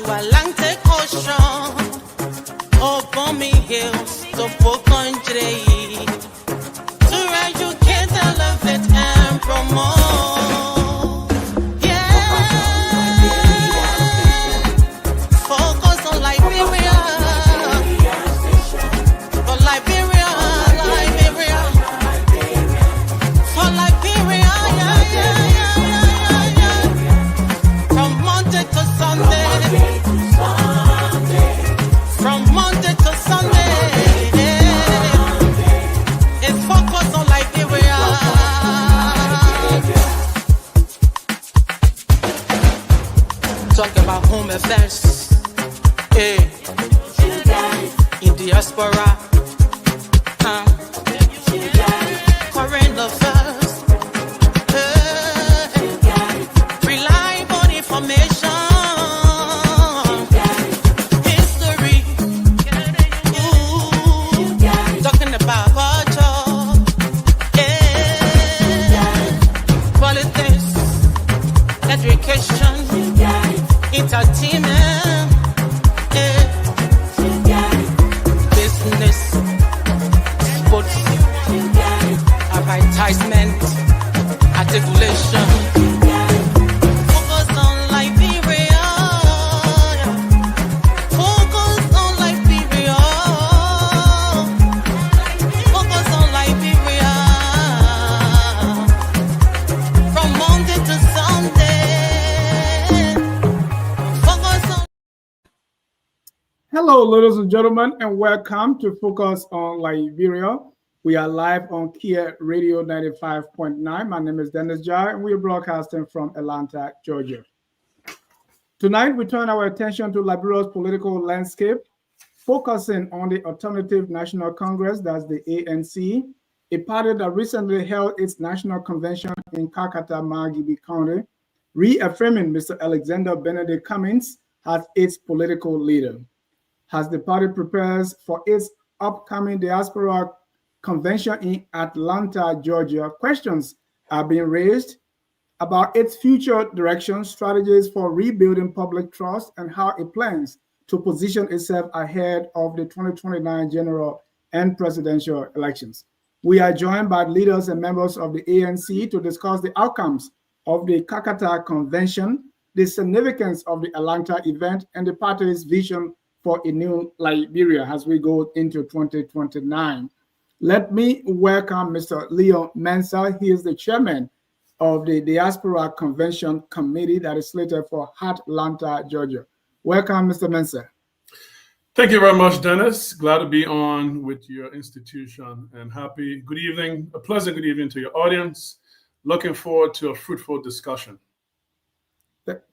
Atlantic Ocean, upon me hills, to folk country, to educate, elevate, and promote. Yeah, focus on Liberia, for Liberia, Liberia, for Liberia, yeah. From Monday to Sunday. From Monday to Sunday, it's focus on Liberia. Talk about home affairs, in diaspora, current affairs, reliable information. Education, entertainment, business, sports, advertisement, articulation. Focus on Liberia. Focus on Liberia. Focus on Liberia. From Monday to Sunday. Hello, ladies and gentlemen, and welcome to Focus on Liberia. We are live on Kear Radio 95.9. My name is Dennis Jai, and we are broadcasting from Atlanta, Georgia. Tonight, we turn our attention to Liberia's political landscape, focusing on the Alternative National Congress, that's the ANC, a party that recently held its national convention in Kakata, Margibi County, reaffirming Mr. Alexander Benedict Cummings as its political leader. As the party prepares for its upcoming Diaspora convention in Atlanta, Georgia, questions are being raised about its future direction, strategies for rebuilding public trust, and how it plans to position itself ahead of the 2029 general and presidential elections. We are joined by leaders and members of the ANC to discuss the outcomes of the Kakata convention, the significance of the Atlanta event, and the party's vision for a new Liberia as we go into 2029. Let me welcome Mr. Leon Mensah. He is the chairman of the Diaspora Convention Committee that is slated for Atlanta, Georgia. Welcome, Mr. Mensah. Thank you very much, Dennis. Glad to be on with your institution, and good evening, a pleasant good evening to your audience. Looking forward to a fruitful discussion.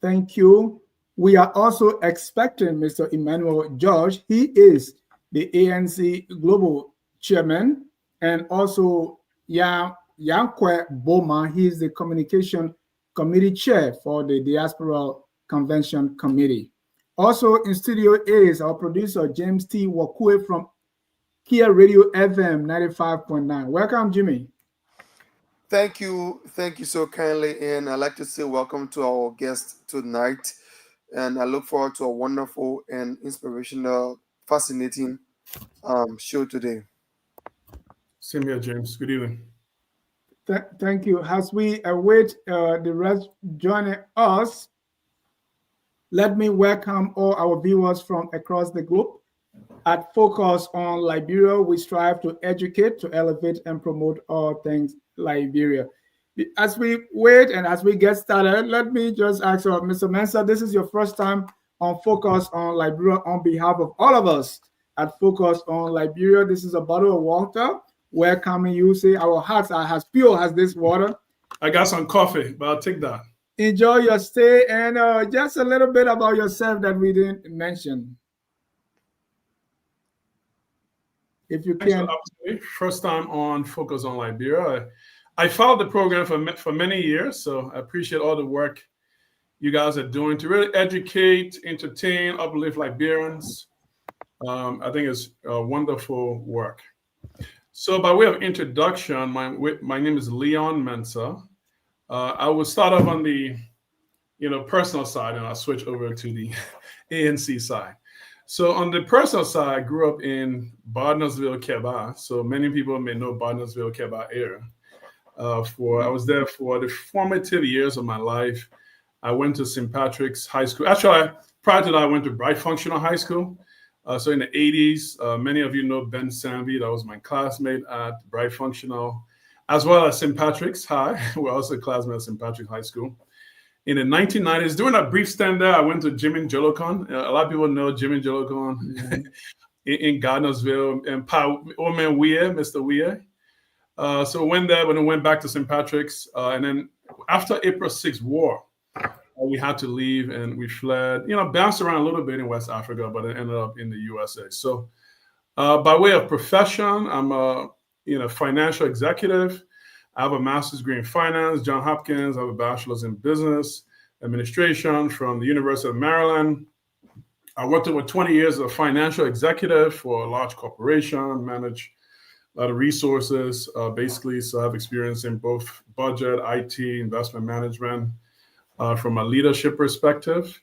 Thank you. We are also expecting Mr. Emmanuel George. He is the ANC Global Chairman, and also Nyaquoi Bowman. He is the Communication Committee Chair for the Diaspora Convention Committee. Also in studio is our producer, James T. Nyaquoi from Kear Radio FM 95.9. Welcome, Jimmy. Thank you so kindly, and I'd like to say welcome to our guest tonight. And I look forward to a wonderful and inspirational, fascinating show today. Same here, James. Good evening. Thank you. As we await the rest joining us, let me welcome all our viewers from across the globe. At Focus on Liberia, we strive to educate, to elevate, and promote all things Liberia. As we wait and as we get started, let me just ask Mr. Mensah, this is your first time on Focus on Liberia. On behalf of all of us at Focus on Liberia, this is a bottle of water welcoming you. Say our hearts are as pure as this water. I got some coffee, but I'll take that. Enjoy your stay, and just a little bit about yourself that we didn't mention. If you can. First time on Focus on Liberia. I followed the program for many years, so I appreciate all the work you guys are doing to really educate, entertain, uplift Liberians. I think it's wonderful work. So by way of introduction, my name is Leon Mensah. I will start off on the personal side, and I'll switch over to the ANC side. So on the personal side, I grew up in Bardnasville, Quebec. So many people may know Bardnasville, Quebec area. I was there for the formative years of my life. I went to St. Patrick's High School. Actually, prior to that, I went to Bright Functional High School. So in the 80s, many of you know Ben Sanby. That was my classmate at Bright Functional, as well as St. Patrick's High. We're also classmates at St. Patrick's High School. In the 1990s, during a brief stand there, I went to Jim and Jolocon. A lot of people know Jim and Jolocon in Gardnersville, and Oman Weir, Mr. Weir. So we went there when we went back to St. Patrick's. And then after April 6th war, we had to leave and we fled, bounced around a little bit in West Africa, but it ended up in the USA. So by way of profession, I'm a financial executive. I have a master's degree in finance, Johns Hopkins. I have a bachelor's in business administration from the University of Maryland. I worked over 20 years as a financial executive for a large corporation, managed a lot of resources, basically. So I have experience in both budget, IT, investment management from a leadership perspective.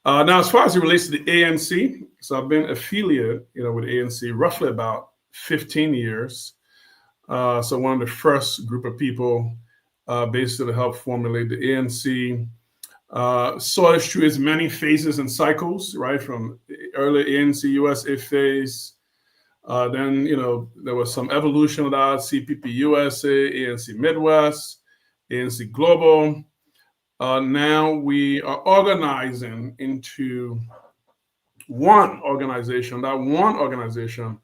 Now, as far as it relates to the ANC, so I've been affiliated, with ANC roughly about 15 years. So one of the first group of people basically to help formulate the ANC. Saw it through its many phases and cycles, right? From early ANC USA phase. Then, there was some evolution of that, CPP USA, ANC Midwest, ANC Global. Now we are organizing into one organization. That one organization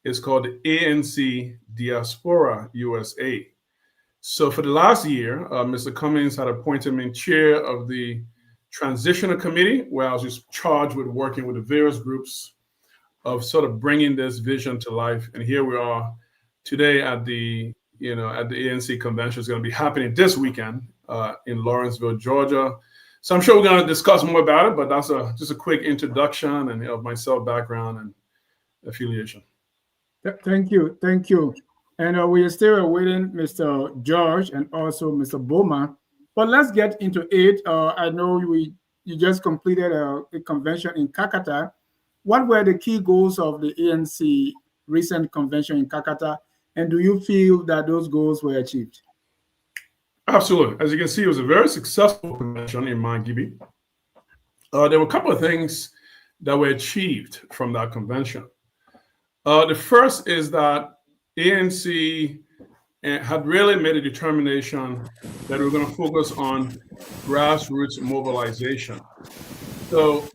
is called the ANC Diaspora USA. So for the last year, Mr. Cummings had appointed me chair of the transitional committee, where I was just charged with working with the various groups of sort of bringing this vision to life. And here we are today at the ANC convention. It's going to be happening this weekend in Lawrenceville, Georgia. So I'm sure we're going to discuss more about it, but that's just a quick introduction and of myself, background, and affiliation. Thank you. And we are still awaiting Mr. George and also Mr. Bowman. But let's get into it. I know you just completed a convention in Kakata. What were the key goals of the ANC recent convention in Kakata? And do you feel that those goals were achieved? Absolutely. As you can see, it was a very successful convention in Mangibi. There were a couple of things that were achieved from that convention. The first is that ANC had really made a determination that we're going to focus on grassroots mobilization. So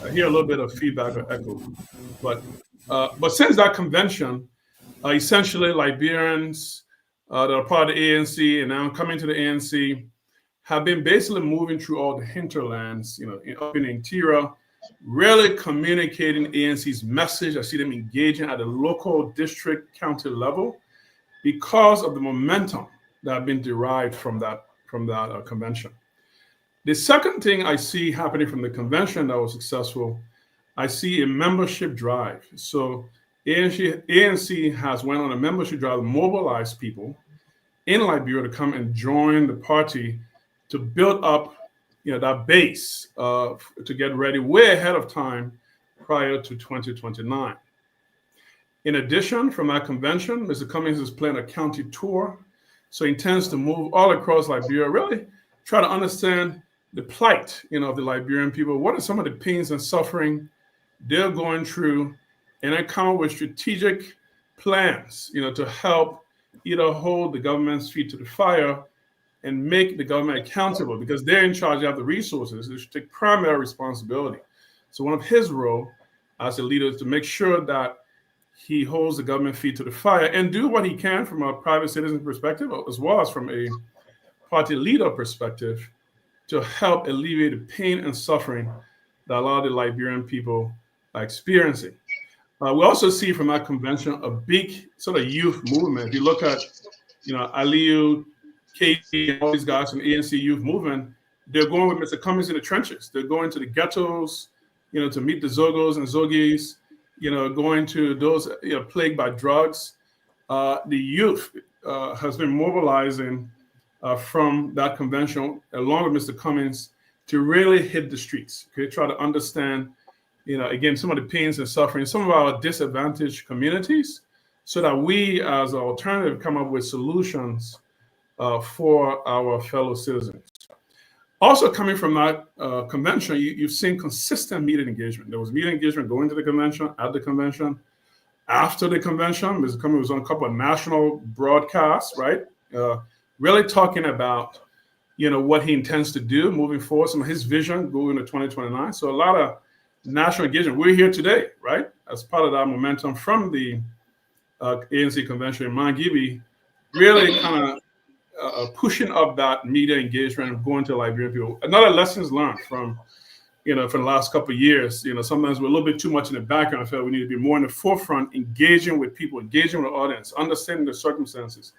I hear a little bit of feedback or echo, but since that convention, essentially Liberians that are part of the ANC and now coming to the ANC have been basically moving through all the hinterlands, up in the interior, really communicating ANC's message. I see them engaging at the local district county level because of the momentum that have been derived from that convention. The second thing I see happening from the convention that was successful, I see a membership drive. So ANC has went on a membership drive to mobilize people in Liberia to come and join the party to build up that base to get ready way ahead of time prior to 2029. In addition, from that convention, Mr. Cummings is planning a county tour. So he intends to move all across Liberia, really try to understand the plight, of the Liberian people. What are some of the pains and suffering they're going through, and then come up with strategic plans, to help hold the government's feet to the fire and make the government accountable, because they're in charge, they have the resources, they should take primary responsibility. So one of his role as a leader is to make sure that he holds the government feet to the fire and do what he can from a private citizen perspective, as well as from a party leader perspective, to help alleviate the pain and suffering that a lot of the Liberian people are experiencing. We also see from that convention a big sort of youth movement. If you look at, Aliyu, Katie, and all these guys from the ANC youth movement, they're going with Mr. Cummings in the trenches. They're going to the ghettos, to meet the Zogos and Zogis, going to those plagued by drugs. The youth has been mobilizing from that convention, along with Mr. Cummings, to really hit the streets. Okay, try to understand, again, some of the pains and suffering, some of our disadvantaged communities, so that we, as an alternative, come up with solutions for our fellow citizens. Also, coming from that convention, you've seen consistent media engagement. There was media engagement going to the convention, at the convention, after the convention. Mr. Cummings was on a couple of national broadcasts, right? Really talking about, what he intends to do moving forward, some of his vision going to 2029. So a lot of national engagement. We're here today, right? As part of that momentum from the ANC convention in Mangibi, really kind of pushing up that media engagement and going to Liberian people. Another lessons learned from the last couple of years. Sometimes we're a little bit too much in the background. I feel we need to be more in the forefront, engaging with people, engaging with the audience, understanding the circumstances,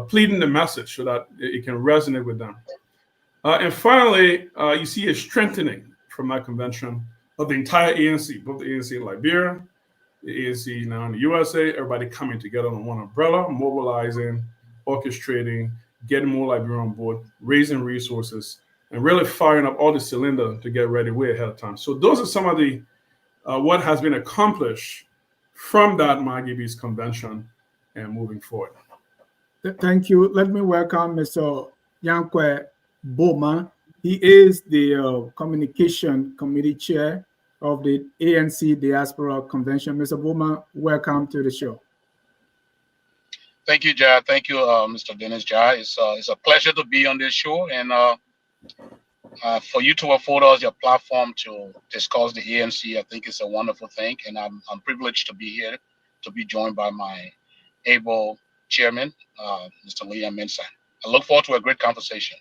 pleading the message so that it can resonate with them. And finally, you see a strengthening from that convention of the entire ANC, both the ANC in Liberia, the ANC now in the USA, everybody coming together on one umbrella, mobilizing, orchestrating, getting more Liberians on board, raising resources, and really firing up all the cylinder to get ready way ahead of time. So those are some of the what has been accomplished from that Mangibi's convention and moving forward. Thank you. Let me welcome Mr. Nyaquoi Bowman. He is the Communication Committee Chair of the ANC Diaspora Convention. Mr. Bowman, welcome to the show. Thank you, Jai. Thank you, Mr. Dennis Jai. It's a pleasure to be on this show, and for you to afford us your platform to discuss the ANC, I think it's a wonderful thing, and I'm privileged to be here, to be joined by my able chairman, Mr. Mensah. I look forward to a great conversation.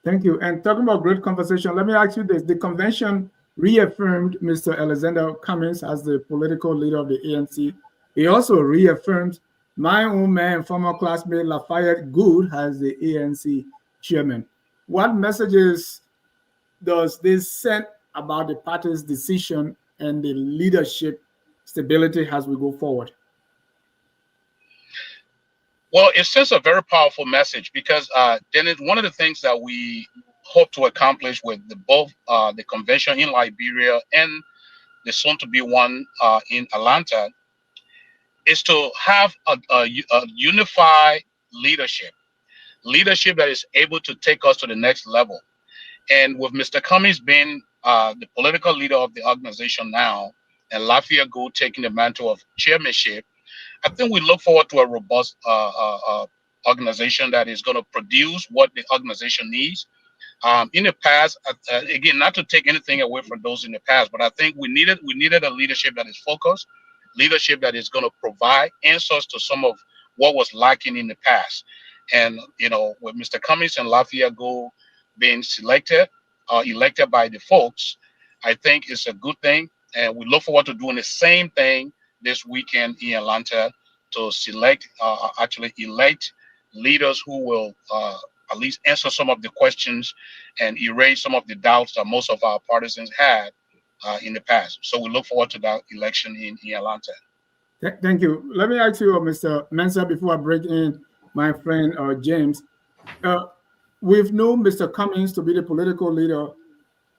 Thank you. And talking about great conversation, let me ask you this. The convention reaffirmed Mr. Alexander Cummings as the political leader of the ANC. He also reaffirmed my own man, former classmate Lafayette Good, as the ANC chairman. What messages does this send about the party's decision and the leadership stability as we go forward? Well, it sends a very powerful message because then one of the things that we hope to accomplish with both the convention in Liberia and the soon-to-be one in Atlanta is to have a unified leadership that is able to take us to the next level. And with Mr. Cummings being the political leader of the organization now, and Lafayette Gould taking the mantle of chairmanship, I think we look forward to a robust organization that is going to produce what the organization needs. In the past, again, not to take anything away from those in the past, but I think we needed a leadership that is focused, leadership that is going to provide answers to some of what was lacking in the past. And with Mr. Cummings and Lafayette Gould being elected by the folks, I think it's a good thing, and we look forward to doing the same thing this weekend in Atlanta to actually elect leaders who will at least answer some of the questions and erase some of the doubts that most of our partisans had in the past. So we look forward to that election in Atlanta. Thank you. Let me ask you, Mr. Mensah, before I bring in my friend James. We've known Mr. Cummings to be the political leader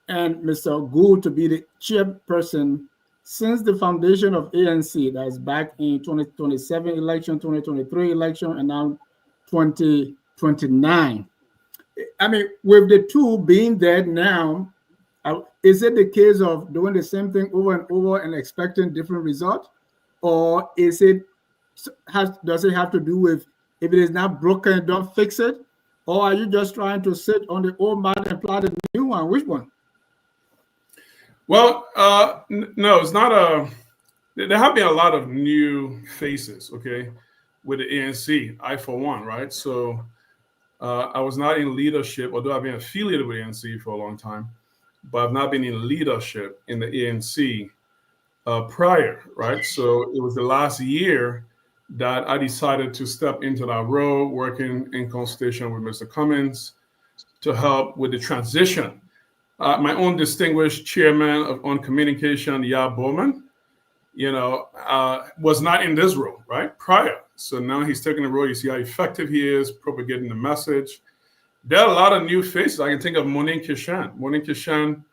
and Mr. Gould to be the chairperson since the foundation of ANC, that's back in 2027 election, 2023 election, and now 2029. I mean, with the two being there now, is it the case of doing the same thing over and over and expecting different results? Or does it have to do with if it is not broken, don't fix it? Or are you just trying to sit on the old mat and plot a new one? Which one? Well, no, it's not there have been a lot of new faces, okay, with the ANC, I for one, right? So I was not in leadership, although I've been affiliated with the ANC for a long time, but I've not been in leadership in the ANC prior, right? So it was the last year that I decided to step into that role, working in consultation with Mr. Cummings to help with the transition. My own distinguished chairman on communication, Bowman, was not in this role, right, prior. So now he's taking the role. You see how effective he is propagating the message. There are a lot of new faces. I can think of Monique Kishan. Monique Kishan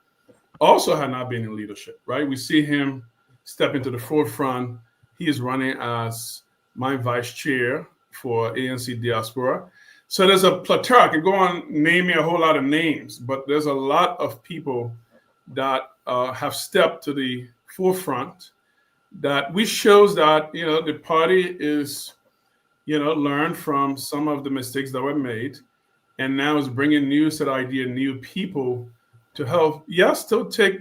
also had not been in leadership, right? We see him step into the forefront. He is running as my vice chair for ANC Diaspora. So there's a plethora. I could go on naming a whole lot of names, but there's a lot of people that have stepped to the forefront that which shows that the party is learned from some of the mistakes that were made, and now is bringing new set idea, new people to help. Yes, still take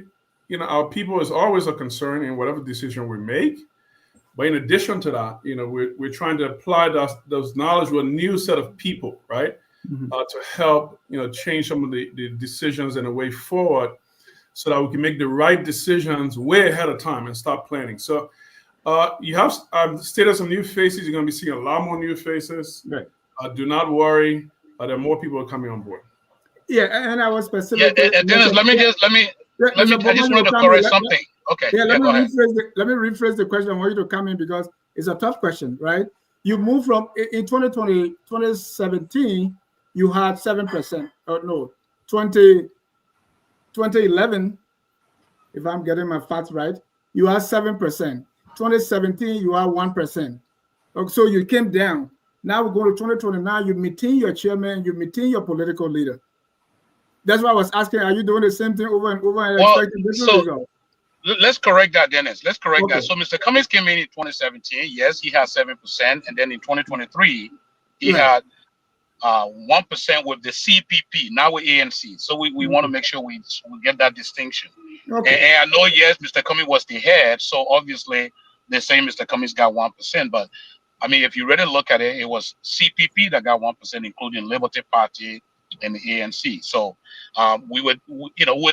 our people is always a concern in whatever decision we make. But in addition to that, we're trying to apply those knowledge with a new set of people, right? To help change some of the decisions and the way forward, so that we can make the right decisions way ahead of time and stop planning. So you have stated some new faces. You're going to be seeing a lot more new faces. Right. Do not worry. There are more people coming on board. Yeah, and I was specifically. Yeah, and Dennis, let me. I just wanted to correct something. Okay. Yeah, go ahead. Let me rephrase the question. I want you to come in because it's a tough question, right? You moved from in 2017, you had 7%. Or no, 2011, if I'm getting my facts right, you had 7%. 2017, you had 1%. So you came down. Now we go to 2029, you maintain your chairman, you maintain your political leader. That's why I was asking, are you doing the same thing over and over and expecting different results? Let's correct that, Dennis. Let's correct that. So Mr. Cummings came in 2017. Yes, he had 7%. And then in 2023, he had 1% with the CPP, now with ANC. So we want to make sure we get that distinction. Okay. And I know, yes, Mr. Cummings was the head. So obviously, they're saying Mr. Cummings got 1%. But I mean, if you really look at it, it was CPP that got 1%, including Liberty Party and the ANC. So we would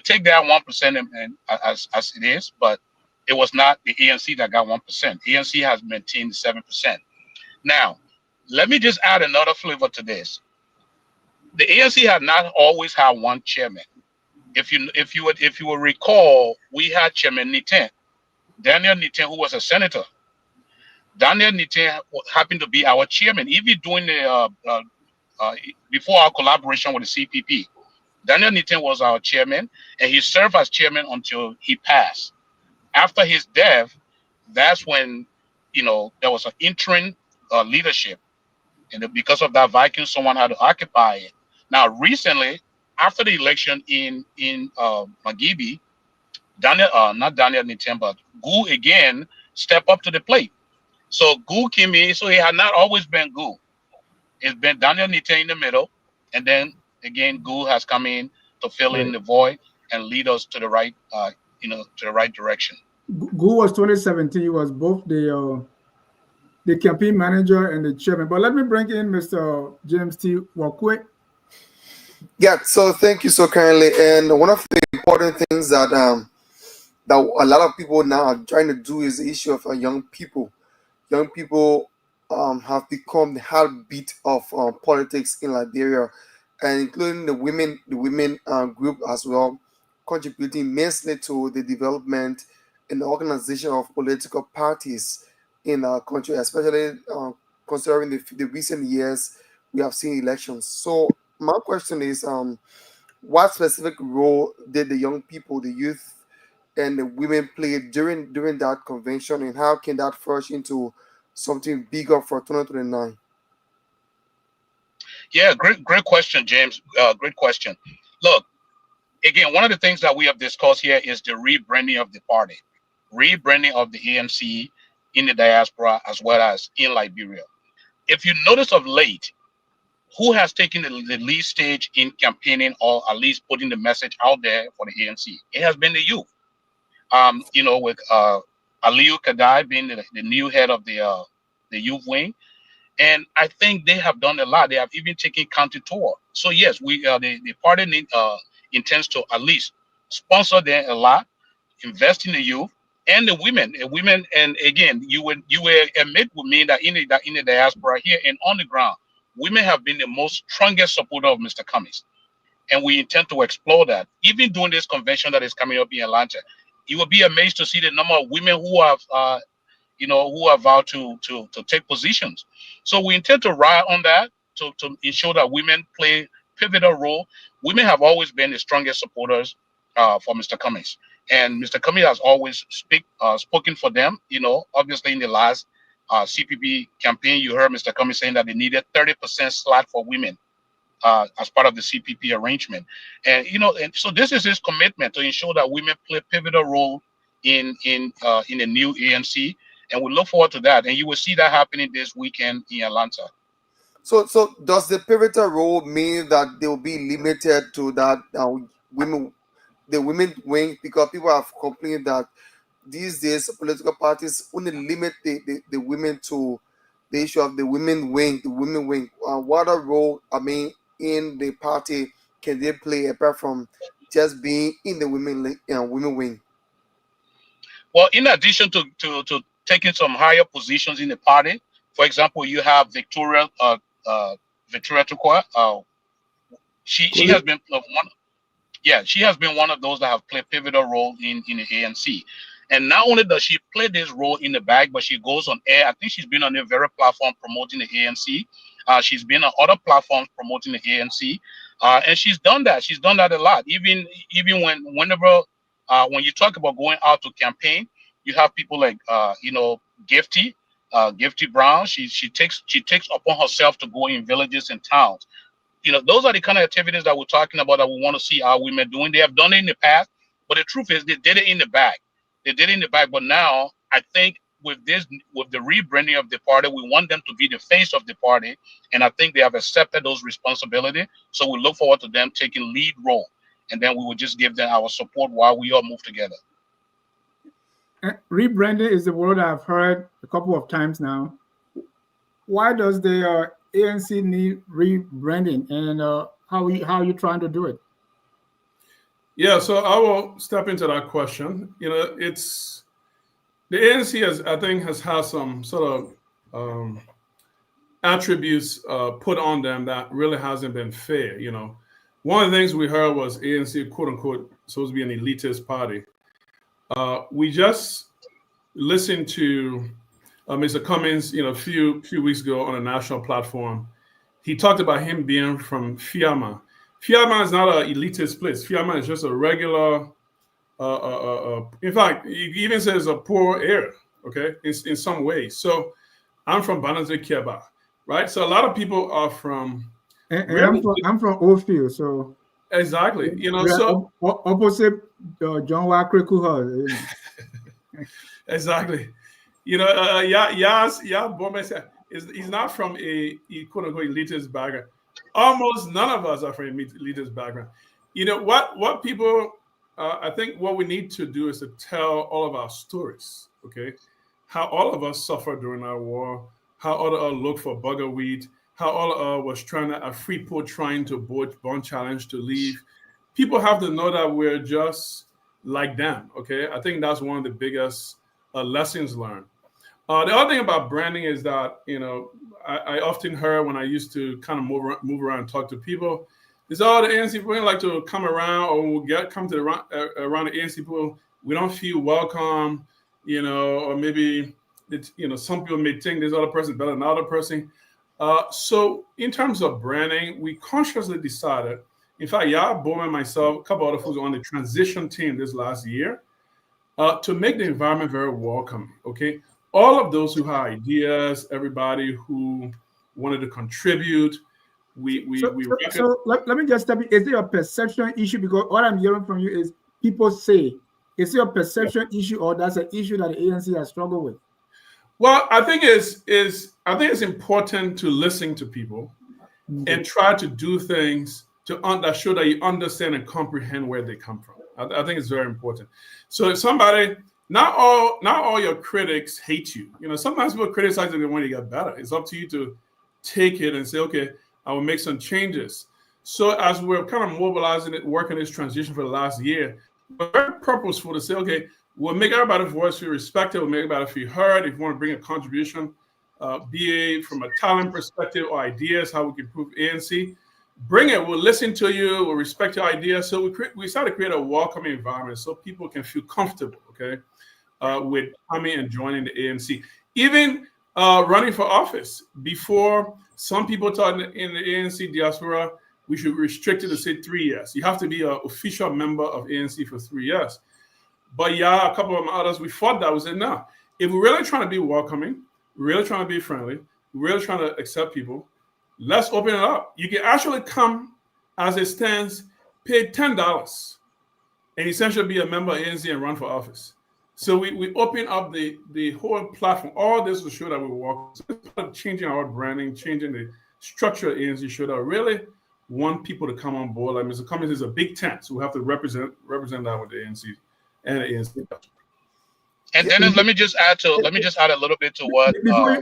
take that 1% and as it is, but it was not the ANC that got 1%. ANC has maintained 7%. Now, let me just add another flavor to this. The ANC had not always had one chairman. If you will recall, we had Chairman Nitin, Daniel Nitin, who was a senator. Daniel Nitin happened to be our chairman, even during the before our collaboration with the CPP. Daniel Nitin was our chairman, and he served as chairman until he passed. After his death, that's when there was an interim leadership, and because of that vacuum, someone had to occupy it. Now, recently, after the election in Magibi, not Daniel Nitin, but Gu again stepped up to the plate. So Gu came in. So it had not always been Gu. It's been Daniel Nitin in the middle, and then again Gu has come in to fill in the void and lead us to the right, to the right direction. Gu was 2017. He was both the campaign manager and the chairman. But let me bring in Mr. James T. Nyaquoi. Yeah. So thank you so kindly. And one of the important things that that a lot of people now are trying to do is the issue of young people. Young people have become the heartbeat of politics in Liberia, and including the women group as well, contributing immensely to the development and the organization of political parties in our country, especially considering the recent years we have seen elections. So my question is, what specific role did the young people, the youth, and the women play during that convention, and how can that flourish into something bigger for 2029? Yeah, great question, James. Great question. Look, again, one of the things that we have discussed here is the rebranding of the party, rebranding of the ANC in the diaspora as well as in Liberia. If you notice of late, who has taken the lead stage in campaigning, or at least putting the message out there for the ANC? It has been the youth. With Aliyu Kadai being the new head of the youth wing. And I think they have done a lot. They have even taken county tour. So yes, the party intends to at least sponsor them a lot, invest in the youth and the women. And again, you will admit with me that in the diaspora here and on the ground, women have been the most strongest supporter of Mr. Cummings. And we intend to explore that. Even during this convention that is coming up in Atlanta, you will be amazed to see the number of women who have who are vowed to take positions. So we intend to ride on that to ensure that women play pivotal role. Women have always been the strongest supporters for Mr. Cummings, and Mr. Cummings has always spoken for them. Obviously in the last CPP campaign, you heard Mr. Cummings saying that they needed 30% slot for women as part of the CPP arrangement, and and so this is his commitment to ensure that women play pivotal role in the new ANC, and we look forward to that. And you will see that happening this weekend in Atlanta. So does the pivotal role mean that they will be limited to that the women wing? Because people have complained that these days political parties only limit the women to the issue of the women wing. What a role, in the party can they play apart from just being in the women wing? Well, in addition to taking some higher positions in the party, for example, you have Victoria Nyaquoi. She has been she has been one of those that have played pivotal role in the ANC. And not only does she play this role in the back, but she goes on air. I think she's been on the very platform promoting the ANC. She's been on other platforms promoting the ANC, and she's done that. She's done that a lot. Even whenever when you talk about going out to campaign, you have people like Gifty Brown. She takes upon herself to go in villages and towns. Those are the kind of activities that we're talking about that we want to see our women doing. They have done it in the past, but the truth is they did it in the back. But now I think with the rebranding of the party, we want them to be the face of the party, and I think they have accepted those responsibilities. So we look forward to them taking lead role, and then we will just give them our support while we all move together. Rebranding is the word I've heard a couple of times now. Why does the ANC need rebranding, and how are you trying to do it? Yeah, so I will step into that question. It's the ANC has had some sort of attributes put on them that really hasn't been fair. One of the things we heard was ANC, quote unquote, supposed to be an elitist party. We just listened to Mr. Cummings, a few weeks ago on a national platform. He talked about him being from Fiama. Fiama is not an elitist place. Fiama is just a regular, in fact, he even says a poor area, okay, in some ways. So I'm from Banazé Kiaba, right? So a lot of people are from... I'm from Oldfield, so... Exactly. So opposite John Wakre. Exactly. Bowman said he's not from a quote unquote elitist background. Almost none of us are from elitist background. What people I think what we need to do is to tell all of our stories, okay? How all of us suffered during our war, how all of us looked for bugger weed, how all of us was trying to board Bond Challenge to leave. People have to know that we're just like them, okay? I think that's one of the biggest lessons learned. The other thing about branding is that, I often heard when I used to kind of move around and talk to people, is the ANC people like to come around, or we'll come to around the ANC people, we don't feel welcome, or maybe, some people may think this other person better than the other person. So in terms of branding, we consciously decided, in fact, Bowman, myself, a couple other folks on the transition team this last year, to make the environment very welcoming, okay? All of those who had ideas, everybody who wanted to contribute, So let me just step in. Is it a perception issue? Because what I'm hearing from you is people say, is it a perception issue, or that's an issue that the ANC has struggled with? Well, I think it's important to listen to people and try to do things that show that you understand and comprehend where they come from. I think it's very important. So if somebody, not all your critics hate you. Sometimes people criticize you when you get better. It's up to you to take it and say, okay, I will make some changes. So as we're kind of mobilizing it, working this transition for the last year, we're very purposeful to say, okay, we'll make everybody's voice feel respected. We'll make everybody feel heard. If you want to bring a contribution, be it from a talent perspective or ideas, how we can improve ANC, bring it. We'll listen to you. We'll respect your ideas. So we start to create a welcoming environment so people can feel comfortable, okay, with coming and joining the ANC. Even running for office. Before, some people thought in the ANC diaspora we should restrict it to say 3 years. You have to be an official member of ANC for 3 years. But yeah, a couple of others, we fought that. We said, no, if we're really trying to be welcoming, we're really trying to be friendly, we're really trying to accept people, let's open it up. You can actually come as it stands, pay $10 and essentially be a member of ANC and run for office. So we open up the whole platform. All this will show that we work. So changing our branding, changing the structure of ANC show that really want people to come on board. Like Mr. Cummings is a big tent, so we have to represent that with the ANC and the ANC. And Dennis, let me just add a little bit to what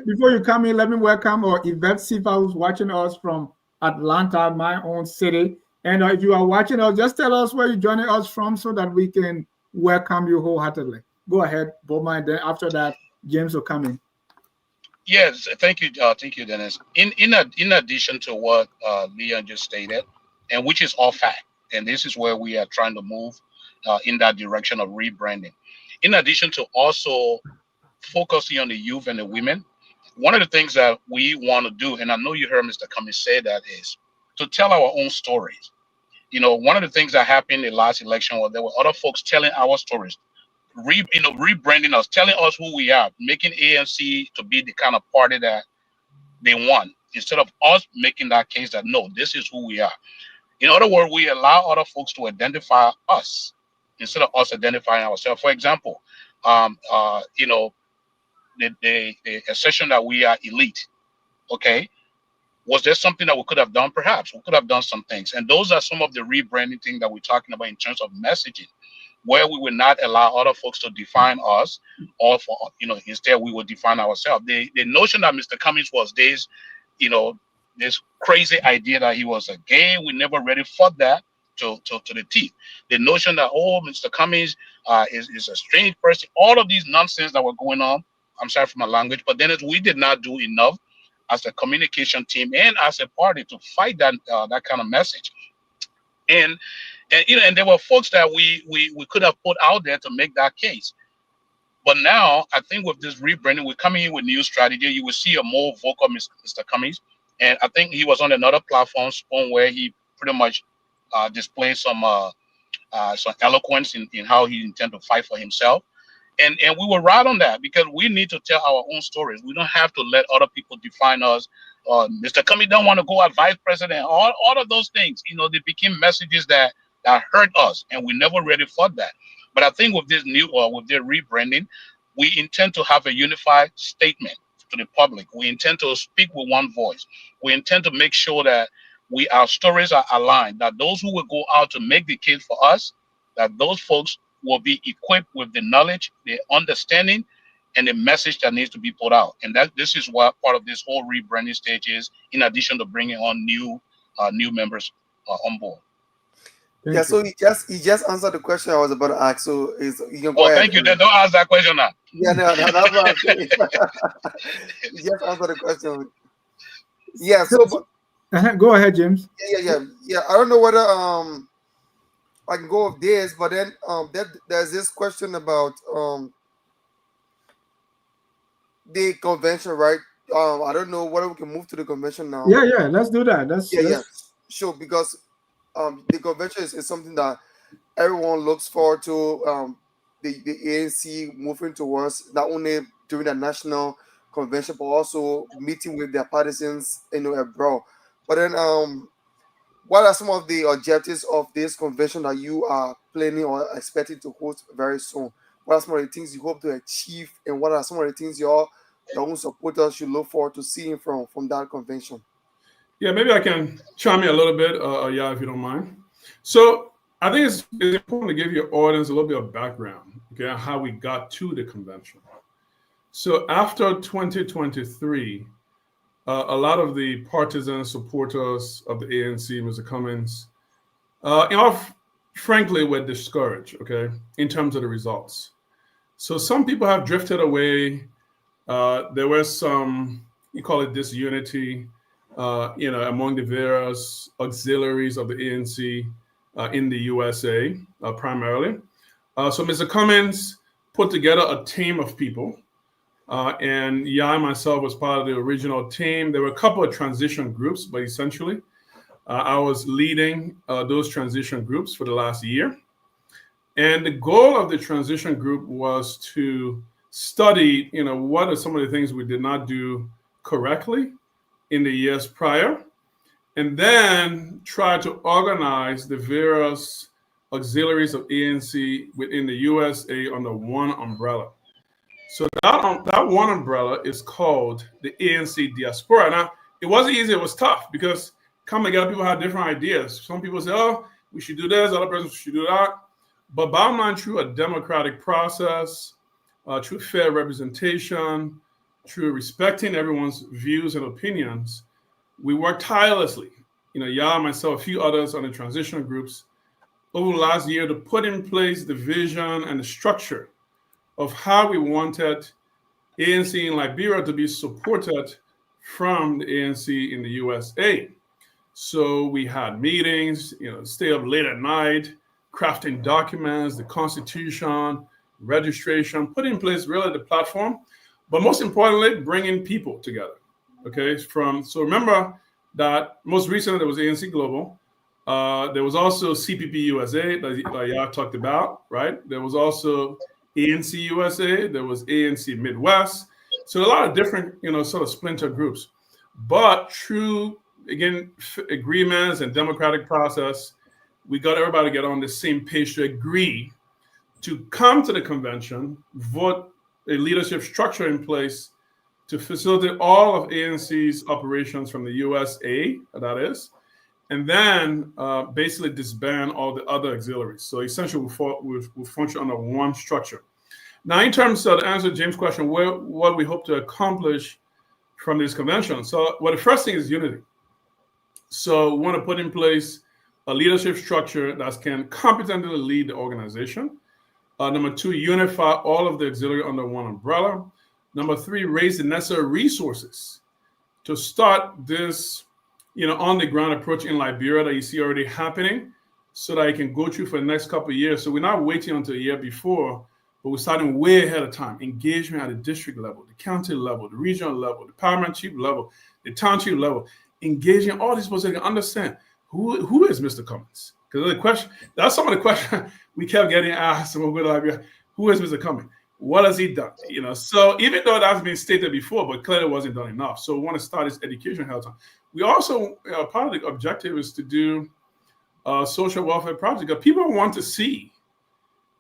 before you come in, let me welcome our Yvette Sifa, who's watching us from Atlanta, my own city. And if you are watching us, just tell us where you're joining us from so that we can welcome you wholeheartedly. Go ahead, Bowman. Then after that, James will come in. Yes, thank you, Dennis. In addition to what Leon just stated, and which is all fact, and this is where we are trying to move in that direction of rebranding. In addition to also focusing on the youth and the women, one of the things that we want to do, and I know you heard Mr. Cummings say that, is to tell our own stories. You know, one of the things that happened in the last election was there were other folks telling our stories, rebranding us, telling us who we are, making ANC to be the kind of party that they want, instead of us making that case that no, this is who we are. In other words, we allow other folks to identify us instead of us identifying ourselves. For example, you know, the assertion that we are elite. Okay, was there something that we could have done? Perhaps we could have done some things, and those are some of the rebranding things that we're talking about in terms of messaging, where we will not allow other folks to define us, or for, you know, instead we will define ourselves. The notion that Mr. Cummings was this, you know, this crazy idea that he was a gay, we never really fought that to the teeth. The notion that, oh, Mr. Cummings is a strange person, all of these nonsense that were going on. I'm sorry for my language, but then we did not do enough as a communication team and as a party to fight that that kind of message. And you know, and there were folks that we could have put out there to make that case. But now I think with this rebranding, we're coming in with new strategy. You will see a more vocal Mr. Cummings, and I think he was on another platform, Spoon, where he pretty much displayed some eloquence in how he intends to fight for himself. And we will ride on that because we need to tell our own stories. We don't have to let other people define us. Mr. Cummings don't want to go as vice president. All of those things, you know, they became messages that hurt us, and we never really fought that. But I think with this new, with their rebranding, we intend to have a unified statement to the public. We intend to speak with one voice. We intend to make sure that our stories are aligned, that those who will go out to make the case for us, that those folks will be equipped with the knowledge, the understanding, and the message that needs to be put out. And that this is what part of this whole rebranding stage is, in addition to bringing on new members on board. Yeah, so he just answered the question I was about to ask. So you can go ahead. Thank you. Then don't ask that question now. Yeah, no, that's what I'm saying. He just answered the question. Yeah, so go ahead, James. Yeah. I don't know whether I can go with this, but then there's this question about the convention, right? I don't know whether we can move to the convention now. Yeah, let's do that. Yeah, sure, because the convention is something that everyone looks forward to. The ANC moving towards not only during the national convention, but also meeting with their partisans, you know, abroad. But then, what are some of the objectives of this convention that you are planning or expecting to host very soon? What are some of the things you hope to achieve, and what are some of the things your own supporters should look forward to seeing from that convention? Yeah, maybe I can chime in a little bit, if you don't mind. So I think it's important to give your audience a little bit of background, okay, on how we got to the convention. So after 2023, a lot of the partisan supporters of the ANC, Mr. Cummings, frankly, were discouraged, okay, in terms of the results. So some people have drifted away. There was some, you call it disunity, among the various auxiliaries of the ANC in the USA, primarily. So Mr. Cummings put together a team of people, and I myself was part of the original team. There were a couple of transition groups, but essentially, I was leading those transition groups for the last year. And the goal of the transition group was to study, what are some of the things we did not do correctly in the years prior, and then try to organize the various auxiliaries of ANC within the USA under one umbrella. So that one umbrella is called the ANC Diaspora. Now, it wasn't easy, it was tough because come together, people had different ideas. Some people say, oh, we should do this, other person should do that. But bottom line, through a democratic process, through fair representation, through respecting everyone's views and opinions, we worked tirelessly. Yah, myself, a few others on the transitional groups over the last year to put in place the vision and the structure of how we wanted ANC in Liberia to be supported from the ANC in the USA. So we had meetings, stay up late at night, crafting documents, the constitution, registration, put in place really the platform, but most importantly, bringing people together. Okay, so remember that most recently there was ANC Global. There was also CPP USA that Yah talked about, right? There was also ANC USA. There was ANC Midwest. So a lot of different, sort of splinter groups. But through, again, agreements and democratic process, we got everybody to get on the same page to agree to come to the convention, vote a leadership structure in place to facilitate all of ANC's operations from the USA, that is, and then basically disband all the other auxiliaries. So essentially, we'll function under one structure. Now, in terms of the answer to James' question, what we hope to accomplish from this convention. So, the first thing is unity. So, we want to put in place a leadership structure that can competently lead the organization. Number two, unify all of the auxiliary under one umbrella. Number three, raise the necessary resources to start this, on-the-ground approach in Liberia that you see already happening so that it can go through for the next couple of years. So we're not waiting until a year before, but we're starting way ahead of time. Engagement at the district level, the county level, the regional level, the paramount chief level, the township level, engaging all these people so they can understand who is Mr. Cummings? Because that's some of the questions we kept getting asked when we go to Liberia. Who is Mr. Cummings? What has he done? So even though that's been stated before, but clearly wasn't done enough. So we want to start this education health time. We also, part of the objective is to do social welfare projects. Because people want to see,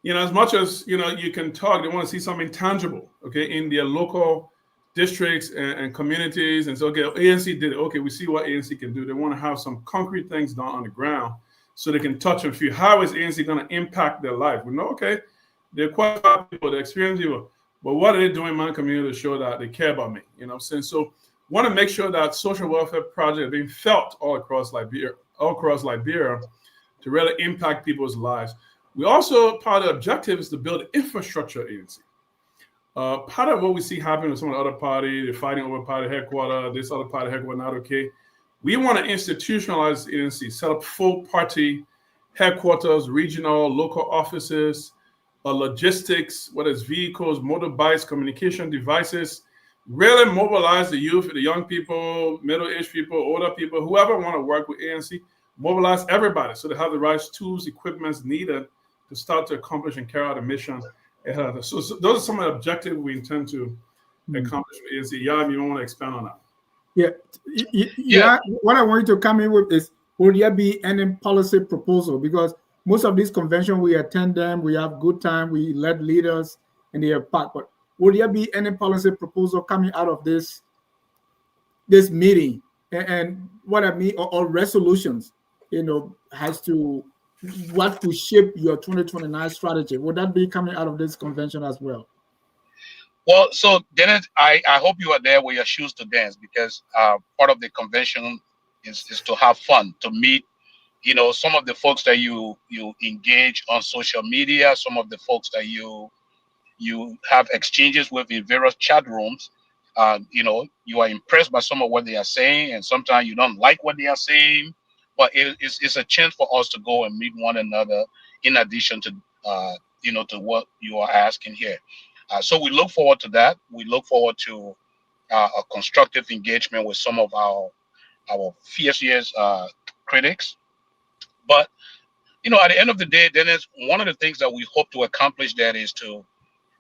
as much as, you can talk, they want to see something tangible, okay, in their local districts and communities. And so, okay, ANC did it. Okay, we see what ANC can do. They want to have some concrete things done on the ground so they can touch and feel how is ANC going to impact their life. We know, okay, they're qualified people, they're experienced people, but what are they doing in my community to show that they care about me? So want to make sure that social welfare projects are being felt all across Liberia to really impact people's lives. We also, part of the objective is to build infrastructure ANC. Part of what we see happening with some of the other parties, they're fighting over party headquarters, this other party headquarters not okay. We want to institutionalize ANC, set up full party headquarters, regional, local offices, logistics, whether it's vehicles, motorbikes, communication devices, really mobilize the youth, the young people, middle-aged people, older people, whoever want to work with ANC, mobilize everybody so they have the right tools, equipments needed to start to accomplish and carry out a mission. So those are some of the objectives we intend to accomplish with ANC. Yeah, you don't want to expand on that. Yeah. What I want you to come in with is, will there be any policy proposal? Because most of these conventions, we attend them, we have good time, we elect leaders, and they are part. But will there be any policy proposal coming out of this meeting? And what I mean, or resolutions, what to shape your 2029 strategy? Would that be coming out of this convention as well? Well, so Dennis, I hope you are there with your shoes to dance, because part of the convention is to have fun, to meet, some of the folks that you engage on social media, some of the folks that you have exchanges with in various chat rooms. You are impressed by some of what they are saying, and sometimes you don't like what they are saying, but it's a chance for us to go and meet one another in addition to to what you are asking here. So we look forward to that. We look forward to a constructive engagement with some of our fiercest critics. But at the end of the day, Dennis, one of the things that we hope to accomplish that is to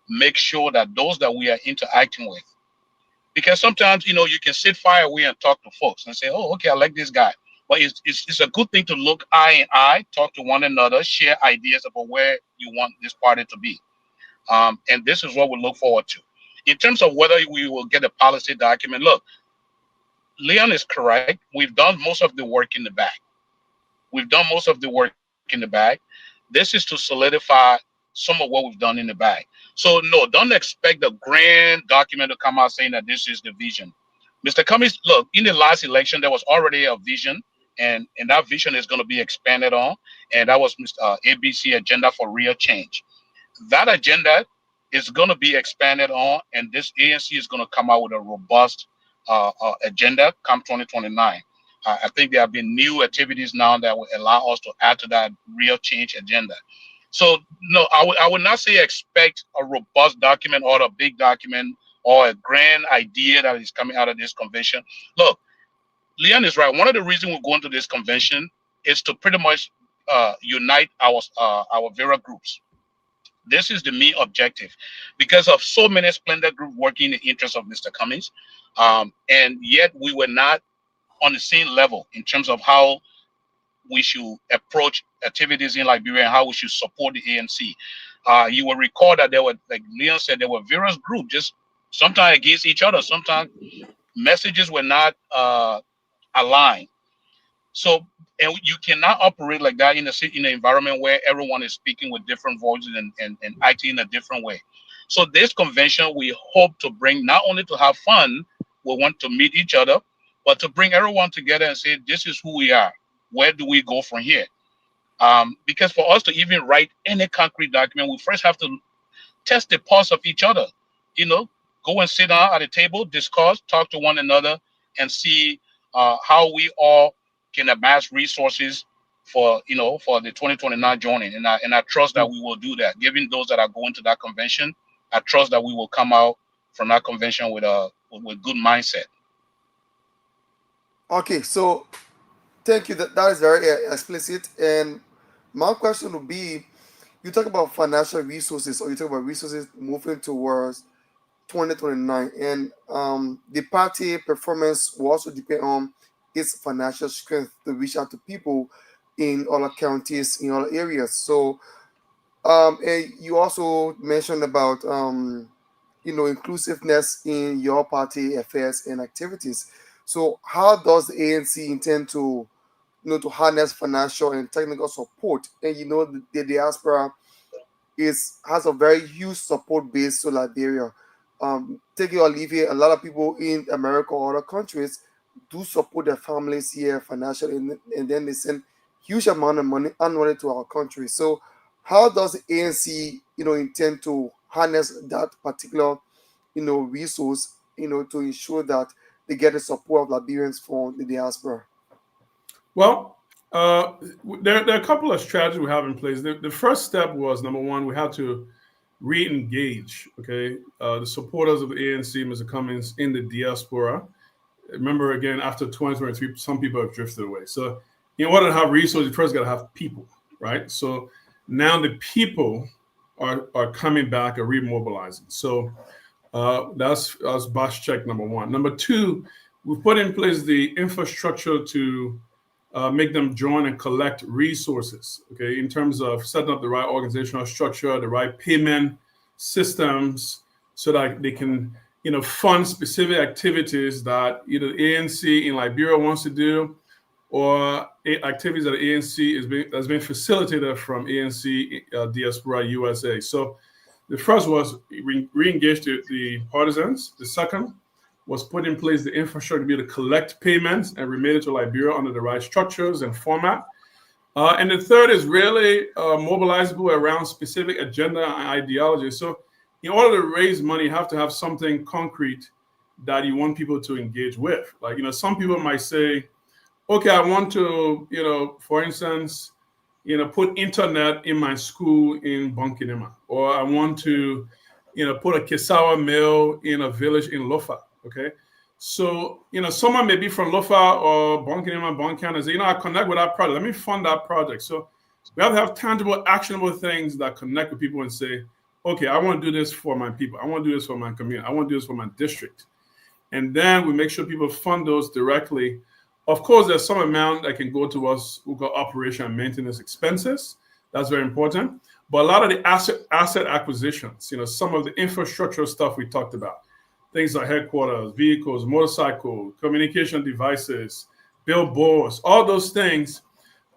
make sure that those that we are interacting with, because sometimes you can sit far away and talk to folks and say, oh, okay, I like this guy. But it's a good thing to look eye in eye, talk to one another, share ideas about where you want this party to be. And this is what we look forward to. In terms of whether we will get a policy document, look, Leon is correct. We've done most of the work in the back. We've done most of the work in the back. This is to solidify some of what we've done in the back. So no, don't expect a grand document to come out saying that this is the vision. Mr. Cummings, look, in the last election, there was already a vision, and that vision is going to be expanded on. And that was Mr. ABC Agenda for Real Change. That agenda is going to be expanded on, and this ANC is going to come out with a robust agenda come 2029. I think there have been new activities now that will allow us to add to that real change agenda. So no, I would not say expect a robust document or a big document or a grand idea that is coming out of this convention. Look, Leon is right. One of the reasons we're going to this convention is to pretty much unite our various groups. This is the main objective because of so many splendid groups working in the interest of Mr. Cummings. And yet we were not on the same level in terms of how we should approach activities in Liberia and how we should support the ANC. You will recall that there were, like Leon said, there were various groups just sometimes against each other. Sometimes messages were not aligned. So, and you cannot operate like that in an environment where everyone is speaking with different voices and acting in a different way. So this convention, we hope to bring not only to have fun, we want to meet each other, but to bring everyone together and say, this is who we are. Where do we go from here? Because for us to even write any concrete document, we first have to test the pulse of each other. Go and sit down at a table, discuss, talk to one another, and see how we all can amass resources for the 2029 journey. And I trust that we will do that. Given those that are going to that convention, I trust that we will come out from that convention with good mindset. Okay, so thank you. That is very explicit. And my question would be, you talk about financial resources, or you talk about resources moving towards 2029, and the party performance will also depend on its financial strength to reach out to people in other counties, in other areas. So, and you also mentioned about inclusiveness in your party affairs and activities. So, how does the ANC intend to to harness financial and technical support? And the diaspora has a very huge support base to Liberia. Take it or leave it, a lot of people in America or other countries do support their families here financially, and then they send huge amount of money annually to our country. So how does the ANC intend to harness that particular resource to ensure that they get the support of Liberians from the diaspora? Well, there are a couple of strategies we have in place. The first step was, number one, we had to re-engage, the supporters of the ANC, Mr. Cummings, in the diaspora. Remember, again, after 2023, some people have drifted away. So in order to have resources, you first got to have people, right? So now the people are coming back, are remobilizing. So that's box check number one. Number two, we put in place the infrastructure to make them join and collect resources, in terms of setting up the right organizational structure, the right payment systems, so that they can, fund specific activities that either the ANC in Liberia wants to do, or activities that the ANC has been facilitated from ANC Diaspora USA. So the first was re-engage the partisans. The second was put in place the infrastructure to be able to collect payments and remit it to Liberia under the right structures and format. And the third is really mobilizable around specific agenda and ideology. So in order to raise money, you have to have something concrete that you want people to engage with. Like, some people might say, okay, I want to, for instance, put internet in my school in Bunkinima, or I want to, put a cassava mill in a village in Lofa. So, someone may be from Lofa or Bonkin and say, I connect with that project. Let me fund that project. So we have to have tangible, actionable things that connect with people and say, okay, I want to do this for my people. I want to do this for my community. I want to do this for my district. And then we make sure people fund those directly. Of course, there's some amount that can go to us, we call operation and maintenance expenses. That's very important. But a lot of the asset acquisitions, some of the infrastructure stuff we talked about, things like headquarters, vehicles, motorcycle, communication devices, billboards, all those things.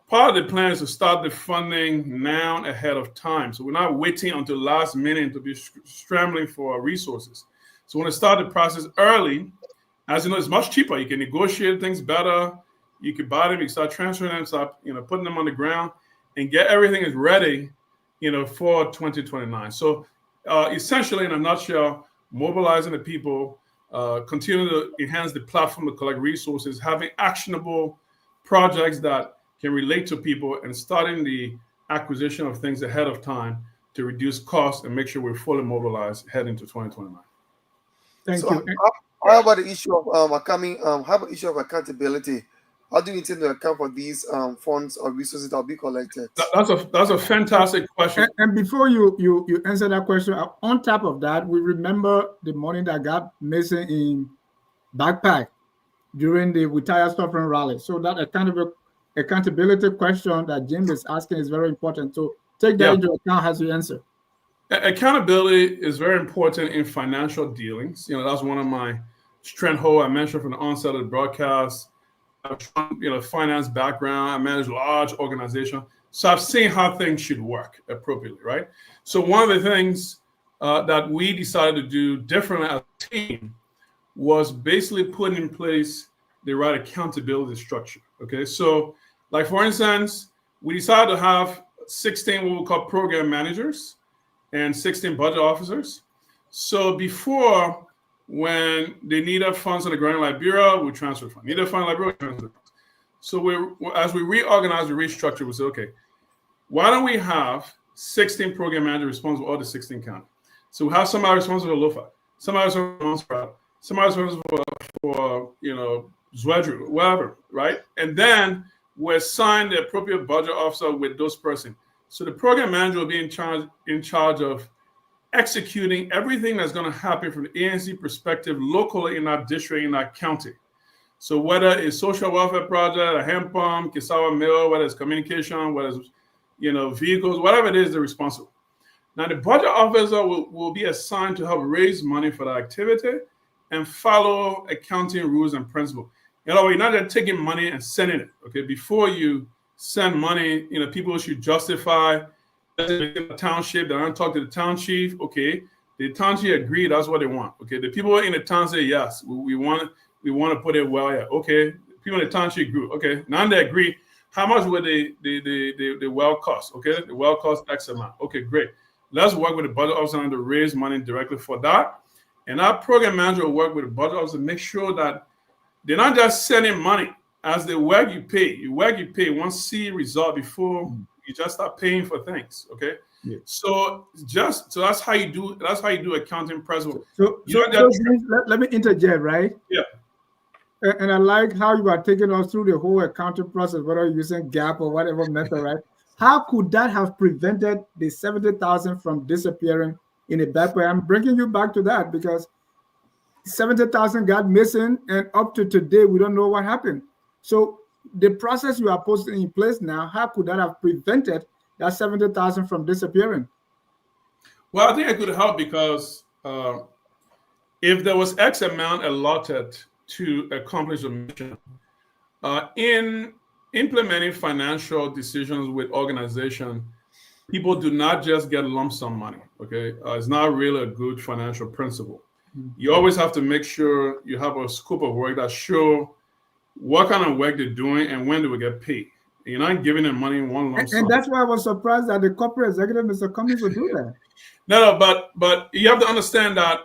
Part of the plan is to start the funding now ahead of time. So we're not waiting until last minute to be scrambling for resources. So when we start the process early, as you know, it's much cheaper. You can negotiate things better. You can buy them, you can start transferring them, start putting them on the ground, and get everything is ready, for 2029. So essentially, in a nutshell, mobilizing the people, continue to enhance the platform to collect resources, having actionable projects that can relate to people, and starting the acquisition of things ahead of time to reduce costs and make sure we're fully mobilized heading to 2029. Thank So you. how about the issue of how about the issue of accountability? How do you intend to account for these funds or resources that will be collected? That's a fantastic question. And before you answer that question, on top of that, we remember the money that got missing in backpack during the Retire Suffering rally. So that accountability question that Jim is asking is very important. So take that into account as you answer. Accountability is very important in financial dealings. That's one of my strongholds I mentioned from the onset of the broadcast. Finance background. I manage large organizations. So I've seen how things should work appropriately, right? So one of the things that we decided to do differently as a team was basically putting in place the right accountability structure, okay? So like, for instance, we decided to have 16 what we call program managers and 16 budget officers. So before, when they needed funds in the Grand Liberia, we transfer funds. Needed funds in Liberia, we transfer funds. So as we reorganize and restructure, we said, okay, why don't we have 16 program managers responsible for all the 16 counties? So we have somebody responsible for Lofa, somebody responsible for somebody responsible for Zwedru, whatever, right? And then we assign the appropriate budget officer with those persons. So the program manager will be in charge of executing everything that's going to happen from the ANC perspective locally in our district, in our county. So whether it's social welfare project, a hand pump, Kisawa Mill, whether it's communication, whether it's vehicles, whatever it is, they're responsible. Now the budget officer will be assigned to help raise money for the activity and follow accounting rules and principles. You're not just taking money and sending it. Okay, before you send money, people should justify. The township, they don't talk to the town chief. Okay, the town chief agree, that's what they want. Okay, the people in the town say yes, we want to put it well. Yeah, okay. People in the township agree. Okay, now they agree. How much would the well cost? Okay, the well cost X amount. Okay, great. Let's work with the budget officer to raise money directly for that. And our program manager will work with the budget officer to make sure that they're not just sending money. As they work, you pay. You work, you pay. Once see result before you just start paying for things. Okay. Yeah. So that's how you do. That's how you do accounting principle. So let me interject, right? Yeah. And I like how you are taking us through the whole accounting process, whether you're using GAAP or whatever method, right? How could that have prevented the 70,000 from disappearing in a bad way? I'm bringing you back to that because 70,000 got missing, and up to today, we don't know what happened. So the process you are putting in place now, how could that have prevented that 70,000 from disappearing? Well, I think it could help because if there was X amount allotted to accomplish a mission, in implementing financial decisions with organization, people do not just get lump sum money. Okay, it's not really a good financial principle. You always have to make sure you have a scope of work that show what kind of work they're doing and when they will get paid. You're not giving them money in one lump sum. And that's why I was surprised that the corporate executive, Mr. Cummings, would do that. No, but you have to understand that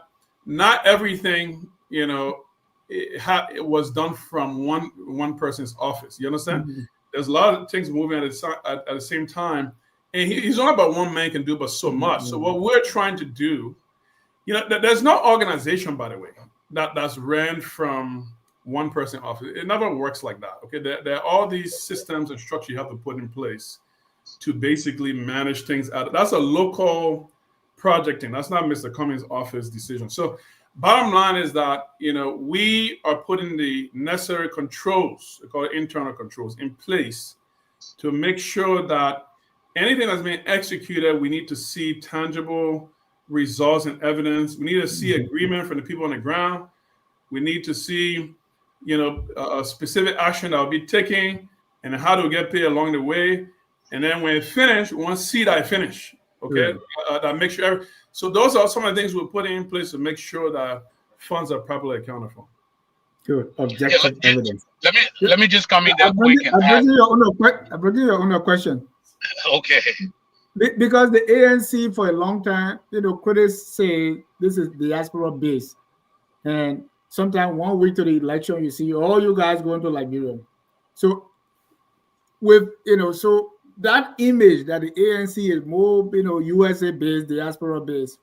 not everything, it was done from one person's office. You understand? Mm-hmm. There's a lot of things moving at the same time. And he's not about one man can do but so much. Mm-hmm. So what we're trying to do, there's no organization, by the way. that's ran from one person office. It never works like that. Okay, there are all these systems and structure you have to put in place to basically manage things out. That's a local projecting. That's not Mr. Cummings' office decision. So bottom line is that, we are putting the necessary controls, we call it internal controls, in place to make sure that anything that's being executed, we need to see tangible results and evidence. We need to see agreement from the people on the ground. We need to see, a specific action that will be taken and how to get paid along the way. And then when it finish, we want to see that it finish. Okay, that make sure. So those are some of the things we're putting in place to make sure that funds are properly accounted for. Good. Objective evidence. Let me just come in there I'm quick and add. I'm bringing your own question. Okay. Because the ANC for a long time, critics say this is diaspora based, and sometimes 1 week to the election, you see all you guys going to Liberia. So so that image that the ANC is more, USA based, diaspora based,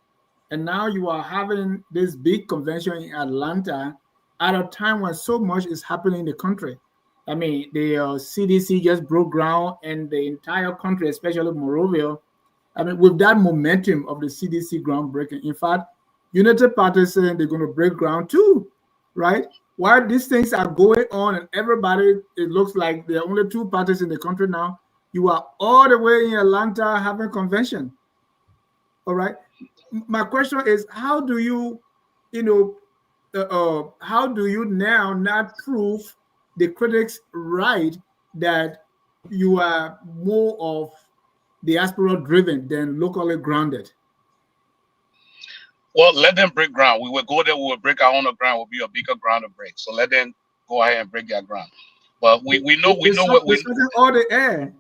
and now you are having this big convention in Atlanta at a time when so much is happening in the country. I mean, the CDC just broke ground, and the entire country, especially Monrovia, I mean, with that momentum of the CDC groundbreaking, in fact, United Party saying they're going to break ground too, right? While these things are going on and everybody, it looks like there are only 2 parties in the country now, you are all the way in Atlanta having convention. All right. My question is, how do you, how do you now not prove the critics right that you are more of diaspora driven than locally grounded? Well, let them break ground. We will go there. We will break our own ground. Will be a bigger ground to break. So let them go ahead and break their ground. But we know what we all the air.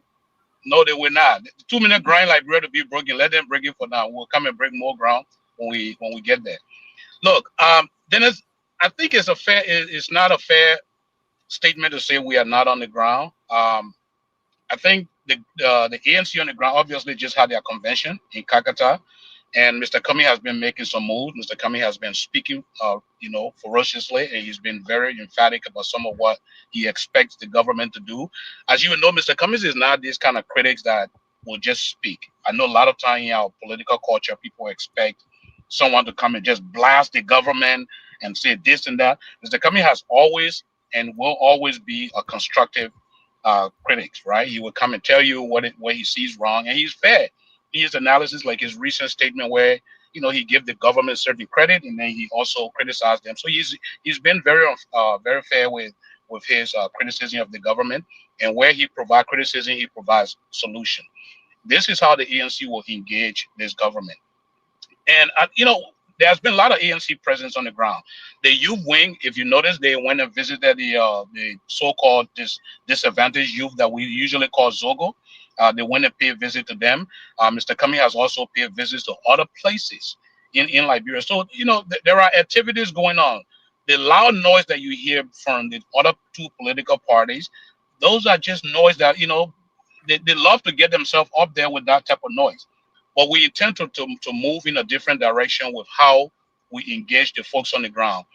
No, they will not. The 2-minute grind like ready to be broken. Let them break it for now. We'll come and break more ground when we get there. Look, Dennis, I think it's not a fair statement to say we are not on the ground. I think the ANC on the ground obviously just had their convention in Kakata, and Mr. Cummings has been making some moves. Mr. Cummings has been speaking, ferociously, and he's been very emphatic about some of what he expects the government to do. As you know, Mr. Cummings is not this kind of critics that will just speak. I know a lot of time in our political culture, people expect someone to come and just blast the government and say this and that. Mr. Cummings has always and will always be a constructive critics, right? He will come and tell you what he sees wrong, and he's fair. His analysis, like his recent statement where he gave the government certain credit and then he also criticized them. So he's been very fair with his criticism of the government, and where he provides criticism, he provides solution. This is how the ANC will engage this government. And there's been a lot of ANC presence on the ground. The youth wing, if you notice, they went and visited the so-called disadvantaged youth that we usually call Zogo. They went and paid a visit to them. Mr. Cummings has also paid visits to other places in Liberia. So, there are activities going on. The loud noise that you hear from the other 2 political parties, those are just noise that, they love to get themselves up there with that type of noise. But we intend to move in a different direction with how we engage the folks on the ground.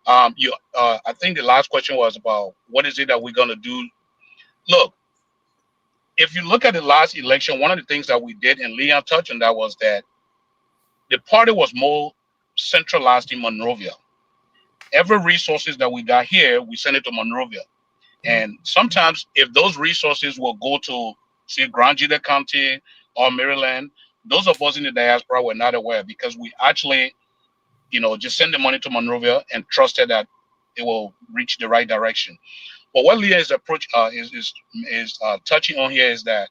I think the last question was about what is it that we're going to do. Look, if you look at the last election, one of the things that we did, and Leon touched on that, was that the party was more centralized in Monrovia. Every resources that we got here, we send it to Monrovia. And sometimes if those resources will go to, say, Grand Gila County or Maryland, those of us in the diaspora were not aware, because we actually, just send the money to Monrovia and trusted that it will reach the right direction. But what Leah's approach is touching on here is that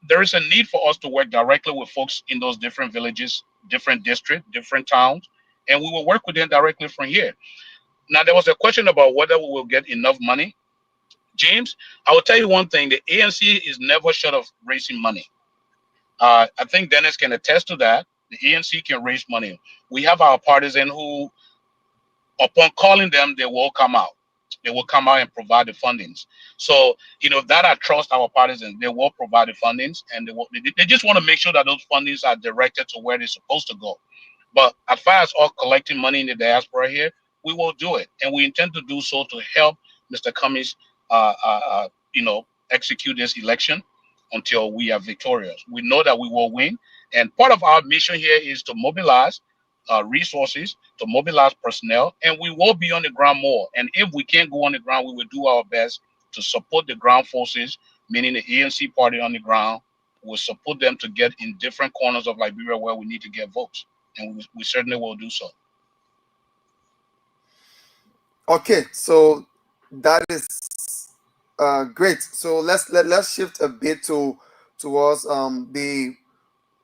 there is a need for us to work directly with folks in those different villages, different districts, different towns, and we will work with them directly from here. Now, there was a question about whether we will get enough money. James, I will tell you one thing: the ANC is never short of raising money. I think Dennis can attest to that. The ANC can raise money. We have our partisan who, upon calling them, they will come out. They will come out and provide the fundings. So, that I trust our partisans. They will provide the fundings, and they just want to make sure that those fundings are directed to where they're supposed to go. But as far as all collecting money in the diaspora here, we will do it, and we intend to do so to help Mr. Cummings, you know, execute this election until we are victorious. We know that we will win, and part of our mission here is to mobilize resources, to mobilize personnel, and we will be on the ground more. And if we can't go on the ground, we will do our best to support the ground forces, meaning the ANC party on the ground. We'll support them to get in different corners of Liberia where we need to get votes, and we certainly will do so. Okay, so that is great. So let's shift a bit towards the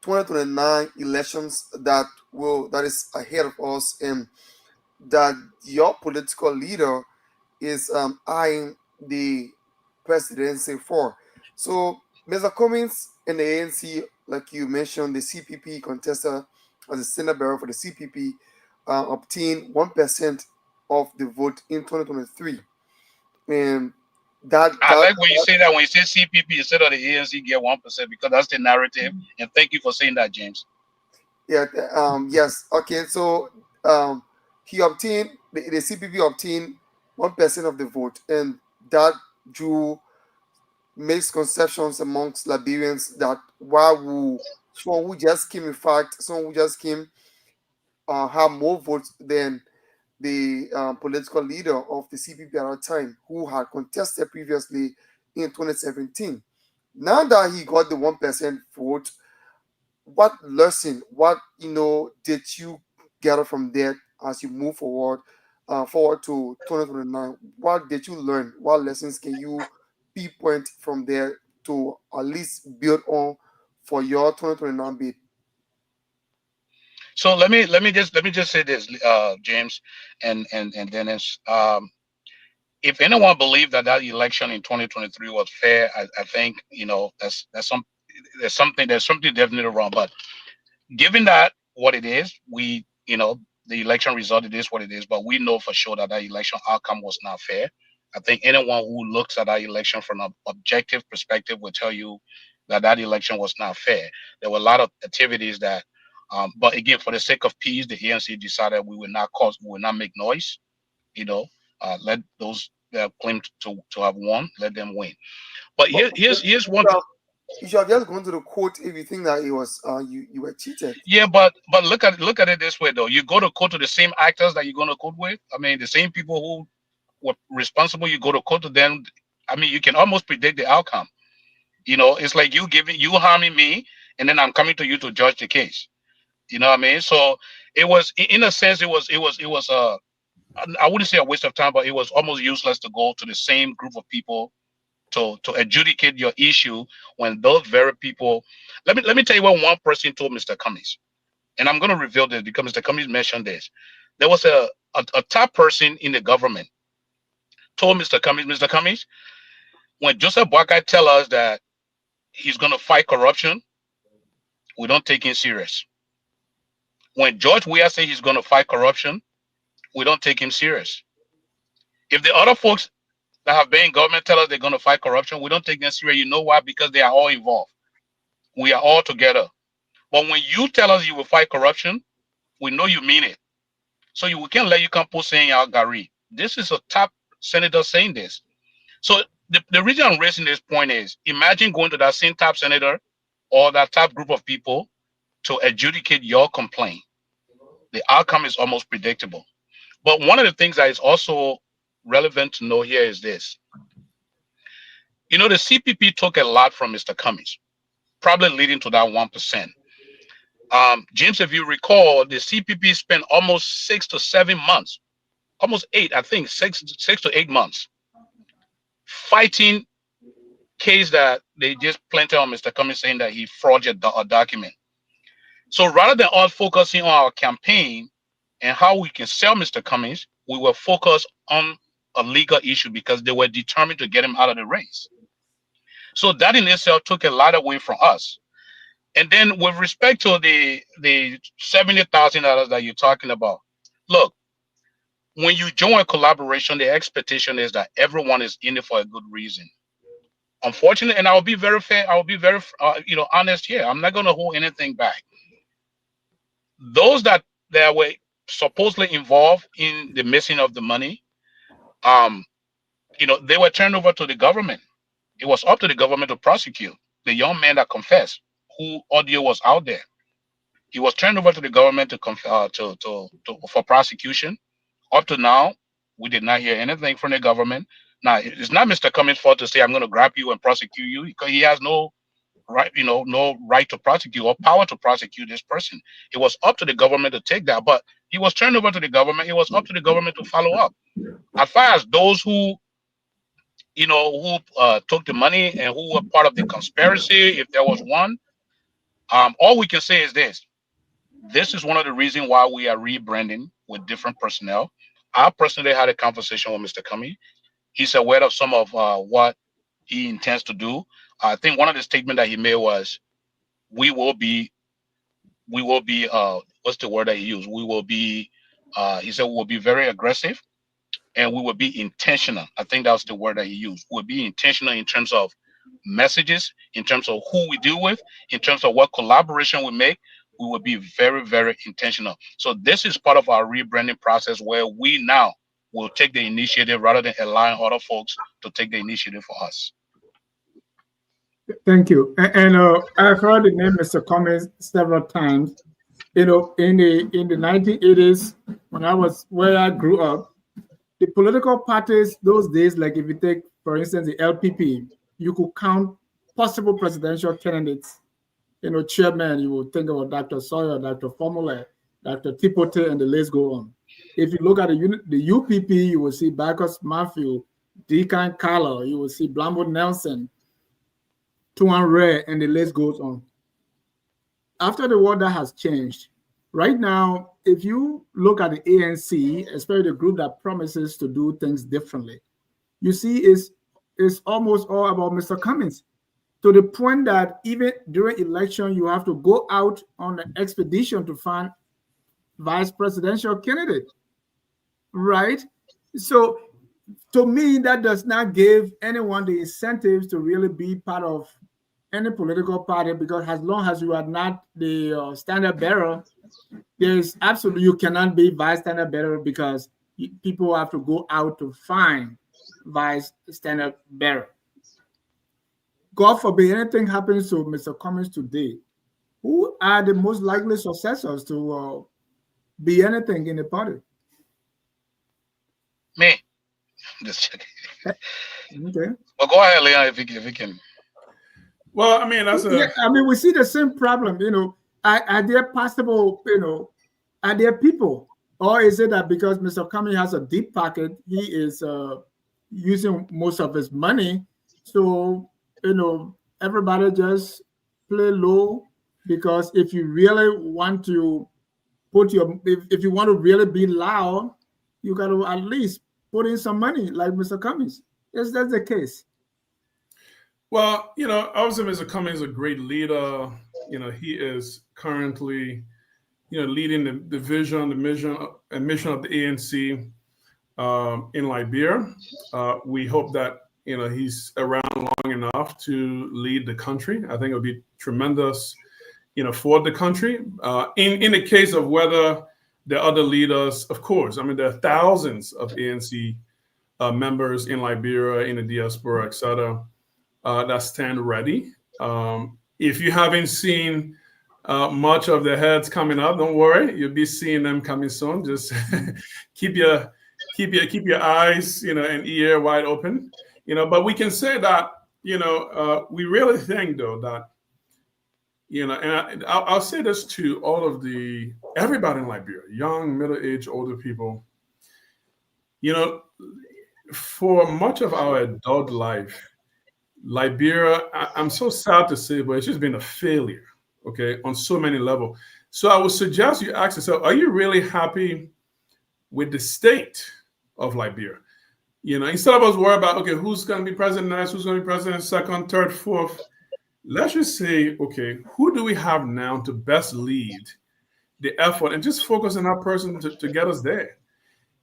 2029 elections that is ahead of us, and that your political leader is eyeing the presidency for. So, Mr. Cummings and the ANC, like you mentioned, the CPP contestant as a Senate bearer for the CPP obtained 1% of the vote in 2023, and I like when you say that. When you say CPP instead of the ANC get 1%, because that's the narrative. And thank you for saying that, James. Yeah. Yes. Okay. So he obtained the CPP obtained 1% of the vote, and that drew misconceptions amongst Liberians that someone who just came, in fact, someone who just came had more votes than the political leader of the CPP at that time, who had contested previously in 2017. Now that he got the 1% vote, what lesson, what did you gather from that as you move forward to 2029? What did you learn? What lessons can you pinpoint from there to at least build on for your 2029 bid? So let me just say this, James, and Dennis. If anyone believed that election in 2023 was fair, I think there's something definitely wrong. But given that what it is, the election result, it is what it is. But we know for sure that election outcome was not fair. I think anyone who looks at that election from an objective perspective will tell you that election was not fair. There were a lot of activities that, but again, for the sake of peace, the ANC decided we will not make noise. Let those that claim to have won, let them win. But But here's one. you should have just gone to the court if you think that it was you were cheated. Yeah, but look at it this way though. You go to court to the same actors that you're going to court with. I mean, the same people who were responsible. You go to court to them. I mean, you can almost predict the outcome. It's like you harming me, and then I'm coming to you to judge the case. You know what I mean? So it was, in a sense, it was I wouldn't say a waste of time, but it was almost useless to go to the same group of people to adjudicate your issue when those very people. Let me tell you what one person told Mr. Cummings, and I'm going to reveal this because Mr. Cummings mentioned this. There was a top person in the government told Mr. Cummings, when Joseph Boakai tell us that he's going to fight corruption, we don't take him serious. When George Weah say he's going to fight corruption, we don't take him serious. If the other folks that have been in government tell us they're going to fight corruption, we don't take them serious. You know why? Because they are all involved. We are all together. But when you tell us you will fight corruption, we know you mean it. So we can't let you come put saying Al Gary. This is a top senator saying this. So the reason I'm raising this point is, imagine going to that same top senator or that top group of people to adjudicate your complaint. The outcome is almost predictable. But one of the things that is also relevant to know here is this. The CPP took a lot from Mr. Cummings, probably leading to that 1%. James, if you recall, the CPP spent almost 6 to 7 months, almost 8, I think, 6 to 8 months, fighting case that they just planted on Mr. Cummings, saying that he forged a document. So rather than us focusing on our campaign and how we can sell Mr. Cummings, we were focused on a legal issue because they were determined to get him out of the race. So that in itself took a lot away from us. And then with respect to the $70,000 that you're talking about, look, when you join a collaboration, the expectation is that everyone is in it for a good reason. Unfortunately, and I'll be very fair, I'll be very honest here. I'm not going to hold anything back. Those that that were supposedly involved in the missing of the money, they were turned over to the government. It was up to the government to prosecute the young man that confessed, who audio was out there. He was turned over to the government for prosecution. Up to now, we did not hear anything from the government. Now, it's not Mr. Cummings' fault to say I'm going to grab you and prosecute you, because he has no right, no right to prosecute or power to prosecute this person. It was up to the government to take that, but he was turned over to the government. It was up to the government to follow up. As far as those who took the money and who were part of the conspiracy, if there was one, all we can say is this. This is one of the reasons why we are rebranding with different personnel. I personally had a conversation with Mr. Cummings. He's aware of some of what he intends to do. I think one of the statements that he made was, we will be, what's the word that he used? He said, we will be very aggressive and we will be intentional. I think that was the word that he used. We'll be intentional in terms of messages, in terms of who we deal with, in terms of what collaboration we make. We will be very, very intentional. So this is part of our rebranding process, where we now will take the initiative rather than allowing other folks to take the initiative for us. Thank you. And I've heard the name Mr. Cummings several times. In the 1980s, where I grew up, the political parties those days, like if you take, for instance, the LPP, you could count possible presidential candidates. Chairman, you would think about Dr. Sawyer, Dr. Formula, Dr. Tipote, and the list go on. If you look at the UPP, you will see Bacchus Matthew, Deacon Carlo, you will see Blambo Nelson, Tuan Ray, and the list goes on. After the war, that has changed. Right now, if you look at the ANC, especially the group that promises to do things differently, you see it's almost all about Mr. Cummings, to the point that even during election, you have to go out on an expedition to find vice presidential candidate, right? So to me, that does not give anyone the incentives to really be part of any political party, because as long as you are not the standard bearer, there's absolutely, you cannot be vice standard bearer, because people have to go out to find vice standard bearer. God forbid anything happens to Mr. Cummings today, who are the most likely successors to be anything in the party? Me. Just checking. Okay. Well, go ahead, Leon, if you can. Well, I mean, we see the same problem. Are there possible, are there people, or is it that because Mr. Cummings has a deep pocket, he is using most of his money, so everybody just play low? Because if you really want to if you want to really be loud, you got to at least put in some money, like Mr. Cummings. Yes, that's the case. Well, obviously Mr. Cummings is a great leader. He is currently, leading the vision, the mission of the ANC in Liberia. We hope that he's around long enough to lead the country. I think it would be tremendous, for the country. In the case of whether the other leaders, of course, I mean, there are thousands of ANC members in Liberia, in the diaspora, et cetera, that stand ready. If you haven't seen much of their heads coming up, don't worry, you'll be seeing them coming soon. Just keep your eyes, and ear wide open. But we can say that, we really think though that, and I'll say this to everybody in Liberia, young, middle-aged, older people. For much of our adult life, Liberia, I'm so sad to say, but it's just been a failure, okay, on so many levels. So I would suggest you ask yourself, are you really happy with the state of Liberia? Instead of us worry about, okay, who's going to be president next, who's going to be president second, third, fourth, let's just say, okay, who do we have now to best lead the effort, and just focus on that person to get us there.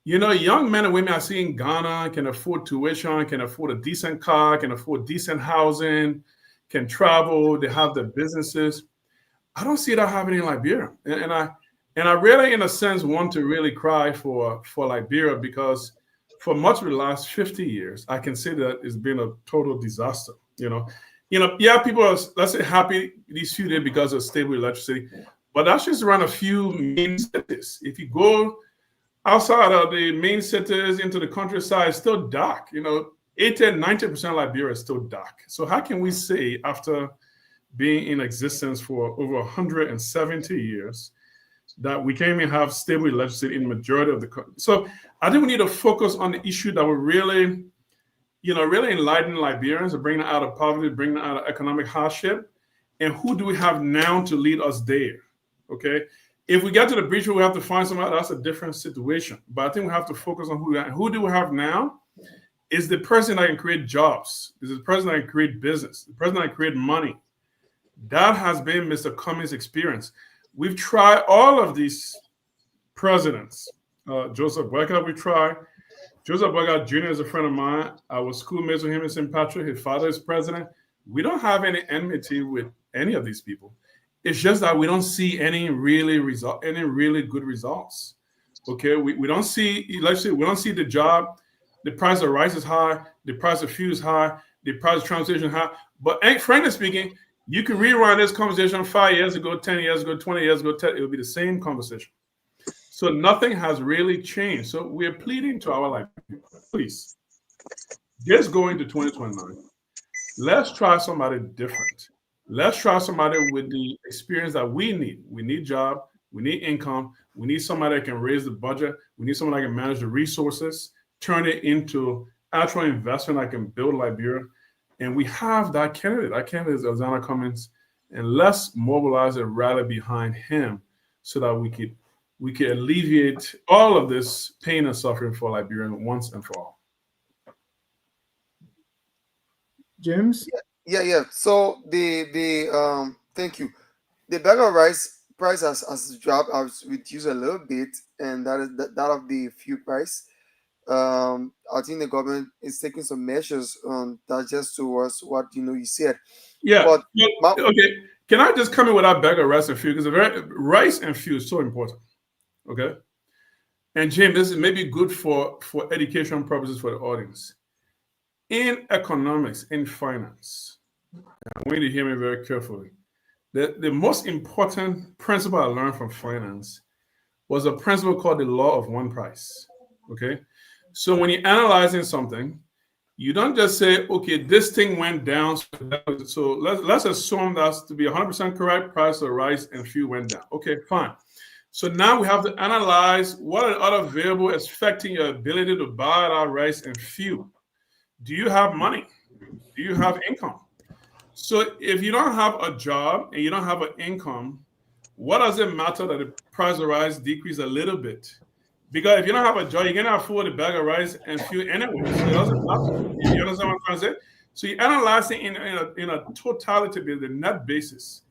Young men and women I see in Ghana can afford tuition, can afford a decent car, can afford decent housing, can travel, they have their businesses. I don't see that happening in Liberia. And And I really, in a sense, want to really cry for Liberia because for much of the last 50 years, I can say that it's been a total disaster. Yeah, people are, let's say, happy these few days because of stable electricity, but that's just around a few main cities. If you go outside of the main cities into the countryside, it's still dark. 80 and 90% of Liberia is still dark. So how can we say after being in existence for over 170 years that we can't even have stable electricity in the majority of the country? So I think we need to focus on the issue that will really, really enlighten Liberians and bring them out of poverty, bring them out of economic hardship. And who do we have now to lead us there? Okay. If we get to the breach where we have to find somebody, that's a different situation. But I think we have to focus on who do we have now? Is the person that can create jobs, is the person that can create business, the person that can create money. That has been Mr. Cummings' experience. We've tried all of these presidents. Joseph Boyka, we tried. Joseph Boyka Jr. is a friend of mine. I was schoolmates with him in St. Patrick. His father is president. We don't have any enmity with any of these people. It's just that we don't see any really good results. Okay, we don't see electricity. We don't see the job. The price of rice is high. The price of fuel is high. The price of transportation is high. But frankly speaking, you can rewind this conversation 5 years ago, 10 years ago, 20 years ago. It will be the same conversation. So nothing has really changed. So we're pleading to our life, please, just go into 2029. Let's try somebody different. Let's try somebody with the experience that we need. We need job. We need income. We need somebody that can raise the budget. We need somebody that can manage the resources, turn it into actual investment that can build Liberia. And we have that candidate. That candidate is Alexander Cummings. And let's mobilize and rally behind him so that we could alleviate all of this pain and suffering for Liberians once and for all. James? Yeah. So the thank you. The bag of rice price has dropped, has reduced a little bit, and that is that of the fuel price. I think the government is taking some measures that just towards what you said. Yeah. But okay. Can I just come in with that bag of rice and fuel? Because rice and fuel is so important. Okay. And Jim, this is maybe good for education purposes for the audience. In economics, in finance, I want you to hear me very carefully. The most important principle I learned from finance was a principle called the law of one price. Okay. So when you're analyzing something, you don't just say, okay, this thing went down. So let's assume that's to be 100% correct. Price of rice and fuel went down. Okay, fine. So now we have to analyze what are other variables affecting your ability to buy that rice and fuel. Do you have money? Do you have income? So if you don't have a job and you don't have an income, what does it matter that the price of rice decrease a little bit? Because if you don't have a job, you're going to afford a bag of rice and fuel anyway. So it doesn't matter. You understand what I'm trying to say? So you analyze it in a totality, the net basis.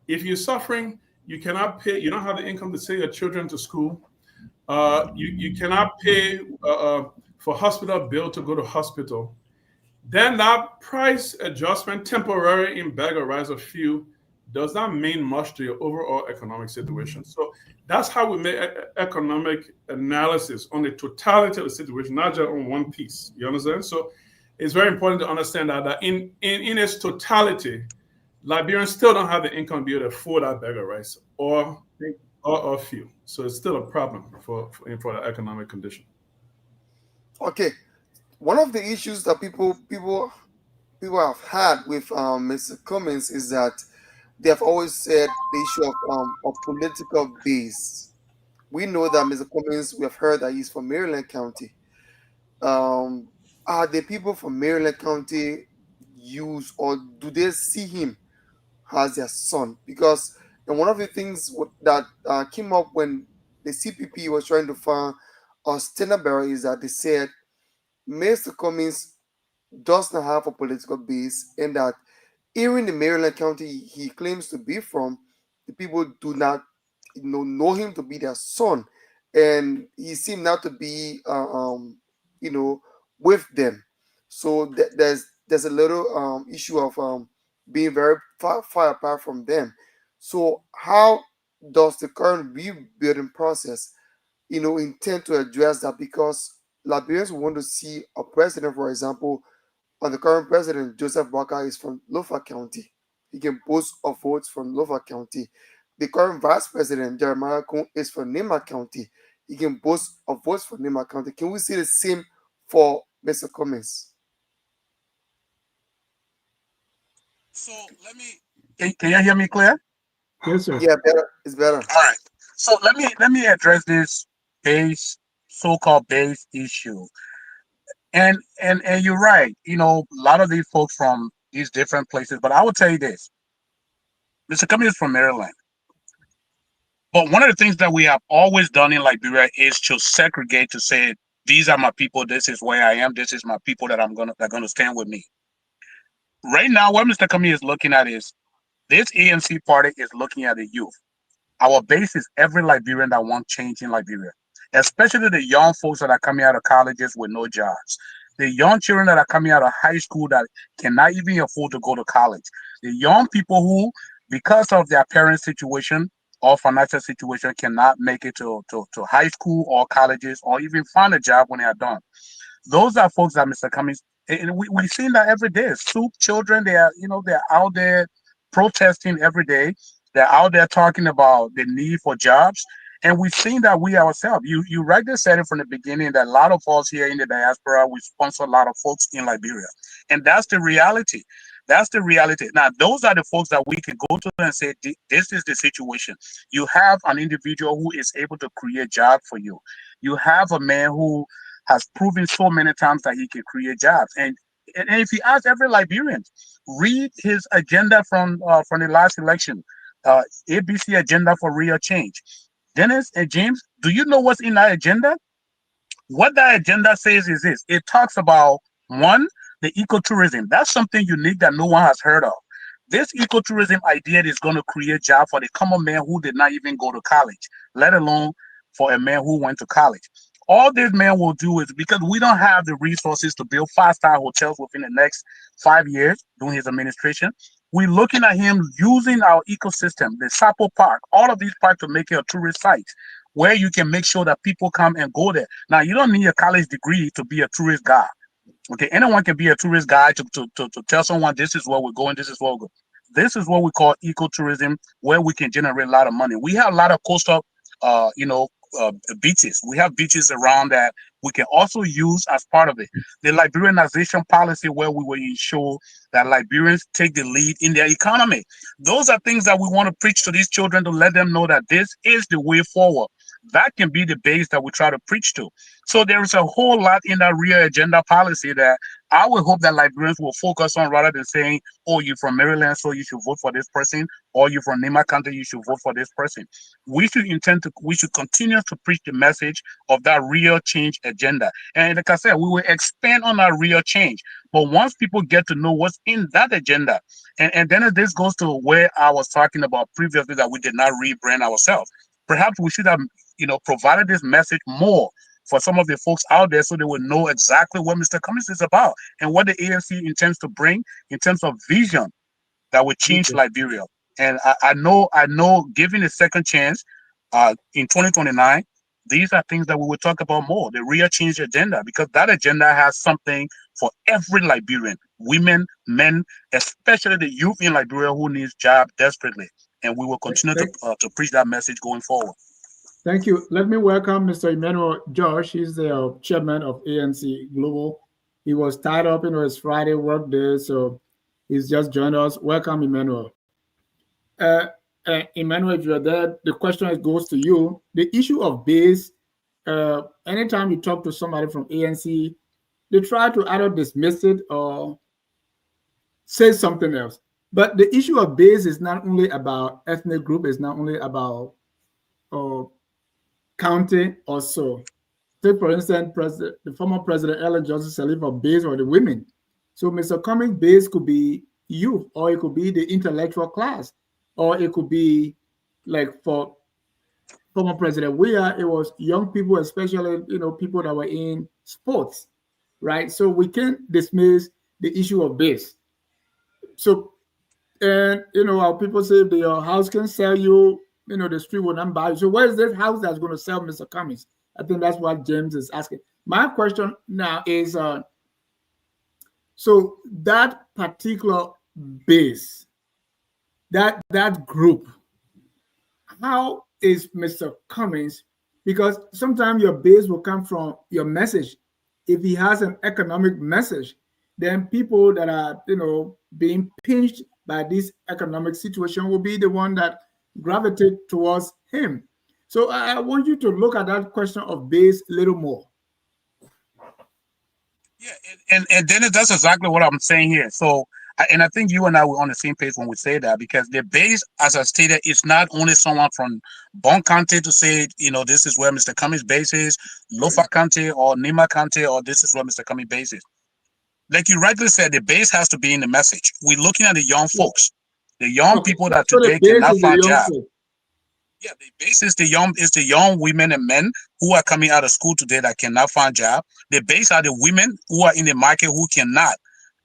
If you're suffering, you cannot pay, you don't have the income to send your children to school. You cannot pay for hospital bill to go to hospital. Then that price adjustment, temporary in bag of rice or fuel, does not mean much to your overall economic situation. So that's how we make economic analysis on the totality of the situation, not just on one piece. You understand? So it's very important to understand that in its totality, Liberians still don't have the income to be able to afford that bag of rice or fuel. So it's still a problem for the economic condition. Okay, one of the issues that people have had with Mr. Cummings is that they have always said the issue of political base. We know that Mr. Cummings, we have heard that he's from Maryland County. Are the people from Maryland County use, or do they see him as their son? Because one of the things that came up when the CPP was trying to find a standard bearer is that they said Mr. Cummings does not have a political base, and that even in the Maryland County he claims to be from, the people do not know him to be their son, and he seemed not to be with them. So there's a little issue of being very far apart from them. So how does the current rebuilding process, intend to address that? Because Liberians want to see a president, for example, and the current president, Joseph Baka, is from Lofa County. He can boast of votes from Lofa County. The current vice president, Jeremiah Kun, is from Nema County. He can boast of votes from Nema County. Can we see the same for Mr. Cummings? So let me. Can you hear me clear? Yes, sir. Yeah, better. It's better. All right. So let me address this so-called base issue. And you're right. A lot of these folks from these different places. But I will tell you this: Mr. Cummings is from Maryland. But one of the things that we have always done in Liberia is to segregate, to say these are my people. This is where I am. This is my people that they're gonna stand with me. Right now, what Mr. Cummings is looking at is this ANC party is looking at the youth. Our base is every Liberian that wants change in Liberia, especially the young folks that are coming out of colleges with no jobs, the young children that are coming out of high school that cannot even afford to go to college, the young people who, because of their parents' situation or financial situation, cannot make it to high school or colleges or even find a job when they are done. Those are folks that Mr. Cummings, and we've seen that every day. Soup children, they're out there protesting every day. They're out there talking about the need for jobs. And we've seen that we ourselves, you rightly said it from the beginning, that a lot of us here in the diaspora, we sponsor a lot of folks in Liberia. And that's the reality. That's the reality. Now, those are the folks that we can go to and say, this is the situation. You have an individual who is able to create jobs for you. You have a man who has proven so many times that he can create jobs. And if you ask every Liberian, read his agenda from the last election, ABC agenda for real change. Dennis and James, do you know what's in that agenda? What that agenda says is this: it talks about one, the ecotourism. That's something unique that no one has heard of. This ecotourism idea is going to create jobs for the common man who did not even go to college, let alone for a man who went to college. All this man will do is, because we don't have the resources to build 5-star hotels within the next 5 years during his administration. We're looking at him using our ecosystem, the Sapo Park, all of these parks to make it a tourist site where you can make sure that people come and go there. Now, you don't need a college degree to be a tourist guide. Okay, anyone can be a tourist guide to tell someone this is where we're going, this is where we're going. This is what we call ecotourism, where we can generate a lot of money. We have a lot of coastal, uh, you know, beaches. We have beaches around that we can also use as part of it. The Liberianization policy, where we will ensure that Liberians take the lead in their economy. Those are things that we want to preach to these children, to let them know that this is the way forward. That can be the base that we try to preach to. So there is a whole lot in that real agenda policy that I would hope that Liberians will focus on, rather than saying, oh, you're from Maryland, so you should vote for this person, or you're from Nema County, you should vote for this person. We should continue to preach the message of that real change agenda. And like I said, we will expand on our real change. But once people get to know what's in that agenda, and then this goes to where I was talking about previously, that we did not rebrand ourselves. Perhaps we should have, provided this message more for some of the folks out there, so they will know exactly what Mr. Cummings is about and what the ANC intends to bring in terms of vision that will change Liberia. And I know, given a second chance in 2029, these are things that we will talk about more, the real change agenda, because that agenda has something for every Liberian, women, men, especially the youth in Liberia who needs jobs desperately. And we will continue to preach that message going forward. Thank you. Let me welcome Mr. Emmanuel Josh. He's the chairman of ANC Global. He was tied up in his Friday work day, so he's just joined us. Welcome, Emmanuel. Emmanuel, if you're there, the question goes to you. The issue of base, anytime you talk to somebody from ANC, they try to either dismiss it or say something else. But the issue of base is not only about ethnic group, it's not only about county or so. Take, for instance, the former President Ellen Johnson Sirleaf of base or the women. So Mr. Cummings' base could be youth, or it could be the intellectual class, or it could be like for former President Weah, it was young people, especially people that were in sports, right? So we can't dismiss the issue of base. So, and our people say your house can sell you the street will not buy. So where is this house that's going to sell Mr. Cummings? I think that's what James is asking. My question now is, so that particular base, that group, how is Mr. Cummings? Because sometimes your base will come from your message. If he has an economic message, then people that are, being pinched by this economic situation will be the one that gravitate towards him. So I want you to look at that question of base a little more. Yeah, and Dennis, that's exactly what I'm saying here. So, and I think you and I were on the same page when we say that, because the base, as I stated, it's not only someone from Bon County to say, this is where Mr. Cummings' base is, Lofa County or Nima County, or this is where Mr. Cummings' base is. Like you rightly said, the base has to be in the message. We're looking at the young folks, the young people that today cannot find jobs. Yeah, the base is the young women and men who are coming out of school today that cannot find job. The base are the women who are in the market who cannot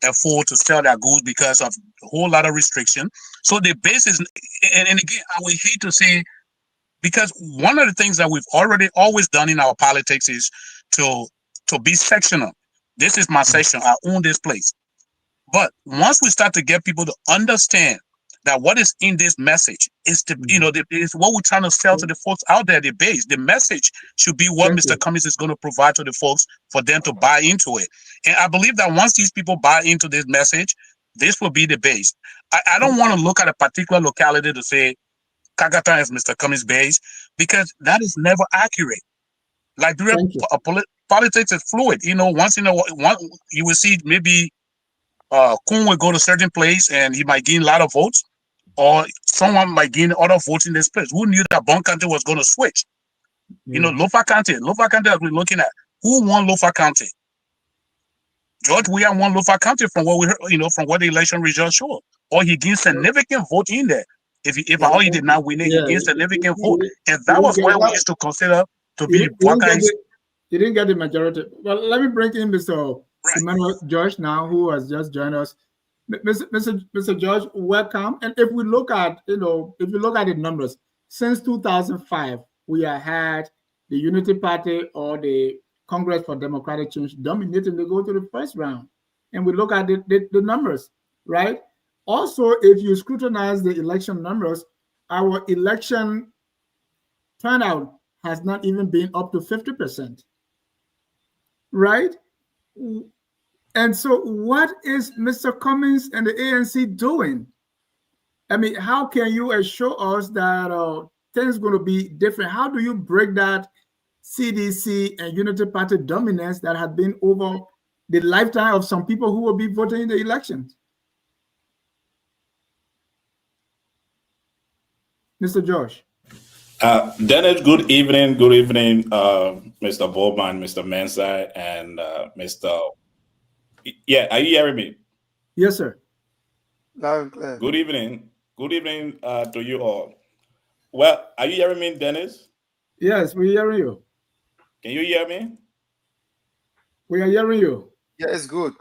afford to sell their goods because of a whole lot of restriction. So the base is, and again, I would hate to say, because one of the things that we've always done in our politics is to be sectional. This is my section. I own this place. But once we start to get people to understand that what is in this message is is what we're trying to sell to the folks out there, the base. The message should be what Mr. Cummings is going to provide to the folks for them to buy into it. And I believe that once these people buy into this message, this will be the base. I don't want to look at a particular locality to say Kagatan is Mr. Cummings' base, because that is never accurate. Like politics is fluid. Once in a while, you will see maybe Kun will go to a certain place and he might gain a lot of votes, or someone might gain other votes in this place. Who knew that Bon County was going to switch? Lofa County that we're looking at. Who won Lofa County? George Weah won Lofa County from what we heard, from what the election results show. Or he gained significant vote in there. If all he did not win it, he gained significant vote. And that was where we used to consider to be the He didn't get the majority. Well, let me bring in Mr. Emmanuel George now, who has just joined us. Mr. George, welcome. And if we look at, the numbers, since 2005, we have had the Unity Party or the Congress for Democratic Change dominating. They go to the first round. And we look at the numbers, right? Also, if you scrutinize the election numbers, our election turnout has not even been up to 50%, right? And so what is Mr. Cummings and the ANC doing? I mean, how can you assure us that things are going to be different? How do you break that CDC and Unity Party dominance that had been over the lifetime of some people who will be voting in the elections? Mr. Josh. Dennis, good evening. Good evening, Mr. Bowman, Mr. Mensah, and Mr. Yeah, are you hearing me? Yes, sir. Loud and clear. Good evening. Good evening to you all. Well, are you hearing me, Dennis? Yes, we hear you. Can you hear me? We are hearing you. Yeah, it's good.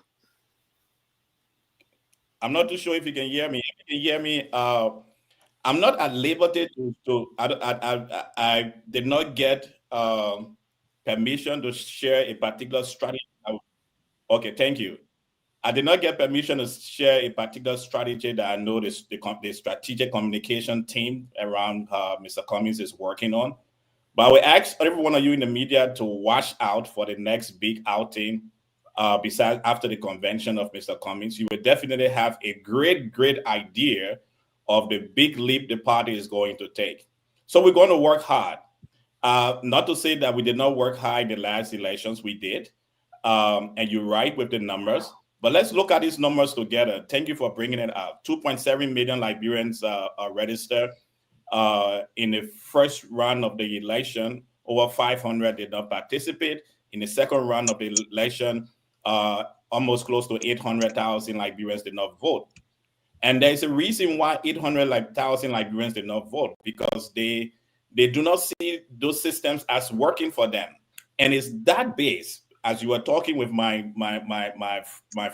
I'm not too sure if you can hear me. If you can hear me, I'm not at liberty to I did not get permission to share a particular strategy. Okay, thank you. I did not get permission to share a particular strategy that I know the strategic communication team around Mr. Cummings is working on. But I will ask every one of you in the media to watch out for the next big outing besides after the convention of Mr. Cummings. You will definitely have a great idea of the big leap the party is going to take. So we're going to work hard. Not to say that we did not work hard in the last elections, we did. And you're right with the numbers. But let's look at these numbers together. Thank you for bringing it up. 2.7 million Liberians are registered. In the first round of the election, over 500 did not participate. In the second round of the election, almost close to 800,000 Liberians did not vote. And there's a reason why 800,000 Liberians did not vote, because they do not see those systems as working for them. And it's that base, as you were talking with my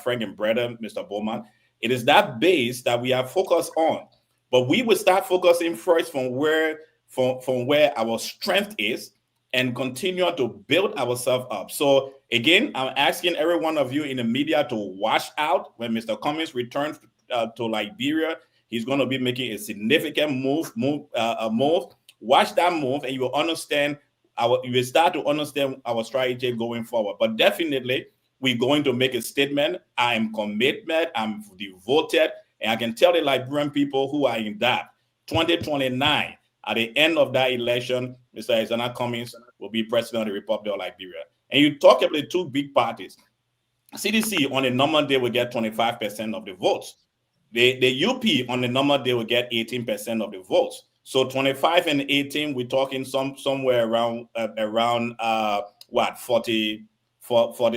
friend and brother, Mr. Bowman, it is that base that we are focused on. But we will start focusing first from where from where our strength is and continue to build ourselves up. So again, I'm asking every one of you in the media to watch out when Mr. Cummings returns to Liberia. He's going to be making a significant move. Watch that move, and you will understand you will start to understand our strategy going forward. But definitely, we're going to make a statement. I am committed. I'm devoted, and I can tell the Liberian people who are in that 2029. At the end of that election, Mr. Alexander Cummings will be president of the Republic of Liberia. And you talk about the two big parties. CDC on a normal day will get 25% of the votes. The UP on the normal day will get 18% of the votes. So 25 and 18, we're talking somewhere around 40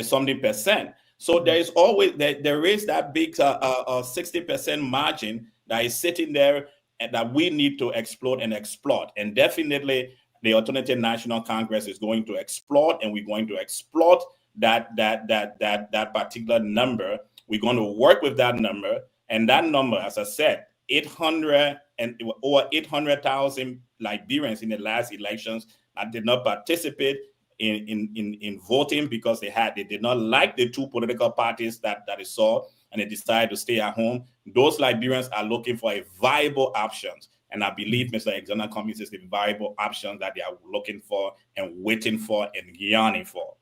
something percent. So there is always there is that big 60% margin that is sitting there and that we need to explode and exploit. And definitely the Alternative National Congress is going to exploit, and we're going to exploit that particular number. We're going to work with that number, and that number, as I said, 800 and over 800,000 Liberians in the last elections that did not participate in voting because they did not like the two political parties that they saw, and they decided to stay at home. Those Liberians are looking for a viable options. And I believe Mr. Alexander Cummings is the viable option that they are looking for and waiting for and yearning for.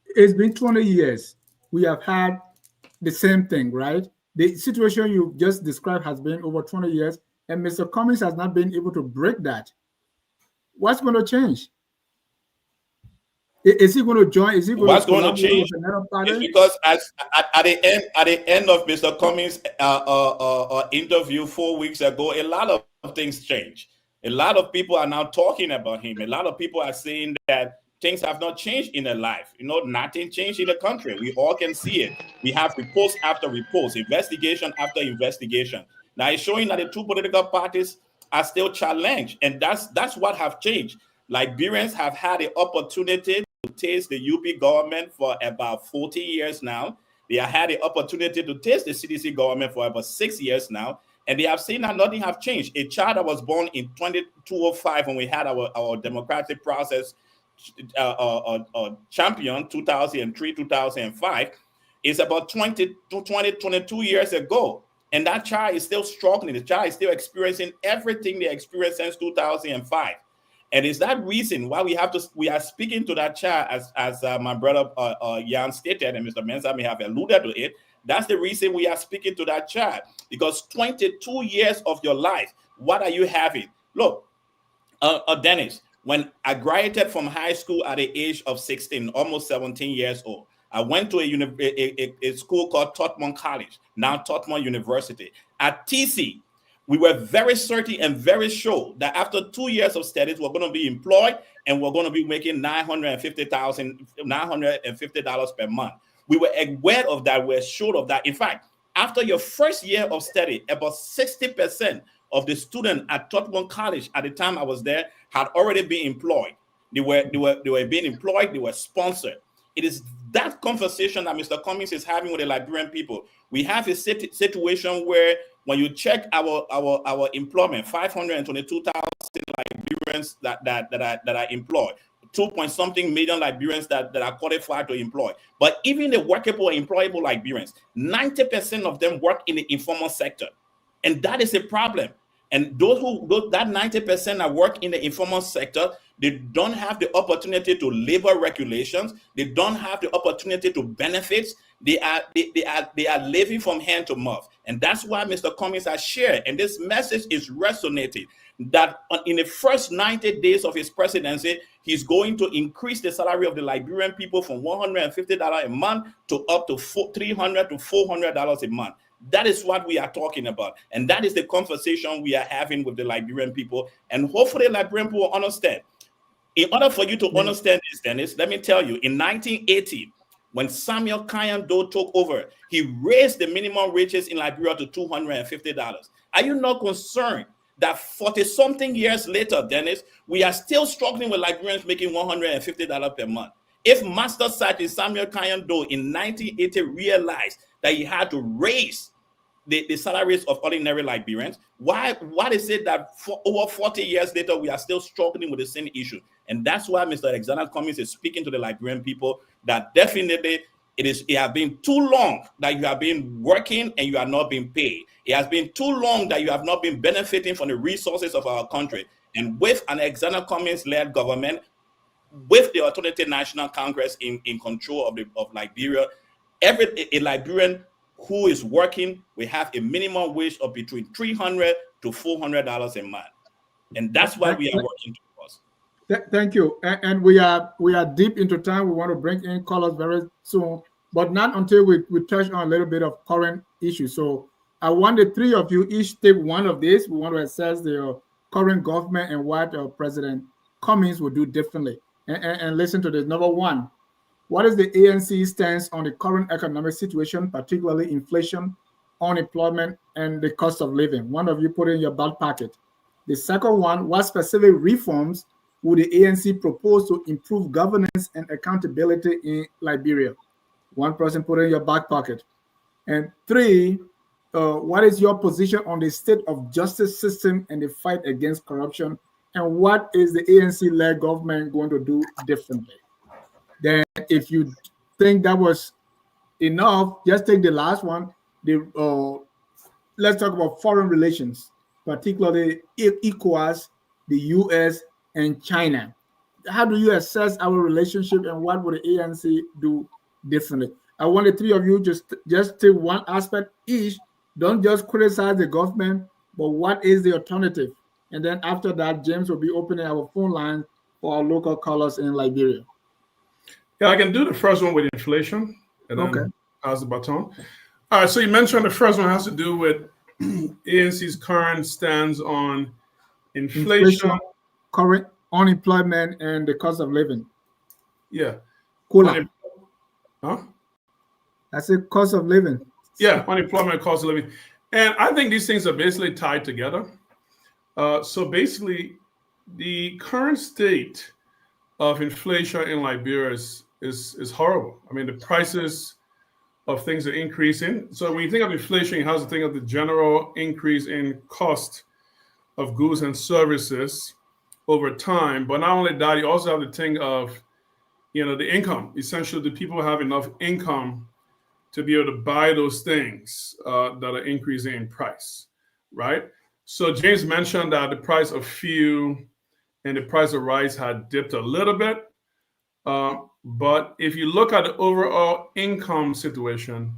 It's been 20 years. We have had the same thing, right? The situation you just described has been over 20 years, and Mr. Cummings has not been able to break that. What's going to change? Is he going to join? Is he going What's to going to change? It's because at the end of Mr. Cummings' interview 4 weeks ago, a lot of things changed. A lot of people are now talking about him. A lot of people are saying that things have not changed in their life. Nothing changed in the country. We all can see it. We have reports after reports, investigation after investigation. Now it's showing that the two political parties are still challenged, and that's what have changed. Liberians have had the opportunity to taste the UP government for about 40 years now. They have had the opportunity to taste the CDC government for about 6 years now, and they have seen that nothing have changed. A child that was born in 2005 when we had our democratic process champion, 2003, 2005, is about 22 years ago. And that child is still struggling. The child is still experiencing everything they experienced since 2005. And it's that reason why we are speaking to that child, as my brother Jan stated, and Mr. Mensah may have alluded to it. That's the reason we are speaking to that child, because 22 years of your life, what are you having? Look, Dennis, when I graduated from high school at the age of 16, almost 17 years old, I went to a school called Totman College, now Totman University. At TC, we were very certain and very sure that after 2 years of studies, we're going to be employed and we're going to be making $950 per month. We were aware of that. We're sure of that. In fact, after your first year of study, about 60% of the students at Totman College at the time I was there had already been employed. They were being employed. They were sponsored. It is that conversation that Mr. Cummings is having with the Liberian people. We have a situation where when you check our employment, 522,000 Liberians that are employed, 2-point-something million Liberians that are qualified to employ. But even the workable, employable Liberians, 90% of them work in the informal sector. And that is a problem. And that 90% that work in the informal sector, they don't have the opportunity to labor regulations. They don't have the opportunity to benefits. They are living from hand to mouth. And that's why Mr. Cummings has shared, and this message is resonating, that in the first 90 days of his presidency, he's going to increase the salary of the Liberian people from $150 a month to up to $300 to $400 a month. That is what we are talking about. And that is the conversation we are having with the Liberian people. And hopefully the Liberian people will understand. In order for you to understand this, Dennis, let me tell you, in 1980, when Samuel Kayando took over, he raised the minimum wages in Liberia to $250. Are you not concerned that 40-something years later, Dennis, we are still struggling with Liberians making $150 per month? If Master Sergeant Samuel Kayando in 1980 realized that he had to raise the salaries of ordinary Liberians? Why is it that for over 40 years later, we are still struggling with the same issue? And that's why Mr. Alexander Cummings is speaking to the Liberian people that definitely it has been too long that you have been working and you are not being paid. It has been too long that you have not been benefiting from the resources of our country. And with an Alexander Cummings-led government, with the Alternative National Congress in control of Liberia, a Liberian who is working will have a minimum wage of between $300 to $400 a month, and that's what we are working towards. Thank you. And we are deep into time. We want to bring in callers very soon, but not until we touch on a little bit of current issues. So I want the three of you each take one of these. We want to assess the current government and what President Cummings will do differently. And listen to this. Number one, what is the ANC stance on the current economic situation, particularly inflation, unemployment, and the cost of living? One of you put in your back pocket. The second one, what specific reforms would the ANC propose to improve governance and accountability in Liberia? One person put in your back pocket. And three, what is your position on the state of justice system and the fight against corruption? And what is the ANC-led government going to do differently? Then if you think that was enough, just take the last one. Let's talk about foreign relations, particularly ECOWAS, the US, and China. How do you assess our relationship and what would the ANC do differently? I want the three of you just take one aspect each. Don't just criticize the government, but what is the alternative? And then after that, James will be opening our phone line for our local callers in Liberia. Yeah, I can do the first one with inflation, and then pass the baton. All right, so you mentioned the first one has to do with ANC's current stance on inflation, current unemployment, and the cost of living. Yeah. Huh? That's the cost of living. Yeah, unemployment, cost of living. And I think these things are basically tied together. So basically, the current state of inflation in Liberia is horrible. I mean, the prices of things are increasing. So when you think of inflation, you have to think of the general increase in cost of goods and services over time. But not only that, you also have to think of, the income. Essentially, do people have enough income to be able to buy those things that are increasing in price, right? So James mentioned that the price of fuel and the price of rice had dipped a little bit. But if you look at the overall income situation,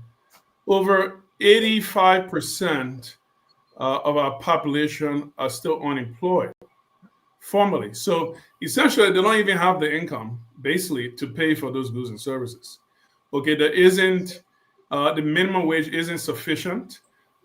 over 85% of our population are still unemployed formally. So essentially, they don't even have the income, basically, to pay for those goods and services. Okay, there isn't, the minimum wage isn't sufficient.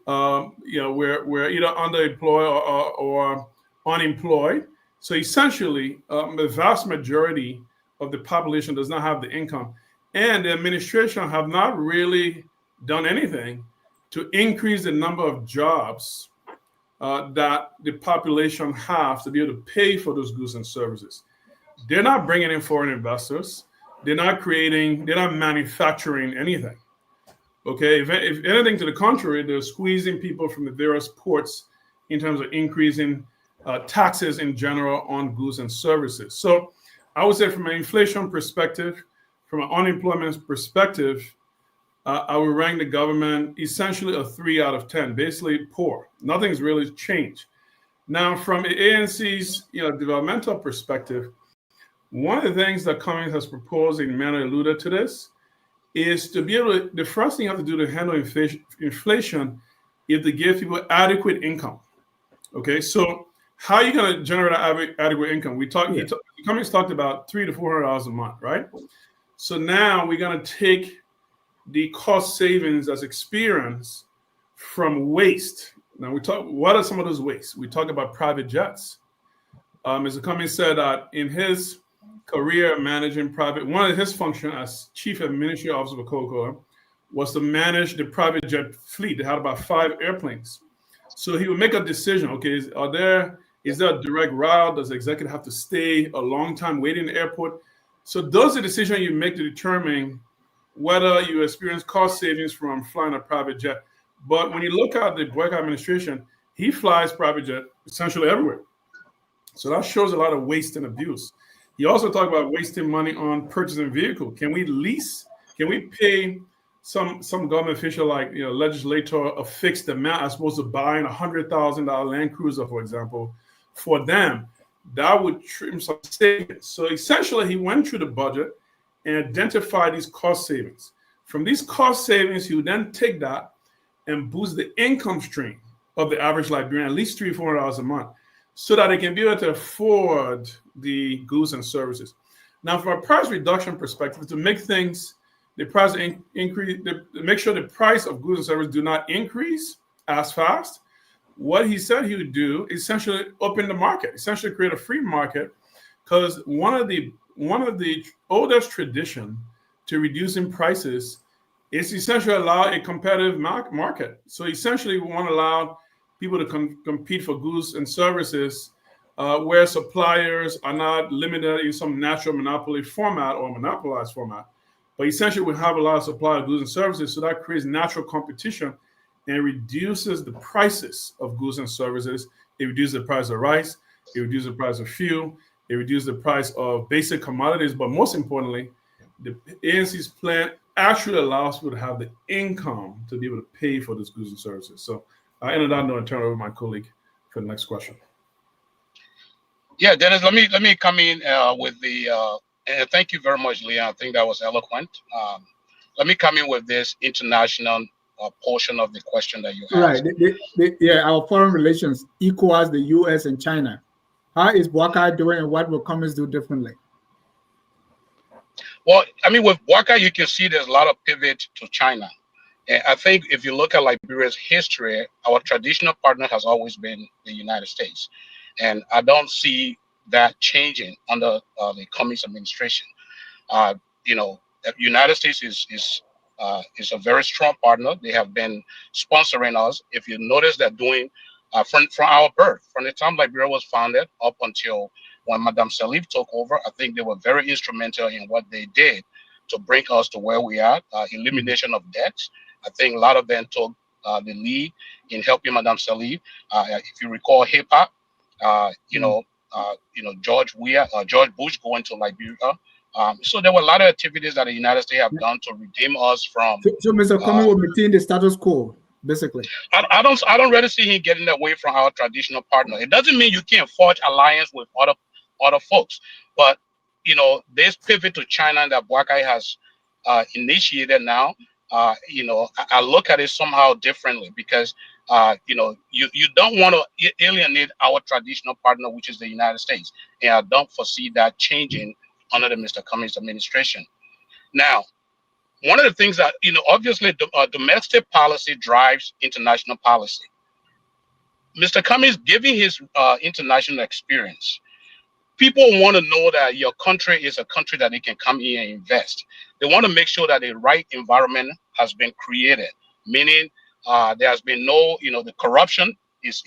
We're either underemployed or unemployed. So essentially, the vast majority of the population does not have the income. And the administration have not really done anything to increase the number of jobs that the population have to be able to pay for those goods and services. They're not bringing in foreign investors. They're not manufacturing anything. Okay, if anything to the contrary, they're squeezing people from the various ports in terms of increasing taxes in general on goods and services. So I would say from an inflation perspective, from an unemployment perspective, I would rank the government essentially a 3 out of 10, basically poor. Nothing's really changed. Now, from the ANC's developmental perspective, one of the things that Cummings has proposed, and Emmanuel alluded to this, is to be able to, the first thing you have to do to handle inflation is to give people adequate income. Okay, so how are you going to generate adequate income? Cummings talked about $300 to $400 a month, right? So now we're going to take the cost savings as experience from waste. Now what are some of those wastes? We talk about private jets. Mr. Cummings said that in his career managing private, one of his functions as chief administrative officer for Coca-Cola was to manage the private jet fleet. They had about 5 airplanes. So he would make a decision, okay, is there a direct route? Does the executive have to stay a long time waiting in the airport? So those are decisions you make to determine whether you experience cost savings from flying a private jet. But when you look at the Boycott administration, he flies private jet essentially everywhere. So that shows a lot of waste and abuse. He also talked about wasting money on purchasing vehicle. Can we lease? Can we pay some government official, like legislator, a fixed amount as opposed to buying $100,000 Land Cruiser, for example, for them? That would trim some savings. So essentially, he went through the budget and identified these cost savings. From these cost savings, he would then take that and boost the income stream of the average Liberian at least $300-400 a month, so that they can be able to afford the goods and services. Now, from a price reduction perspective, to make things, the price increase, make sure the price of goods and services do not increase as fast, what he said he would do is essentially open the market, essentially create a free market, because one of the oldest tradition to reducing prices is essentially allow a competitive market. So essentially, we want to allow people to compete for goods and services where suppliers are not limited in some natural monopoly format or monopolized format. But essentially, we have a lot of supply of goods and services, so that creates natural competition and reduces the prices of goods and services. It reduces the price of rice, it reduces the price of fuel, it reduces the price of basic commodities, but most importantly, the ANC's plan actually allows people to have the income to be able to pay for those goods and services. So I ended that note and turn it over to my colleague for the next question. Yeah, Dennis, let me come in with the and thank you very much, Leon. I think that was eloquent. Let me come in with this international portion of the question that you asked. Right. Yeah, our foreign relations equals the U.S. and China. How is Boycott doing, and what will Cummins do differently? Well, I mean, with Boycott, you can see there's a lot of pivot to China. And I think if you look at Liberia's history, our traditional partner has always been the United States. And I don't see that changing under the Cummins administration. The United States is a very strong partner. They have been sponsoring us. If you notice, they're doing from our birth, from the time Liberia was founded up until when Madame Salif took over, I think they were very instrumental in what they did to bring us to where we are. Elimination of debts. I think a lot of them took the lead in helping Madame Salif. If you recall HIPAA, George Bush going to Liberia. So there were a lot of activities that the United States have done to redeem us from. So Mr. Cummins will maintain the status quo, basically. I don't really see him getting away from our traditional partner. It doesn't mean you can't forge alliance with other folks, but this pivot to China that Boycott has initiated now. I look at it somehow differently because you don't want to alienate our traditional partner, which is the United States, and I don't foresee that changing under the Mr. Cummins administration. Now, one of the things that obviously domestic policy drives international policy. Mr. Cummins, giving his international experience, people want to know that your country is a country that they can come in and invest. They want to make sure that the right environment has been created, meaning there has been no, the corruption is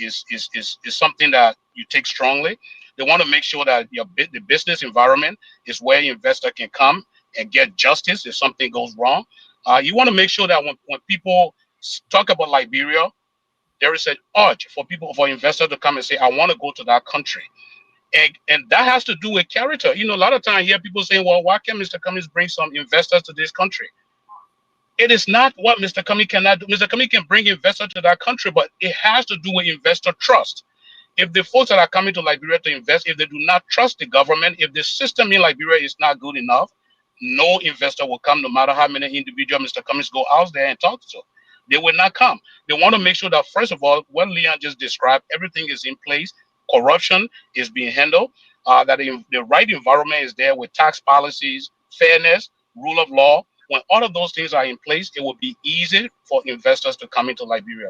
something that you take strongly. They want to make sure that the business environment is where investor can come and get justice if something goes wrong. You want to make sure that when people talk about Liberia, there is an urge for investors to come and say, I want to go to that country. And that has to do with character. A lot of times I hear people saying, well, why can't Mr. Cummins bring some investors to this country? It is not what Mr. Cummins cannot do. Mr. Cummins can bring investors to that country, but it has to do with investor trust. If the folks that are coming to Liberia to invest, if they do not trust the government, if the system in Liberia is not good enough, no investor will come, no matter how many individuals Mr. Cummins go out there and talk to. They will not come. They want to make sure that, first of all, what Leon just described, everything is in place. Corruption is being handled, that the right environment is there with tax policies, fairness, rule of law. When all of those things are in place, it will be easy for investors to come into Liberia.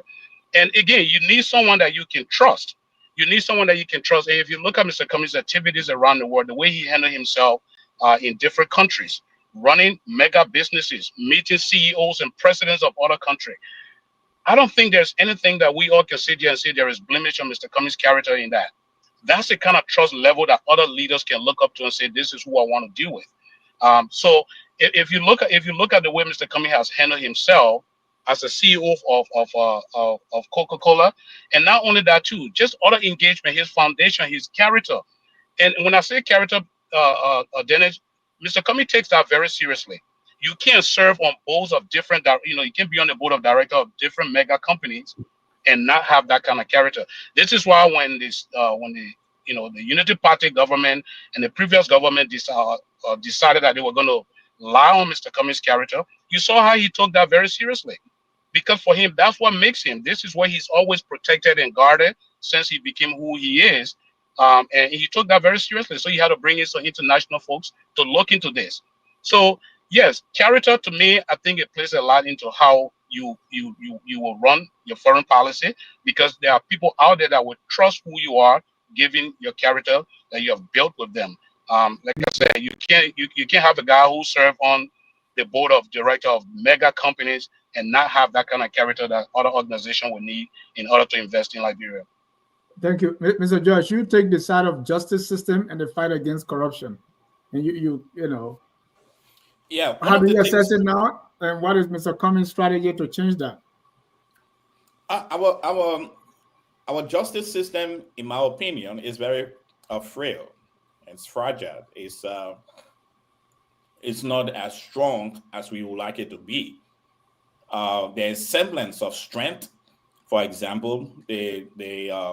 And again, you need someone that you can trust. You need someone that you can trust. And if you look at Mr. Cummins' activities around the world, the way he handled himself in different countries, running mega businesses, meeting CEOs and presidents of other countries, I don't think there's anything that we all can sit here and say there is blemish on Mr. Cummins' character in that. That's the kind of trust level that other leaders can look up to and say, this is who I want to deal with. So if you look at the way Mr. Cummins has handled himself, as a CEO of Coca-Cola, and not only that too, just other engagement, his foundation, his character. And when I say character, Dennis, Mr. Cummings takes that very seriously. You can't serve on boards of different, you can't be on the board of director of different mega companies and not have that kind of character. This is why when the Unity Party government and the previous government decided that they were going to lie on Mr. Cummings' character, you saw how he took that very seriously. Because for him, that's what makes him. This is where he's always protected and guarded since he became who he is. And he took that very seriously. So he had to bring in some international folks to look into this. So yes, character to me, I think it plays a lot into how you will run your foreign policy, because there are people out there that will trust who you are, given your character that you have built with them. Like I said, you can't have a guy who served on the board of director of mega companies and not have that kind of character that other organization would need in order to invest in Liberia. Thank you, Mr. Josh. You take the side of justice system and the fight against corruption, and you know. Yeah. How do you assess it now, and what is Mr. Cummings' strategy to change that? Our justice system, in my opinion, is very frail. It's fragile. It's not as strong as we would like it to be. There's semblance of strength. For example, the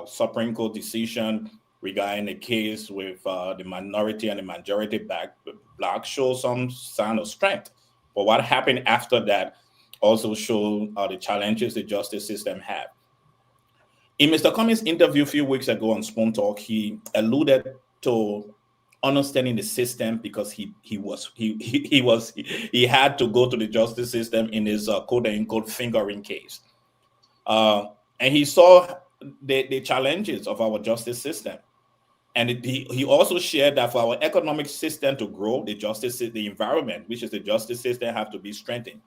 Supreme Court decision regarding the case with the minority and the majority black shows some sign of strength. But what happened after that also showed the challenges the justice system had. In Mr. Cummings' interview a few weeks ago on Spoon Talk, he alluded to understanding the system because he had to go to the justice system in his quote unquote fingering case. And he saw the challenges of our justice system. And he also shared that for our economic system to grow, the environment, which is the justice system, have to be strengthened.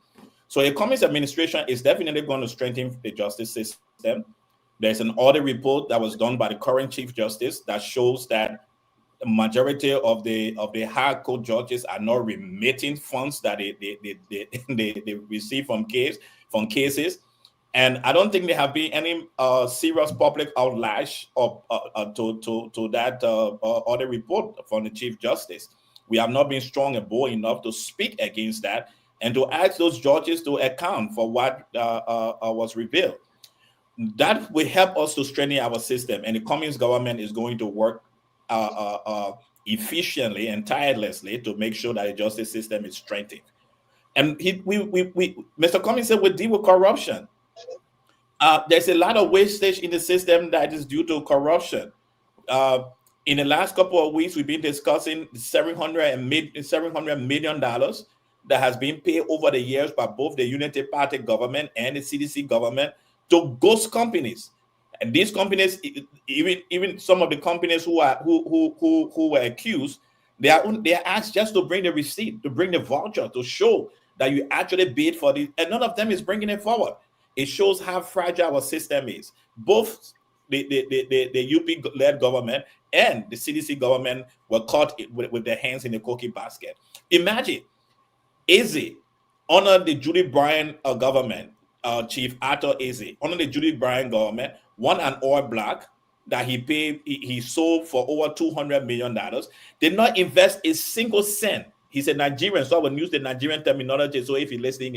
So a Cummings administration is definitely going to strengthen the justice system. There's an audit report that was done by the current Chief Justice that shows that the majority of the high court judges are not remitting funds that they receive from cases. And I don't think there have been any serious public outlash to that audit report from the Chief Justice. We have not been strong and bold enough to speak against that and to ask those judges to account for what was revealed. That will help us to strengthen our system, and the Cummings government is going to work efficiently and tirelessly to make sure that the justice system is strengthened. And Mr. Cummings said we deal with corruption. There's a lot of wastage in the system that is due to corruption. In the last couple of weeks, we've been discussing $700 million that has been paid over the years by both the Unity Party government and the CDC government to ghost companies. And these companies, even some of the companies who were accused, they are asked just to bring the receipt, to bring the voucher, to show that you actually bid for it, and none of them is bringing it forward. It shows how fragile our system is. Both the UP-led government and the CDC government were caught with their hands in the cookie basket. Imagine, Eze, under the Judy Bryan government, Chief Arthur Eze, under the Judy Bryan government, won an oil block that he sold for over $200 million, did not invest a single cent. He's a Nigerian, so I will use the Nigerian terminology. So if you're listening,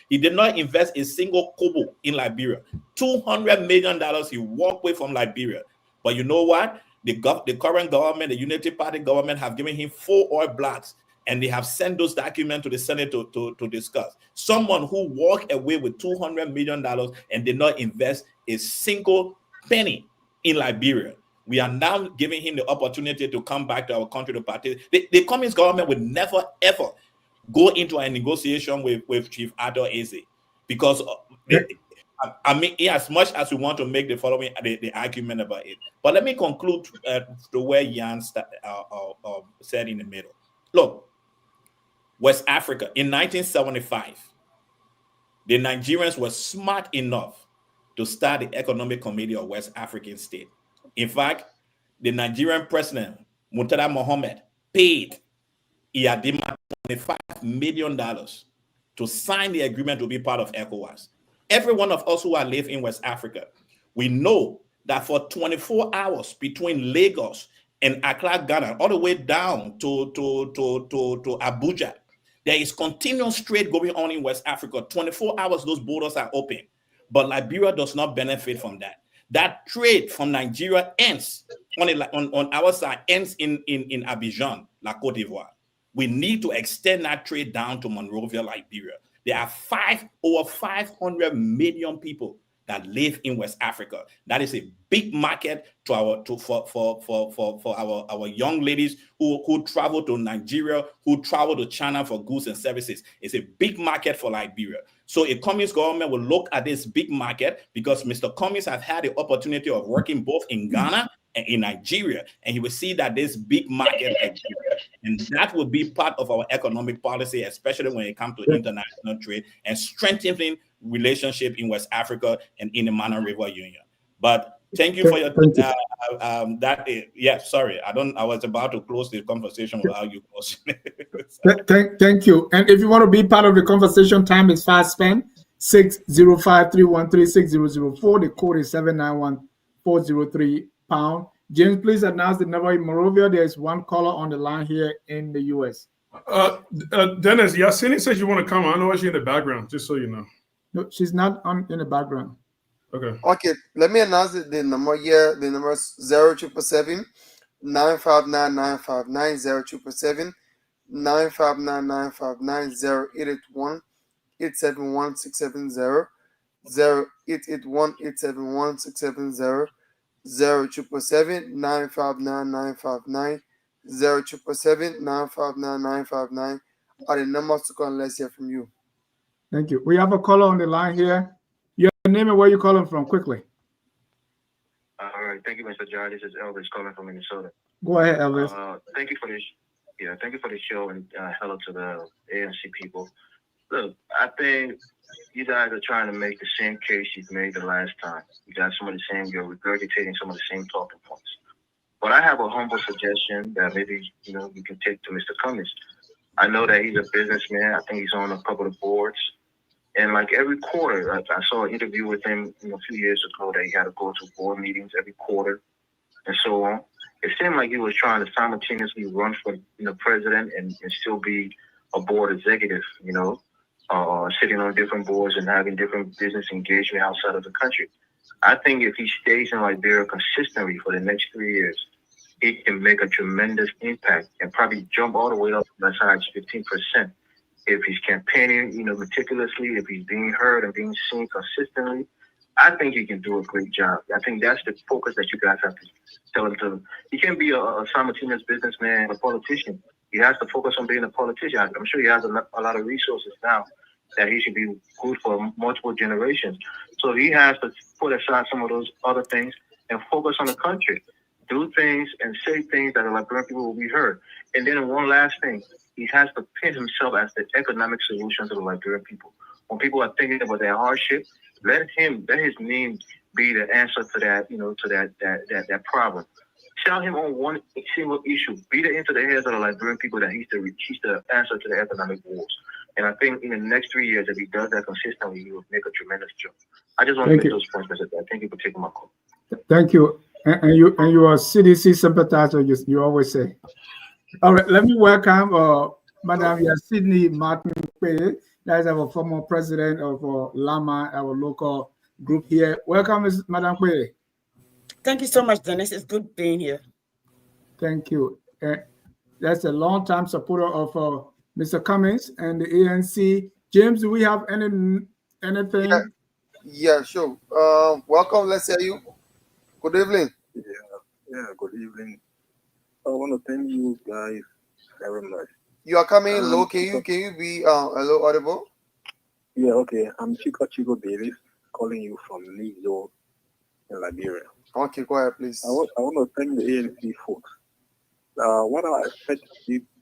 he did not invest a single kobo in Liberia. $200 million he walked away from Liberia. But you know what? The current government, the Unity Party government, have given him 4 oil blocks, and they have sent those documents to the Senate to discuss. Someone who walked away with $200 million and did not invest a single penny in Liberia. We are now giving him the opportunity to come back to our country to participate. The Cummings government would never, ever go into a negotiation with Chief Arthur Eze, because I mean, as much as we want to make the argument about it. But let me conclude to where Jan said in the middle. Look, West Africa, in 1975, the Nigerians were smart enough to start the Economic Committee of West African State. In fact, the Nigerian president, Murtada Mohammed, paid Iyadima $25 million to sign the agreement to be part of ECOWAS. every one of us who are live in West Africa, we know that for 24 hours between Lagos and Accra, Ghana, all the way down to Abuja, there is continuous trade going on in West Africa. 24 hours, those borders are open. But Liberia does not benefit from that. That trade from Nigeria ends on our side, ends in Abidjan, La Côte d'Ivoire. We need to extend that trade down to Monrovia, Liberia. There are over 500 million people that live in West Africa. That is a big market for our young ladies who travel to Nigeria, who travel to China for goods and services. It's a big market for Liberia. So a communist government will look at this big market, because Mr. Cummings has had the opportunity of working both in Ghana and in Nigeria, and he will see that this big market exists. And that will be part of our economic policy, especially when it comes to international trade and strengthening relationship in West Africa and in the Mana River Union. But thank you for your sorry, I was about to close the conversation without you closing. Thank you. And if you want to be part of the conversation, time is fast spent. 605-313-6004. The code is 791-403 pound. James, please announce the number in Monrovia. There's one caller on the line here in the U.S. Dennis, Yasini says you want to come. I know she's in the background, just so you know. No, she's not in the background. Okay. Okay, let me announce the number here. The number is 0777 959 959 959 959 0881 871 670 0881 871 670 0777 959 959 0777 959 959 are the numbers to call. Let's hear from you. Thank you. We have a caller on the line here. Your name and where you calling from, quickly. All right. Thank you, Mr. John. This is Elvis calling from Minnesota. Go ahead, Elvis. Thank you for this. Yeah, thank you for the show, and hello to the ANC people. Look, I think you guys are trying to make the same case you've made the last time. You got some of the same, you're regurgitating some of the same talking points. But I have a humble suggestion that maybe, you can take to Mr. Cummings. I know that he's a businessman. I think he's on a couple of boards. And like every quarter, I saw an interview with him a few years ago that he had to go to board meetings every quarter and so on. It seemed like he was trying to simultaneously run for president and still be a board executive, sitting on different boards and having different business engagement outside of the country. I think if he stays in Liberia consistently for the next 3 years, he can make a tremendous impact and probably jump all the way up to as high as 15%. If he's campaigning, meticulously, if he's being heard and being seen consistently, I think he can do a great job. I think that's the focus that you guys have to tell him to. He can't be a simultaneous businessman and a politician. He has to focus on being a politician. I'm sure he has a lot of resources now that he should be good for multiple generations. So he has to put aside some of those other things and focus on the country. Do things and say things that the Liberian people will be heard. And then one last thing, he has to pin himself as the economic solution to the Liberian people. When people are thinking about their hardship, let his name be the answer to that, that problem. Tell him on one single issue. Beat it into the heads of the Liberian people that he's the answer to the economic wars. And I think in the next 3 years, if he does that consistently, he will make a tremendous jump. I just want to make those points, Mr. Thank you for taking my call. Thank you. And you are a CDC sympathizer, you always say. All right, let me welcome Madam Sydney Martin Quay. That is our former president of Lama, our local group here. Welcome, Madam Quay. Thank you so much, Dennis. It's good being here. Thank you. That's a long-time supporter of Mr. Cummings and the ANC. James, do we have anything? Yeah, sure. Welcome. Let's hear you. Good evening. Yeah, good evening. I want to thank you guys very much. You are coming low. Can you be a little audible? Yeah, okay. I'm Chico Davis, calling you from Nizo in Liberia. Okay, go ahead, please. I want to thank the ANC folks. What I expect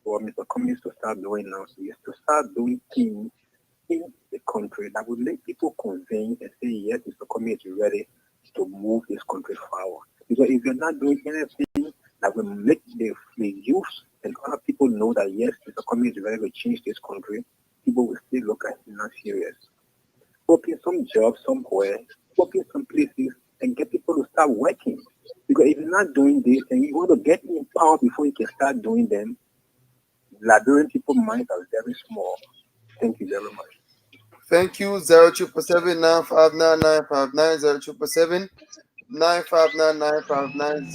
for Mr. Cummings to start doing now is to start doing things in the country that would make people convinced and say, yes, Mr. Cummings is ready to move this country forward. Because if you're not doing anything that will make the youth and other people know that, yes, Mr. Cummings is ready to change this country, people will still look at it not serious. open some jobs somewhere, open some places, and get people to start working. Because if you're not doing this and you want to get in power before you can start doing them, Liberian people's minds are very small. Thank you very much. Thank you. 0777 959 959 0777 959 959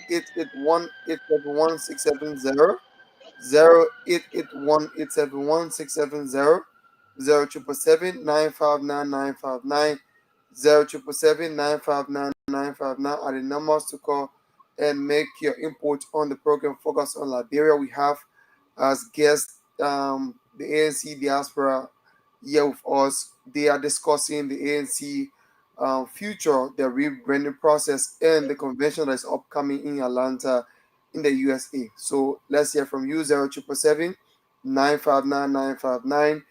0881 871 670 0881 871 670 0777 959 959 0777 959 959 are the numbers to call and make your input on the program Focus on Liberia. We have as guests the ANC Diaspora here with us. They are discussing the ANC future, the rebranding process, and the convention that is upcoming in Atlanta in the USA. So let's hear from you. 0777 959 959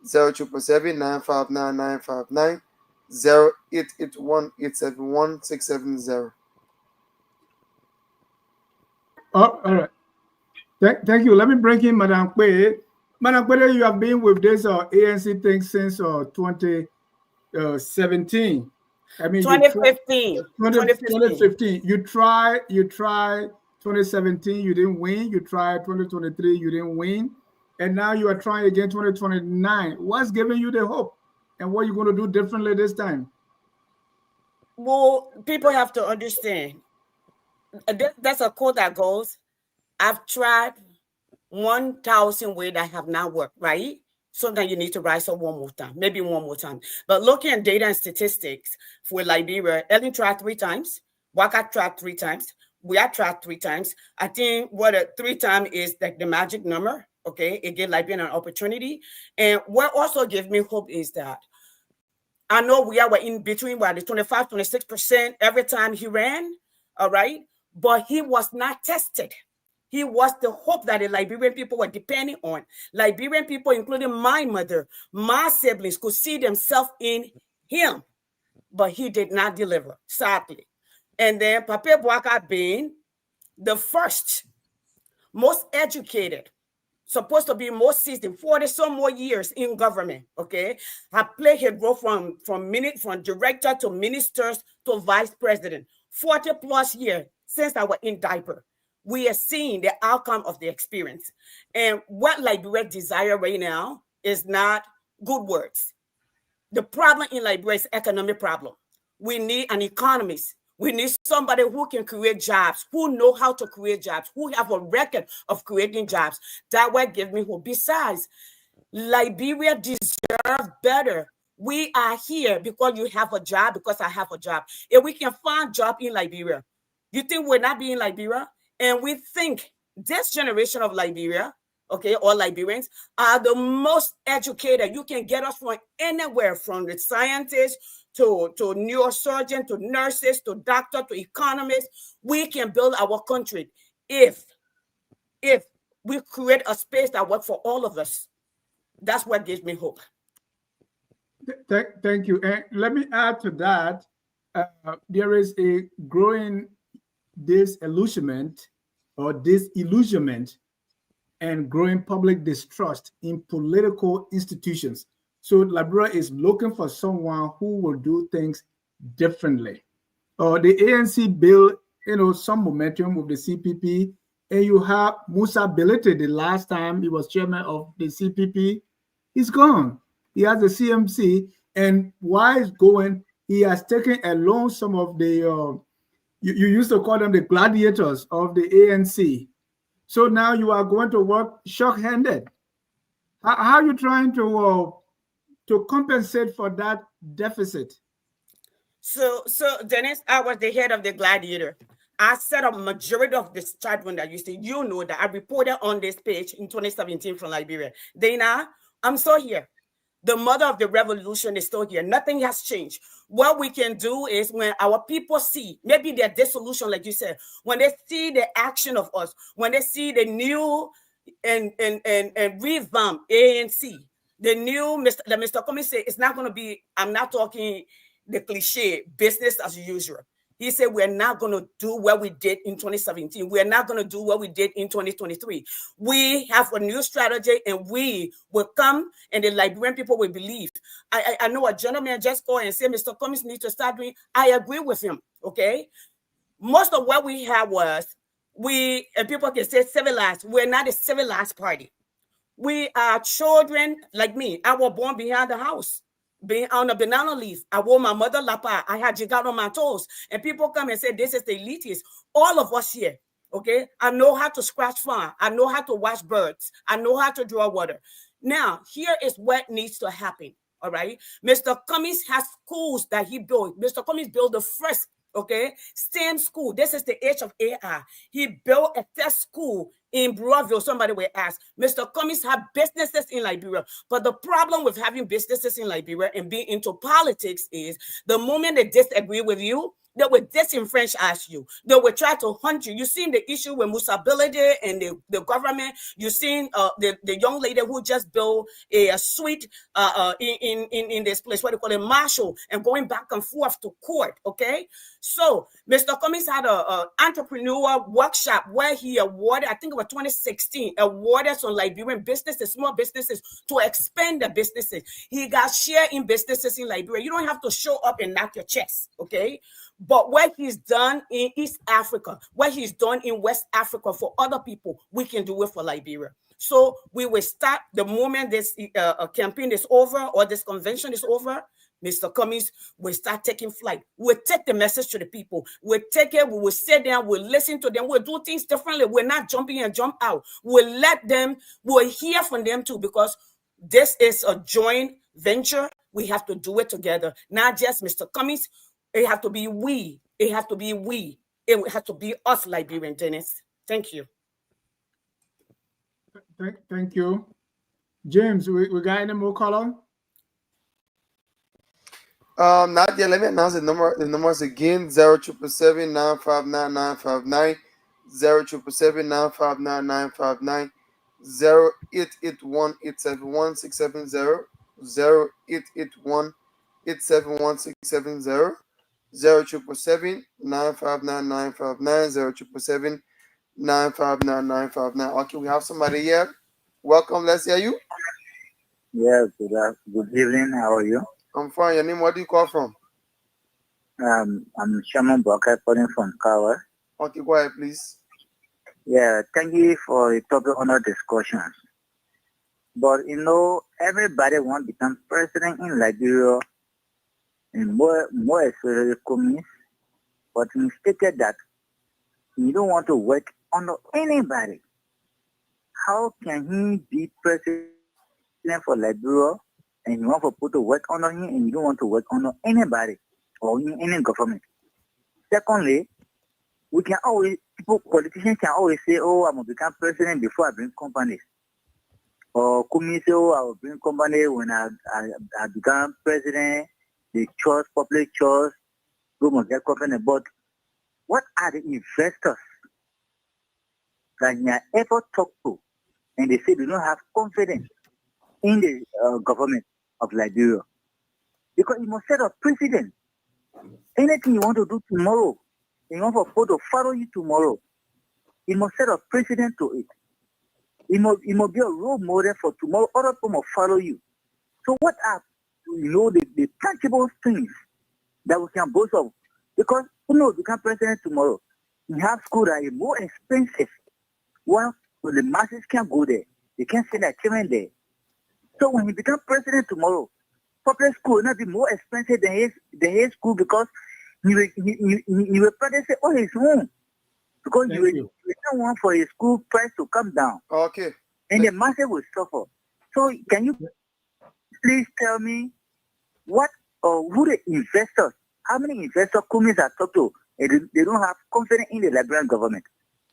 0777 959 959 0881 871 670. All right. Thank you. Let me bring in Madam Kwe. Madam Kwe, you have been with this ANC thing since 2017. I mean, 2015. 2015. You try 2017, you didn't win. You tried 2023, you didn't win. And now you are trying again 2029. What's giving you the hope? And what are you going to do differently this time? Well, people have to understand. That's a quote that goes, I've tried 1,000 ways that have not worked, right? Sometimes you need to rise up one more time, maybe one more time. But looking at data and statistics for Liberia, Ellen tried 3 times, Waka tried 3 times, we are tried 3 times. I think what a 3 times is like the magic number, okay? It gave Liberian an opportunity. And what also gives me hope is that I know we are in between the 25, 26% every time he ran, all right? But he was not tested. He was the hope that the Liberian people were depending on. Liberian people, including my mother, my siblings, could see themselves in him. But he did not deliver, sadly. And then Pape Bouaka being the first, most educated, supposed to be most seasoned, 40 some more years in government, okay? I played his role from director to ministers to vice president, 40 plus years since I was in diaper. We are seeing the outcome of the experience. And what Liberia desire right now is not good words. The problem in Liberia is economic problem. We need an economist. We need somebody who can create jobs, who know how to create jobs, who have a record of creating jobs. That will give me hope. Besides, Liberia deserves better. We are here because you have a job, because I have a job. If we can find job in Liberia, you think we're not being Liberia? And we think this generation of Liberia, okay, or Liberians, are the most educated. You can get us from anywhere, from the scientists to neurosurgeons, to nurses, to doctors, to economists. We can build our country if we create a space that works for all of us. That's what gives me hope. Thank you. And let me add to that, there is a growing disillusionment and growing public distrust in political institutions. So Liberia is looking for someone who will do things differently. The ANC built, some momentum with the CPP, and you have Musa Bilete. The last time he was chairman of the CPP, he's gone. He has the CMC, and while he's going, he has taken along some of the you used to call them the gladiators of the ANC. So now you are going to work shock-handed. How are you trying to compensate for that deficit? So Dennis, I was the head of the gladiator. I set up majority of this chat room that you see. You know that I reported on this page in 2017 from Liberia. Dana, I'm still here. The mother of the revolution is still here. Nothing has changed. What we can do is when our people see, maybe their dissolution, like you said, when they see the action of us, when they see the new and revamp ANC, the new, Mr. Cummings said, it's not going to be, I'm not talking the cliche, business as usual. He said, we're not going to do what we did in 2017. We're not going to do what we did in 2023. We have a new strategy, and we will come, and the Liberian people will believe. I know a gentleman just called and said, Mr. Cummings needs to start doing. I agree with him, okay? Most of what we had was, and people can say civilized. We're not a civilized party. We are children like me. I was born behind the house, being on a banana leaf. I wore my mother lapa. I had jigger on my toes. And people come and say, this is the elitist. All of us here, okay? I know how to scratch farm. I know how to watch birds. I know how to draw water. Now, here is what needs to happen, all right? Mr. Cummings has schools that he built. Mr. Cummings built the first, okay, STEM school. This is the age of AI. He built a test school in Broadville. Somebody will ask, Mr. Cummings have businesses in Liberia. But the problem with having businesses in Liberia and being into politics is the moment they disagree with you, they will disenfranchise you. They will try to hunt you. You've seen the issue with Musability and the government. You've seen the young lady who just built a suite in this place, what they call it, Marshall, and going back and forth to court, okay? So Mr. Cummings had an entrepreneur workshop where he awarded, I think it was 2016, awarded some Liberian businesses, small businesses, to expand their businesses. He got share in businesses in Liberia. You don't have to show up and knock your chest, okay? But what he's done in East Africa, what he's done in West Africa for other people, we can do it for Liberia. So we will start the moment this campaign is over or this convention is over. Mr. Cummings will start taking flight. We'll take the message to the people. We'll take it. We will sit down. We'll listen to them. We'll do things differently. We're not jumping and jump out. We'll let them, we'll hear from them too, because this is a joint venture. We have to do it together. Not just Mr. Cummings. It has to be we. It has to be we. It has to be us, Liberian, Dennis. Thank you. Thank you. James, we got any more color? Not yet. Let me announce the number. The numbers again: 0777 959 959, 0777 959 959, 0881 871 670, 0881 871 670, 0777 959 959, 0777 959 959. Okay, we have somebody here. Welcome. Let's hear you. Yes, good evening. How are you? I'm fine. Your name? What do you call from? I'm Shaman Boka calling from Kawa. Okay, go ahead, please. Yeah, thank you for the topic on our discussion. But you know, everybody wants to become president in Liberia, and more especially communists. But he stated that he don't want to work under anybody. How can he be president for Liberia? And you want to put to work under him, and you don't want to work under anybody or any government. Secondly, we can always, politicians can always say, oh, I'm going to become president before I bring companies. Or communists say, oh, I will bring company when I become president, the church, public church, we must get company. But what are the investors that you have ever talked to, and they say they don't have confidence in the government of Liberia? Because you must set a precedent. Anything you want to do tomorrow, you want people to follow you tomorrow, you must set a precedent to it. You must be a role model for tomorrow. Other people must follow you. So what are, the tangible things that we can boast of? Because who knows, become president tomorrow. You have schools that are more expensive. Well, the masses can't go there. They can't send their children there. So when he becomes president tomorrow, public school will not be more expensive than his school, because he will probably say, oh, his home. Because you don't want for his school price to come down. Okay. And the masses will suffer. So can you please tell me what or who the investors, how many investor companies are talked to, and they don't have confidence in the Liberian government,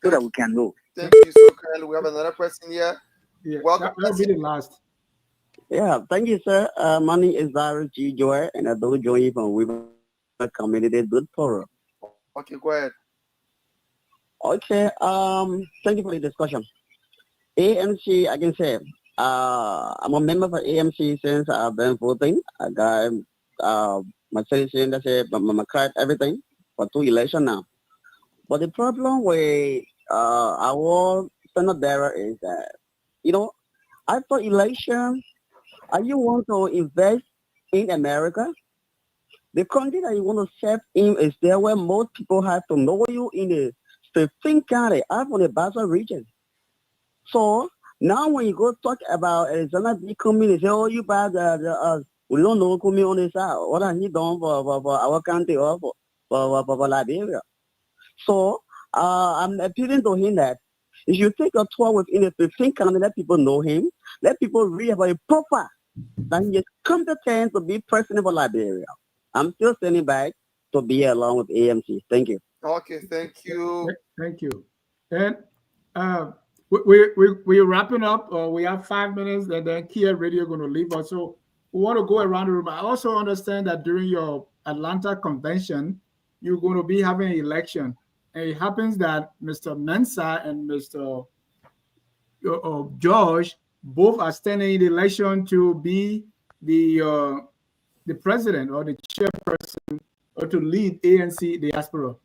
so that we can know. Thank you so kindly. We have another person here. Yeah, welcome. That'll be the last. Yeah, thank you, sir. My name is Darryl G. Joy, and I do join you from Women Community Good Forum. Okay, go ahead. Okay, thank you for the discussion. ANC, I can say, I'm a member for ANC since I've been voting. I got my citizen, that's it, my card, everything. for 2 elections now. But the problem with our standard bearer is that, after election, are you want to invest in America? The country that you want to serve in is there where most people have to know you in the 15 county, I'm from the Basel region. So now when you go talk about Arizona becoming, they say, oh, you buy we don't know coming on this side. What are he done for our country or for Liberia? So I'm appealing to him that if you take a tour within the 15 county, let people know him, let people read about a proper, that he is competent to be president for Liberia. I'm still standing back to be along with AMC. Thank you. Okay, thank you. Thank you. And we're wrapping up. We have 5 minutes, and then Kear Radio going to leave us. So we want to go around the room. I also understand that during your Atlanta convention, you're going to be having an election. And it happens that Mr. Mensah and Mr. George both are standing in the election to be the president or the chairperson or to lead ANC Diaspora.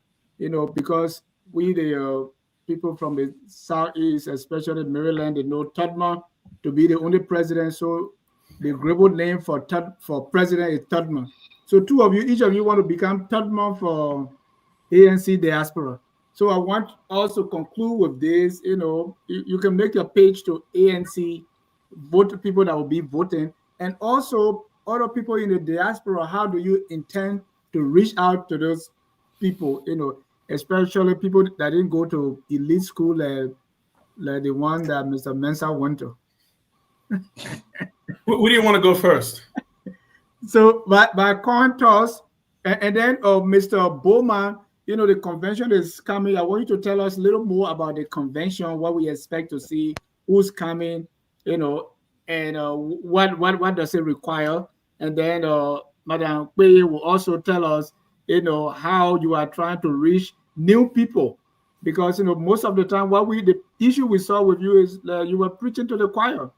Because we, the people from the Southeast, especially Maryland, they know Todman to be the only president. So the Gribble name for president is Todman. So each of you want to become Todman for ANC Diaspora. So I want also conclude with this. You can make your page to ANC, vote people that will be voting, and also other people in the diaspora. How do you intend to reach out to those people? Especially people that didn't go to elite school, like the one that Mr. Mensah went to. Who do you want to go first? So by coin toss, and then Mr. Bowman, the convention is coming. I want you to tell us a little more about the convention, what we expect to see, who's coming, and what does it require. And then Madam Nyaquoi will also tell us, how you are trying to reach new people. Because, most of the time, the issue we saw with you is you were preaching to the choir.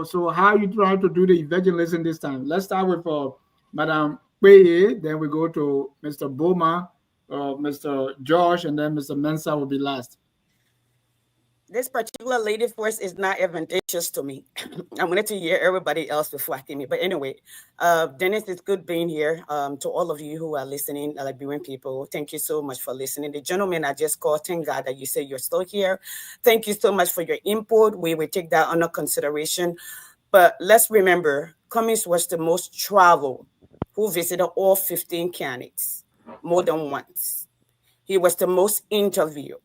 So how you trying to do the evangelism this time? Let's start with Madam Nyaquoi, then we go to Mr. Bowman, Mr. Josh, and then Mr. Mensah will be last. This particular lady force is not advantageous to me. I wanted to hear everybody else before I came in. But anyway, Dennis, it's good being here. To all of you who are listening, Liberian people, thank you so much for listening. The gentleman I just called, thank God that you say you're still here. Thank you so much for your input. We will take that under consideration. But let's remember, Cummings was the most traveled, who visited all 15 counties more than once. He was the most interviewed.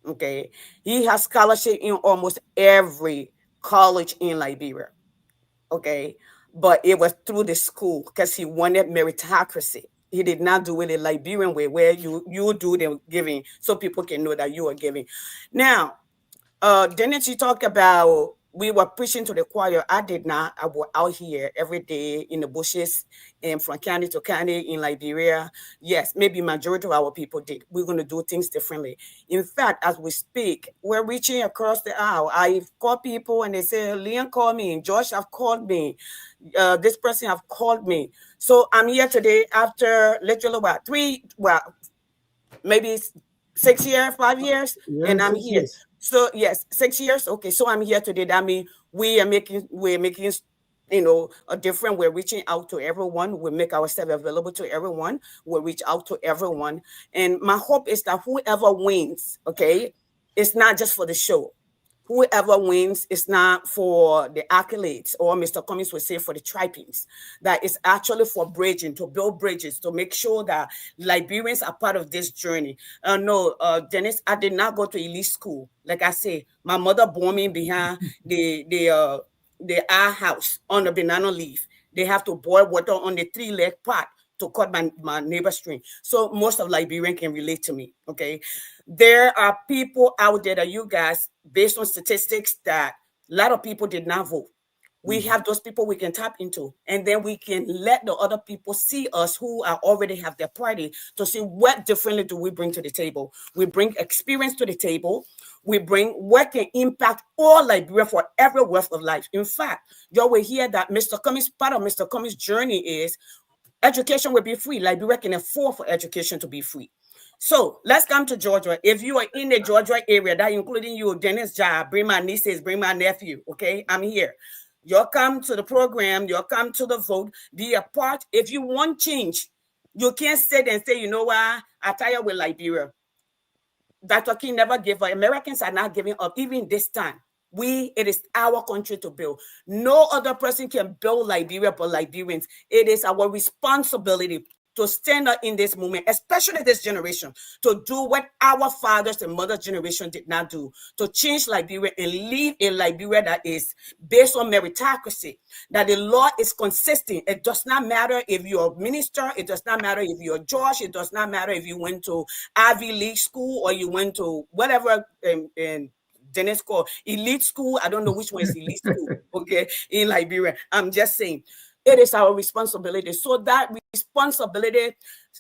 Okay, he has scholarship in almost every college in Liberia. Okay, but it was through the school because he wanted meritocracy. He did not do it the Liberian way, where you do the giving so people can know that you are giving. Now, didn't you talk about we were preaching to the choir? I did not. I was out here every day in the bushes and from county to county in Liberia. Yes, maybe majority of our people did. We're going to do things differently. In fact, as we speak, we're reaching across the aisle. I call people and they say, Leon called me, Josh have called me, this person have called me. So I'm here today after literally maybe 6 years, 5 years, and I'm here. Years. So yes, 6 years. Okay, so I'm here today. That means we're making a different. We're reaching out to everyone. We make ourselves available to everyone. We reach out to everyone, and my hope is that whoever wins, okay, it's not just for the show. Whoever wins is not for the accolades, or Mr. Cummings would say for the trappings. That is actually for bridging, to build bridges, to make sure that Liberians are part of this journey. No, Dennis, I did not go to elite school. Like I say, my mother bore me behind the house on the banana leaf. They have to boil water on the 3-leg pot to cut my neighbor's string. So most of Liberian can relate to me, okay? There are people out there that you guys, based on statistics, that a lot of people did not vote. We have those people we can tap into, and then we can let the other people see us who are already have their party to see what differently do we bring to the table. We bring experience to the table. We bring what can impact all Liberia for every walk of life. In fact, you will hear that Mr. Cummings, part of Mr. Cummings' journey is education will be free. Liberia can afford for education to be free. So let's come to Georgia. If you are in the Georgia area, that including you, Dennis Job, bring my nieces, bring my nephew, okay? I'm here. You'll come to the program, you'll come to the vote, be a part. If you want change, you can't sit and say, you know what, I tired with Liberia. Dr. King never gave up. Americans are not giving up, even this time. It is our country to build. No other person can build Liberia but Liberians. It is our responsibility to stand up in this movement, especially this generation, to do what our fathers and mothers' generation did not do, to change Liberia and leave a Liberia that is based on meritocracy, that the law is consistent. It does not matter if you're a minister, it does not matter if you're a judge, it does not matter if you went to Ivy League school or you went to whatever Dennis called elite school. I don't know which one is elite school, okay, in Liberia. I'm just saying. It is our responsibility. So that responsibility,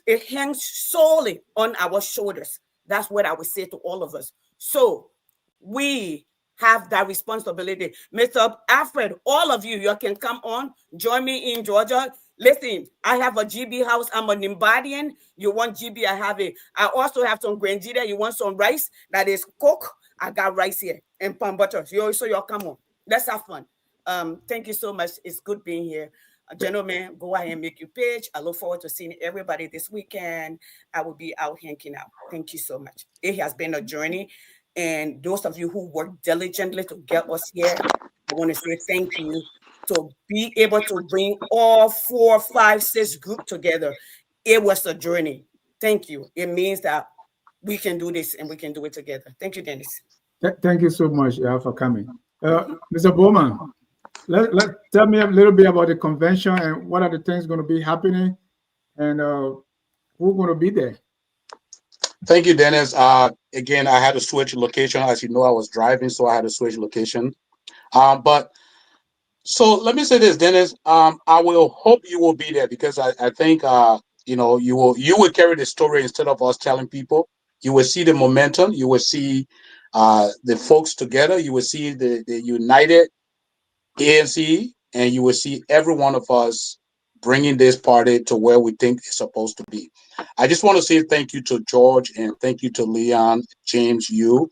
it hangs solely on our shoulders. That's what I would say to all of us. So we have that responsibility. Mr. Alfred, all of you, you can come on, join me in Georgia. Listen, I have a GB house. I'm an Imbadian. You want GB, I have it. I also have some Grangida. You want some rice that is cooked? I got rice here and palm butter. So y'all come on. Let's have fun. Thank you so much. It's good being here. Gentlemen, go ahead and make your page. I look forward to seeing everybody this weekend. I will be out hanging out. Thank you so much. It has been a journey. And those of you who worked diligently to get us here, I want to say thank you. To be able to bring all 4, 5, 6 groups together, it was a journey. Thank you. It means that we can do this and we can do it together. Thank you, Dennis. Thank you so much for coming. Mr. Bowman, let tell me a little bit about the convention and what are the things going to be happening and who's going to be there. Thank you, Dennis. Again, I had to switch location. As you know, I was driving, so I had to switch location. But so let me say this, Dennis. I will hope you will be there because I think you know you will carry the story instead of us telling people. You will see the momentum. You will see the folks together. You will see the united ANC, and you will see every one of us bringing this party to where we think it's supposed to be. I just want to say thank you to George and thank you to Leon, James, you,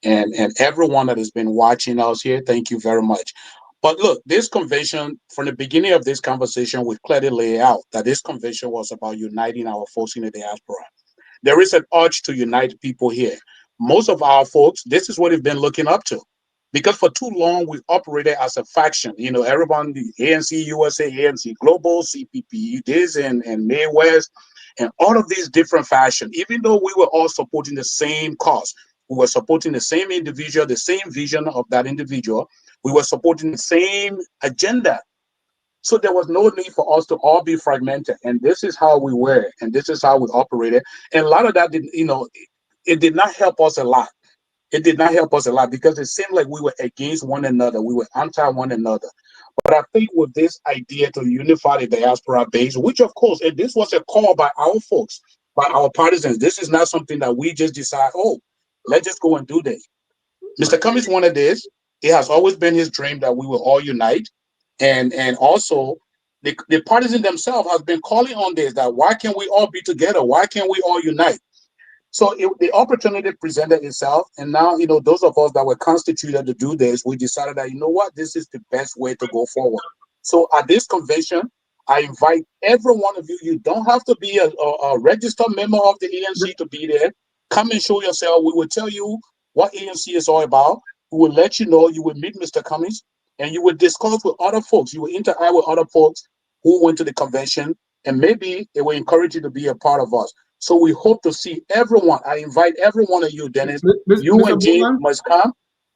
and everyone that has been watching us here. Thank you very much. But look, this convention, from the beginning of this conversation, we clearly lay out that this convention was about uniting our folks in the diaspora. There is an urge to unite people here. Most of our folks, this is what they've been looking up to. Because for too long, we operated as a faction. You know, everyone, the ANC USA, ANC Global, CPP, this and May West, and all of these different factions, even though we were all supporting the same cause, we were supporting the same individual, the same vision of that individual, we were supporting the same agenda. So there was no need for us to all be fragmented. And this is how we were, and this is how we operated. And a lot of that, it did not help us a lot. It did not help us a lot because it seemed like we were against one another. We were anti one another. But I think with this idea to unify the diaspora base, which of course, and this was a call by our folks, by our partisans. This is not something that we just decide, oh, let's just go and do this. Mr. Cummings wanted this. It has always been his dream that we will all unite. And also, the partisans themselves have been calling on this, that why can't we all be together? Why can't we all unite? So the opportunity presented itself, and now, those of us that were constituted to do this, we decided that, you know what, this is the best way to go forward. So at this convention, I invite every one of you. You don't have to be a registered member of the ANC to be there. Come and show yourself. We will tell you what ANC is all about. We will let you know. You will meet Mr. Cummings, and you will discuss with other folks. You will interact with other folks who went to the convention, and maybe it will encourage you to be a part of us. So we hope to see everyone. I invite every one of you, Dennis. You and James must come.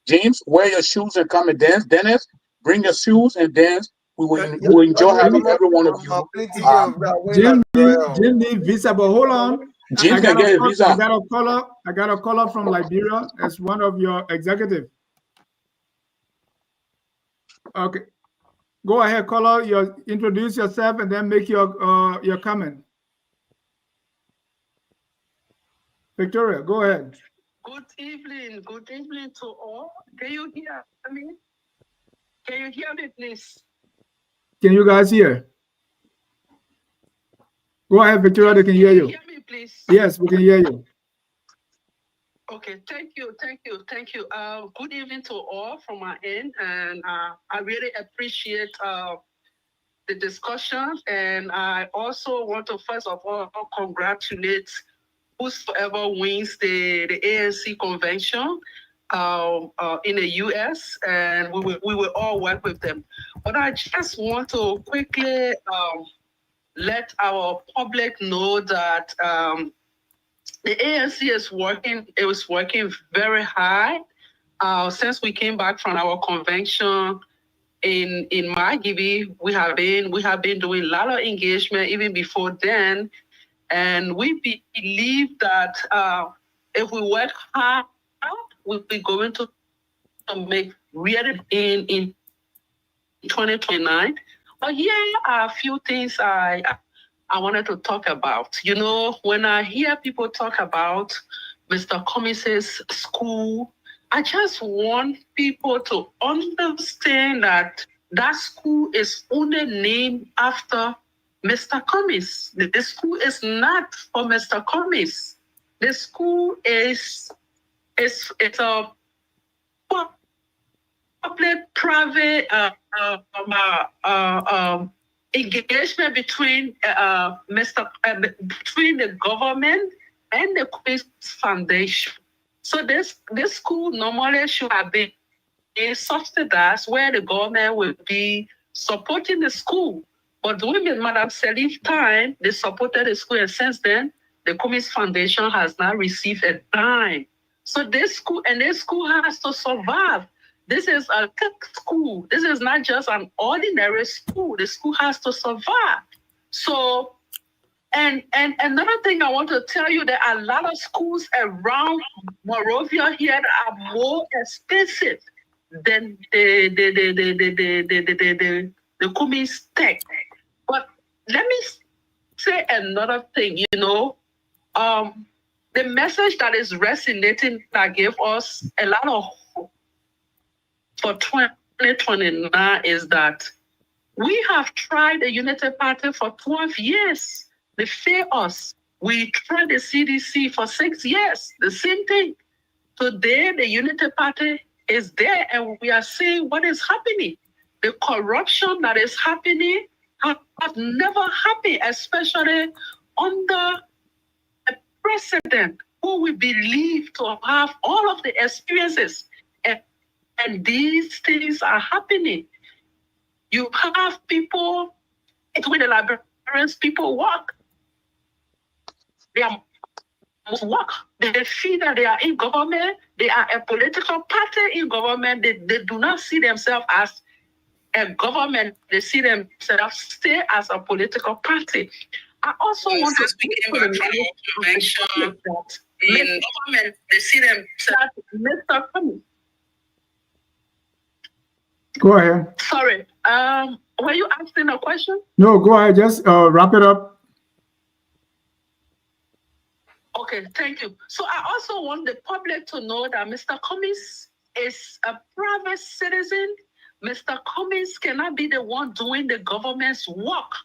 James, wear your shoes and come and dance. Dennis, bring your shoes and dance. We will enjoy having every one of you. Jim need visa, but hold on. James can get a visa. I got a caller from Liberia as one of your executives. Okay. Go ahead, caller. Introduce yourself and then make your comment. Victoria, go ahead. Good evening. Good evening to all. Can you hear me? Can you hear me, please? Can you guys hear? Go ahead, Victoria, they can hear you. Hear me, please. Yes, we can hear you. Okay, thank you. Good evening to all from my end, and I really appreciate the discussion, and I also want to first of all congratulate whosoever wins the ANC convention in the US, and we will all work with them. But I just want to quickly let our public know that the ANC is working. It was working very hard since we came back from our convention in Margibi. We have been doing a lot of engagement even before then, and we believe that if we work hard, we'll be going to make really in 2029. But here are a few things I wanted to talk about. You know, when I hear people talk about Mr. Cummings' school, I just want people to understand that that school is only named after Mr. Cummings. The school is not for Mr. Cummings. The school is a public-private engagement between between the government and the Queen's Foundation. So this school normally should have been subsidized, where the government will be supporting the school. But during Madam Salif's time, they supported the school, and since then, the Queen's Foundation has not received a dime. So this school has to survive. This is a school. This is not just an ordinary school. The school has to survive. So, and another thing I want to tell you, there are a lot of schools around Monrovia here that are more expensive than the Cummings Tech. But let me say another thing. You know, the message that is resonating that gave us a lot of hope for 2029 is that we have tried the Unity Party for 12 years. They failed us. We tried the CDC for 6 years. The same thing. Today, the Unity Party is there, and we are seeing what is happening. The corruption that is happening has never happened, especially under a president who we believe to have all of the experiences. And these things are happening. You have people with the librarians, people work. They are work. They feel that they are in government. They are a political party in government. They do not see themselves as a government. They see themselves still as a political party. I also want to speak about the convention in government. They see themselves Mr. Cummings. Go ahead. Sorry. Were you asking a question? No, go ahead. Just wrap it up. Okay, thank you. So I also want the public to know that Mr. Cummings is a private citizen. Mr. Cummings cannot be the one doing the government's work.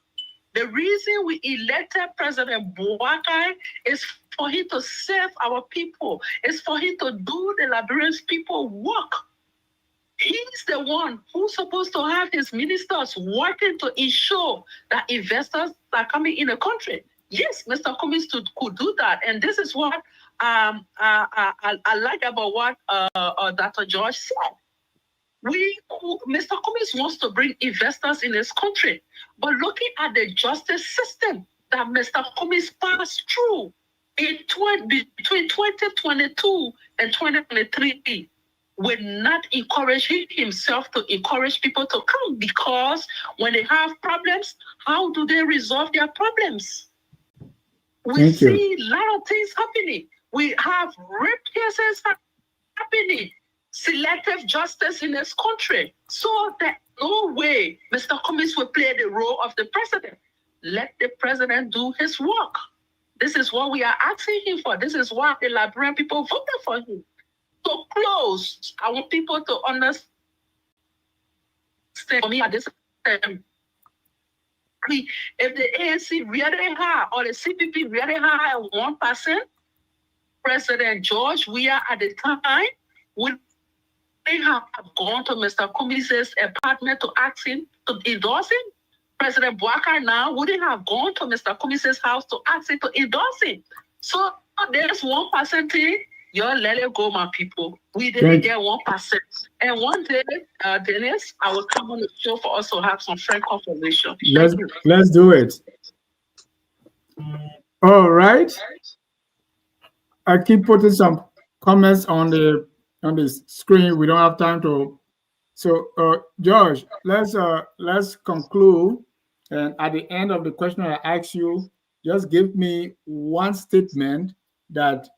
The reason we elected President Bouakai is for him to serve our people. It's for him to do the Liberians' people work. He's the one who's supposed to have his ministers working to ensure that investors are coming in the country. Yes, Mr. Cummings could do that. And this is what I like about what Dr. George said. Mr. Cummings wants to bring investors in this country. But looking at the justice system that Mr. Cummings passed through between 2022 and 2023, will not encourage himself to encourage people to come, because when they have problems, how do they resolve their problems? We see a lot of things happening. We have rape cases happening, selective justice in this country. So there's no way Mr. Cummings will play the role of the president. Let the president do his work. This is what we are asking him for. This is why the Liberian people voted for him. So close. I want people to understand me at this time. If the ANC really high or the CPP really high at 1%, President George Weah at the time would they have gone to Mr. Kumise's apartment to ask him to endorse him? President Bouakai now wouldn't have gone to Mr. Kumise's house to ask him to endorse him. So there's 1% thing. Y'all let it go, my people. We didn't get 1%. And one day, Dennis, I will come on the show for us to have some frank conversation. Let's do it. All right. I keep putting some comments on the screen. We don't have time to. So, George, let's conclude. And at the end of the question I ask you, just give me one statement that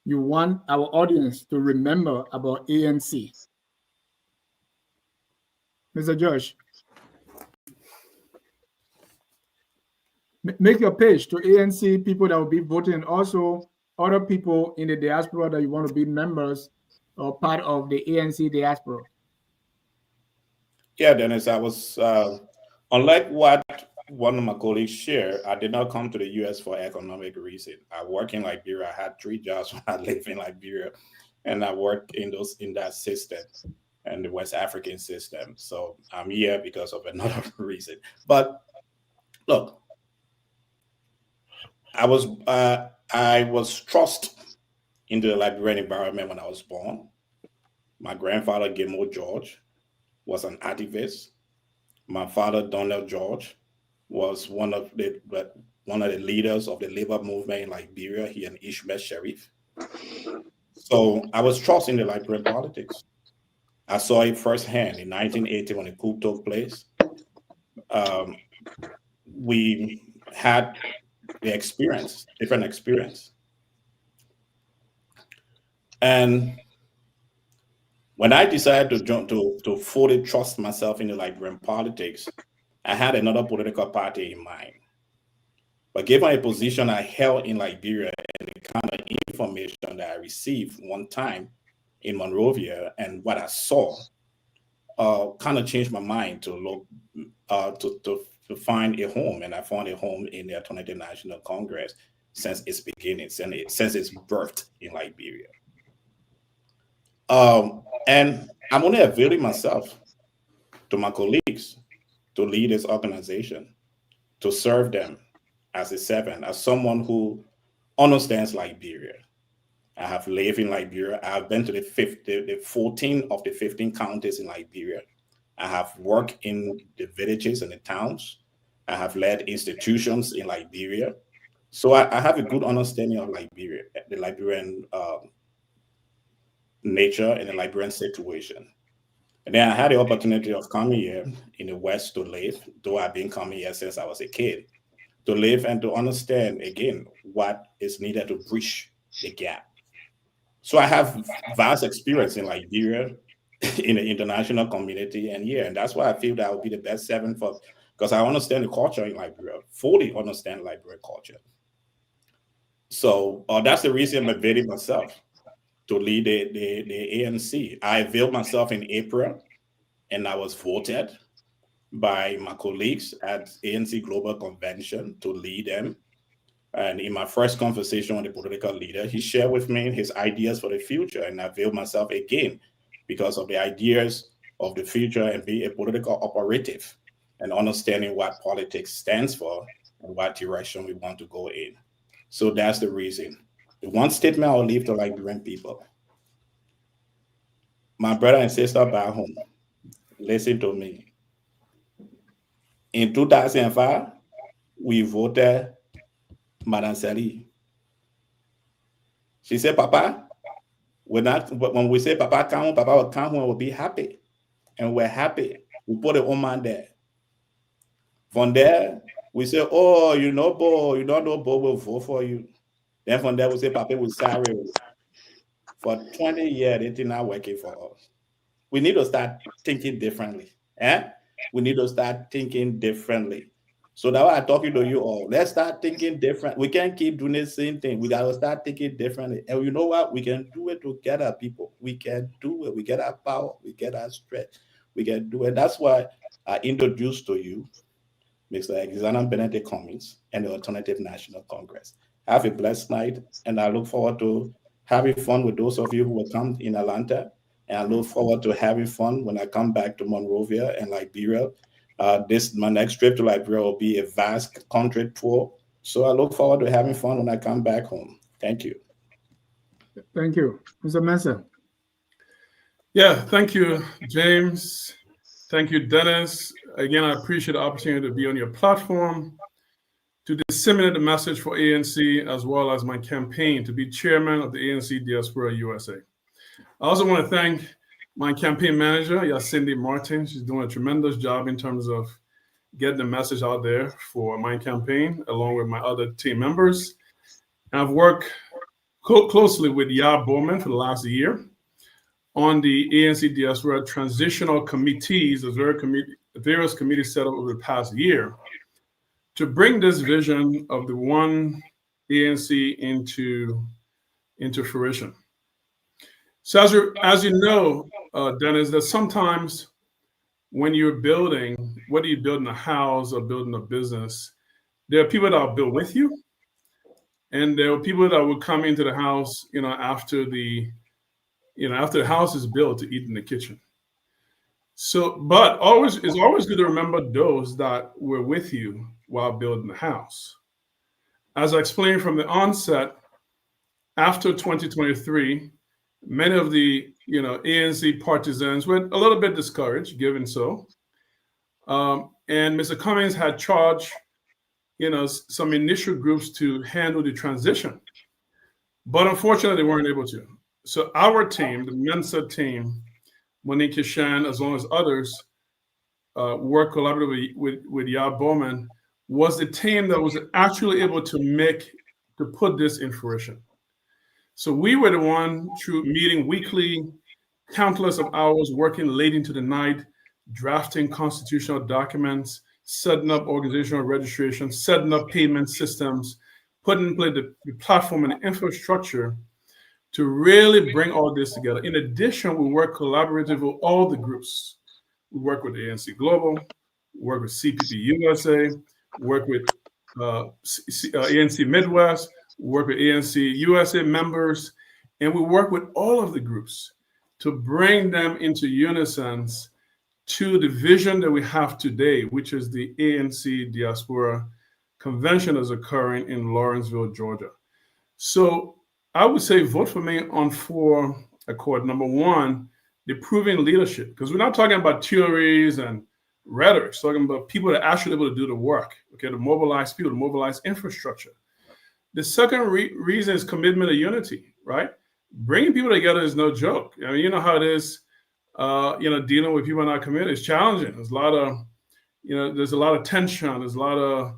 you want our audience to remember about ANC. Mr. George, make your pitch to ANC people that will be voting, and also other people in the diaspora that you want to be members or part of the ANC diaspora. Yeah, Dennis, I was, unlike what one of my colleagues shared, I did not come to the US for economic reason. I work in Liberia. I had 3 jobs when I lived in Liberia, and I worked in that system and the West African system. So I'm here because of another reason. But look, I was thrust into the Liberian environment when I was born. My grandfather, Gilmore George, was an activist. My father, Donald George, was one of the leaders of the labor movement in Liberia, he and Ishmael Sharif. So I was thrust into Liberian politics. I saw it firsthand in 1980 when the coup took place. We had the experience, different experience. And when I decided to fully trust myself in the Liberian politics, I had another political party in mind. But given a position I held in Liberia and the kind of information that I received one time in Monrovia and what I saw, kind of changed my mind to look to find a home, and I found a home in the Alternative National Congress since its beginning, since its birth in Liberia. And I'm only availing myself to my colleagues to lead this organization, to serve them as a servant, as someone who understands Liberia. I have lived in Liberia. I have been to the 14 of the 15 counties in Liberia. I have worked in the villages and the towns. I have led institutions in Liberia. So I have a good understanding of Liberia, the Liberian nature and the Liberian situation. And then I had the opportunity of coming here in the West to live, though I've been coming here since I was a kid, to live and to understand, again, what is needed to bridge the gap. So I have vast experience in Liberia, in the international community, and that's why I feel that I would be the best servant because I understand the culture in Liberia, fully understand Liberian culture. So that's the reason I'm availing myself to lead the ANC. I availed myself in April, and I was voted by my colleagues at ANC Global Convention to lead them. And in my first conversation with the political leader, he shared with me his ideas for the future, and I availed myself again because of the ideas of the future and be a political operative and understanding what politics stands for and what direction we want to go in. So that's the reason. The one statement I'll leave to Liberian people. My brother and sister back home, listen to me. In 2005, we voted Madame Sally. She said, Papa, when we say Papa come home, Papa will come home and will be happy. And we're happy. We put a woman there. From there, we say, oh, you know, Bo, you don't know Bo will vote for you. Then from there, we say, Papa will sorry. For 20 years, it's not working for us. We need to start thinking differently. We need to start thinking differently. So that's why I'm talking to you all. Let's start thinking different. We can't keep doing the same thing. We got to start thinking differently. And you know what? We can do it together, people. We can do it. We get our power. We get our strength. We can do it. That's why I introduced to you Mr. Alexander Benedict Cummings, and the Alternative National Congress. Have a blessed night, and I look forward to having fun with those of you who will come in Atlanta, and I look forward to having fun when I come back to Monrovia and Liberia. My next trip to Liberia will be a vast country tour, so I look forward to having fun when I come back home. Thank you. Thank you. Mr. Mensah. Yeah, thank you, James. Thank you, Dennis. Again, I appreciate the opportunity to be on your platform to disseminate the message for ANC, as well as my campaign to be chairman of the ANC Diaspora USA. I also want to thank my campaign manager, Cindy Martin. She's doing a tremendous job in terms of getting the message out there for my campaign, along with my other team members. And I've worked closely with Bowman for the last year on the ANC Diaspora transitional committees, the various committees set up over the past year, to bring this vision of the one ANC into fruition. So as you know, Dennis, that sometimes when you're building, whether you're building a house or building a business, there are people that will build with you, and there are people that will come into the house, after the house is built, to eat in the kitchen. So, but it's always good to remember those that were with you while building the house. As I explained from the onset, after 2023, many of the ANC partisans were a little bit discouraged, given so. And Mr. Cummings had charged some initial groups to handle the transition. But unfortunately, they weren't able to. So our team, the Mensah team, Monique Kishan, as well as others, worked collaboratively with Bowman, was the team that was actually able to put this in fruition. So we were the one through meeting weekly, countless of hours, working late into the night, drafting constitutional documents, setting up organizational registration, setting up payment systems, putting in place the platform and the infrastructure to really bring all this together. In addition, we work collaboratively with all the groups. We work with ANC Global, we work with CPP USA, work with ANC Midwest, work with ANC USA members, and we work with all of the groups to bring them into unison to the vision that we have today, which is the ANC Diaspora Convention that's occurring in Lawrenceville, Georgia. So I would say vote for me on 4 accord. Number 1, the proven leadership, because we're not talking about theories and rhetoric, we're talking about people that are actually able to do the work, to mobilize people, to mobilize infrastructure. The second reason is commitment to unity, right? Bringing people together is no joke. I mean, you know how it is, dealing with people in our community is challenging. There's a lot of tension. There's a lot of,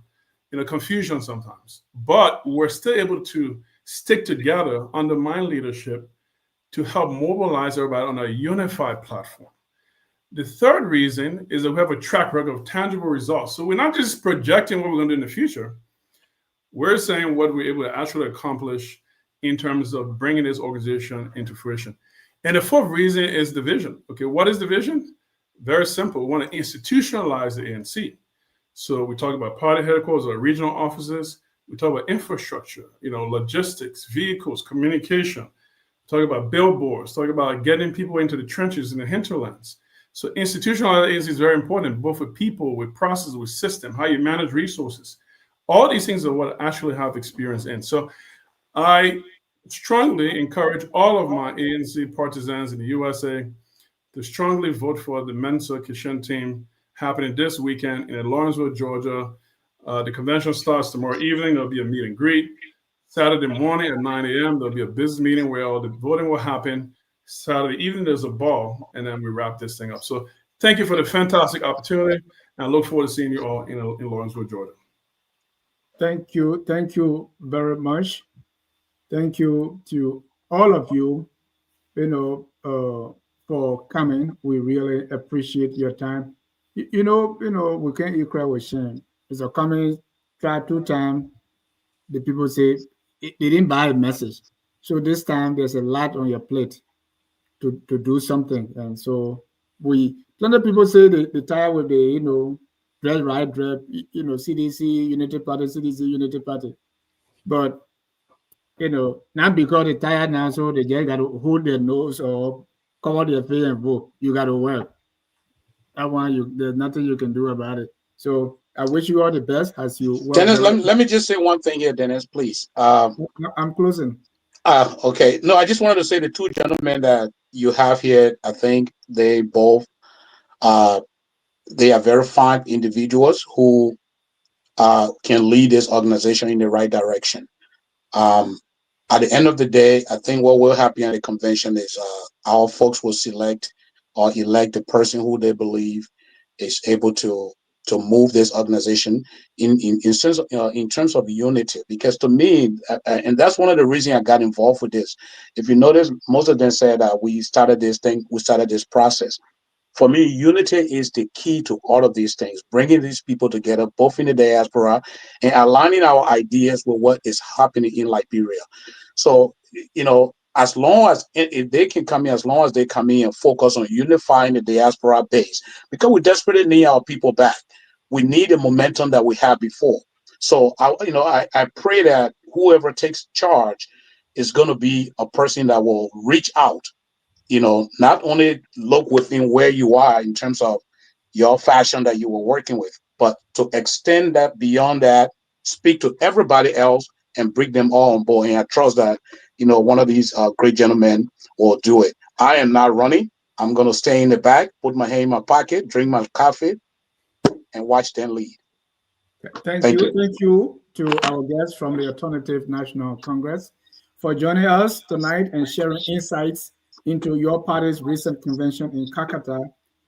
confusion sometimes. But we're still able to stick together under my leadership to help mobilize everybody on a unified platform. The third reason is that we have a track record of tangible results. So we're not just projecting what we're going to do in the future. We're saying what we're able to actually accomplish in terms of bringing this organization into fruition. And the fourth reason is the vision. Okay, what is the vision? Very simple. We want to institutionalize the ANC. So we talk about party headquarters or regional offices. We talk about infrastructure, logistics, vehicles, communication. Talk about billboards. Talk about getting people into the trenches in the hinterlands. So institutionalization is very important, both with people, with processes, with system, how you manage resources. All these things are what I actually have experience in. So I strongly encourage all of my ANC partisans in the USA to strongly vote for the Mensah Kishan team happening this weekend in Lawrenceville, Georgia. The convention starts tomorrow evening. There'll be a meet and greet. Saturday morning at 9 a.m., there'll be a business meeting where all the voting will happen. Saturday evening, there's a ball, and then we wrap this thing up. So thank you for the fantastic opportunity, and I look forward to seeing you all in Lawrenceville, Georgia. Thank you. Thank you very much. Thank you to all of you, for coming. We really appreciate your time. We can't eat crab with shame. Mr. Cummings tried 2 times. The people say they didn't buy a message. So this time there's a lot on your plate to do something. And so plenty of people say they tired with the, dress right, dress, CDC, Unity Party, CDC, Unity Party. But, not because they're tired now, so they just got to hold their nose or cover their face and vote. You got to work. That one, there's nothing you can do about it. So I wish you all the best as you work. Dennis, let me just say one thing here, Dennis, please. I'm closing. Okay. No, I just wanted to say the two gentlemen that you have here, I think they both they are very fine individuals who can lead this organization in the right direction. At the end of the day, I think what will happen at the convention is our folks will select or elect the person who they believe is able to move this organization in terms of unity. Because to me, and that's one of the reasons I got involved with this. If you notice, most of them said that we started this process. For me, unity is the key to all of these things, bringing these people together, both in the diaspora and aligning our ideas with what is happening in Liberia. So, as long as if they can come in, as long as they come in and focus on unifying the diaspora base, because we desperately need our people back. We need the momentum that we had before. So, I pray that whoever takes charge is going to be a person that will reach out. Not only look within where you are in terms of your fashion that you were working with, but to extend that beyond that, speak to everybody else and bring them all on board. And I trust that, one of these great gentlemen will do it. I am not running. I'm going to stay in the back, put my hand in my pocket, drink my coffee, and watch them lead. Thank you. Thank you to our guests from the Alternative National Congress for joining us tonight and sharing insights into your party's recent convention in Kakata,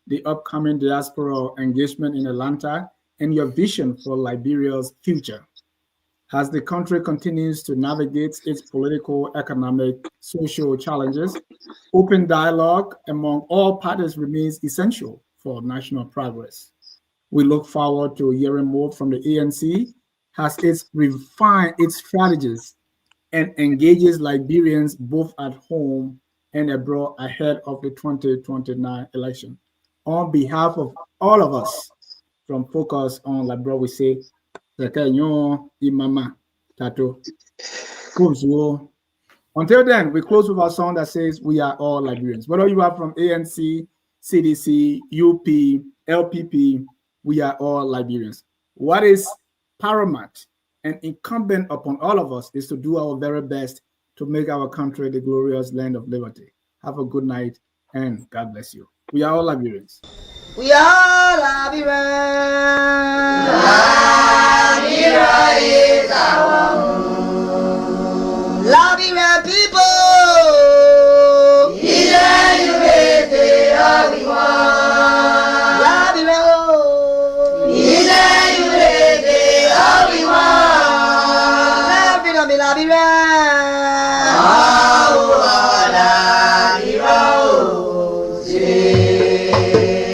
the upcoming diaspora engagement in Atlanta, and your vision for Liberia's future. As the country continues to navigate its political, economic, social challenges, open dialogue among all parties remains essential for national progress. We look forward to hearing more from the ANC as it refines its strategies and engages Liberians both at home and abroad ahead of the 2029 election. On behalf of all of us from Focus on Liberia, we say, Imama Tato. Until then, we close with our song that says, we are all Liberians. Whether you are from ANC, CDC, UP, LPP, we are all Liberians. What is paramount and incumbent upon all of us is to do our very best to make our country the glorious land of liberty. Have a good night and God bless you. We are all Liberians. We are Liberians.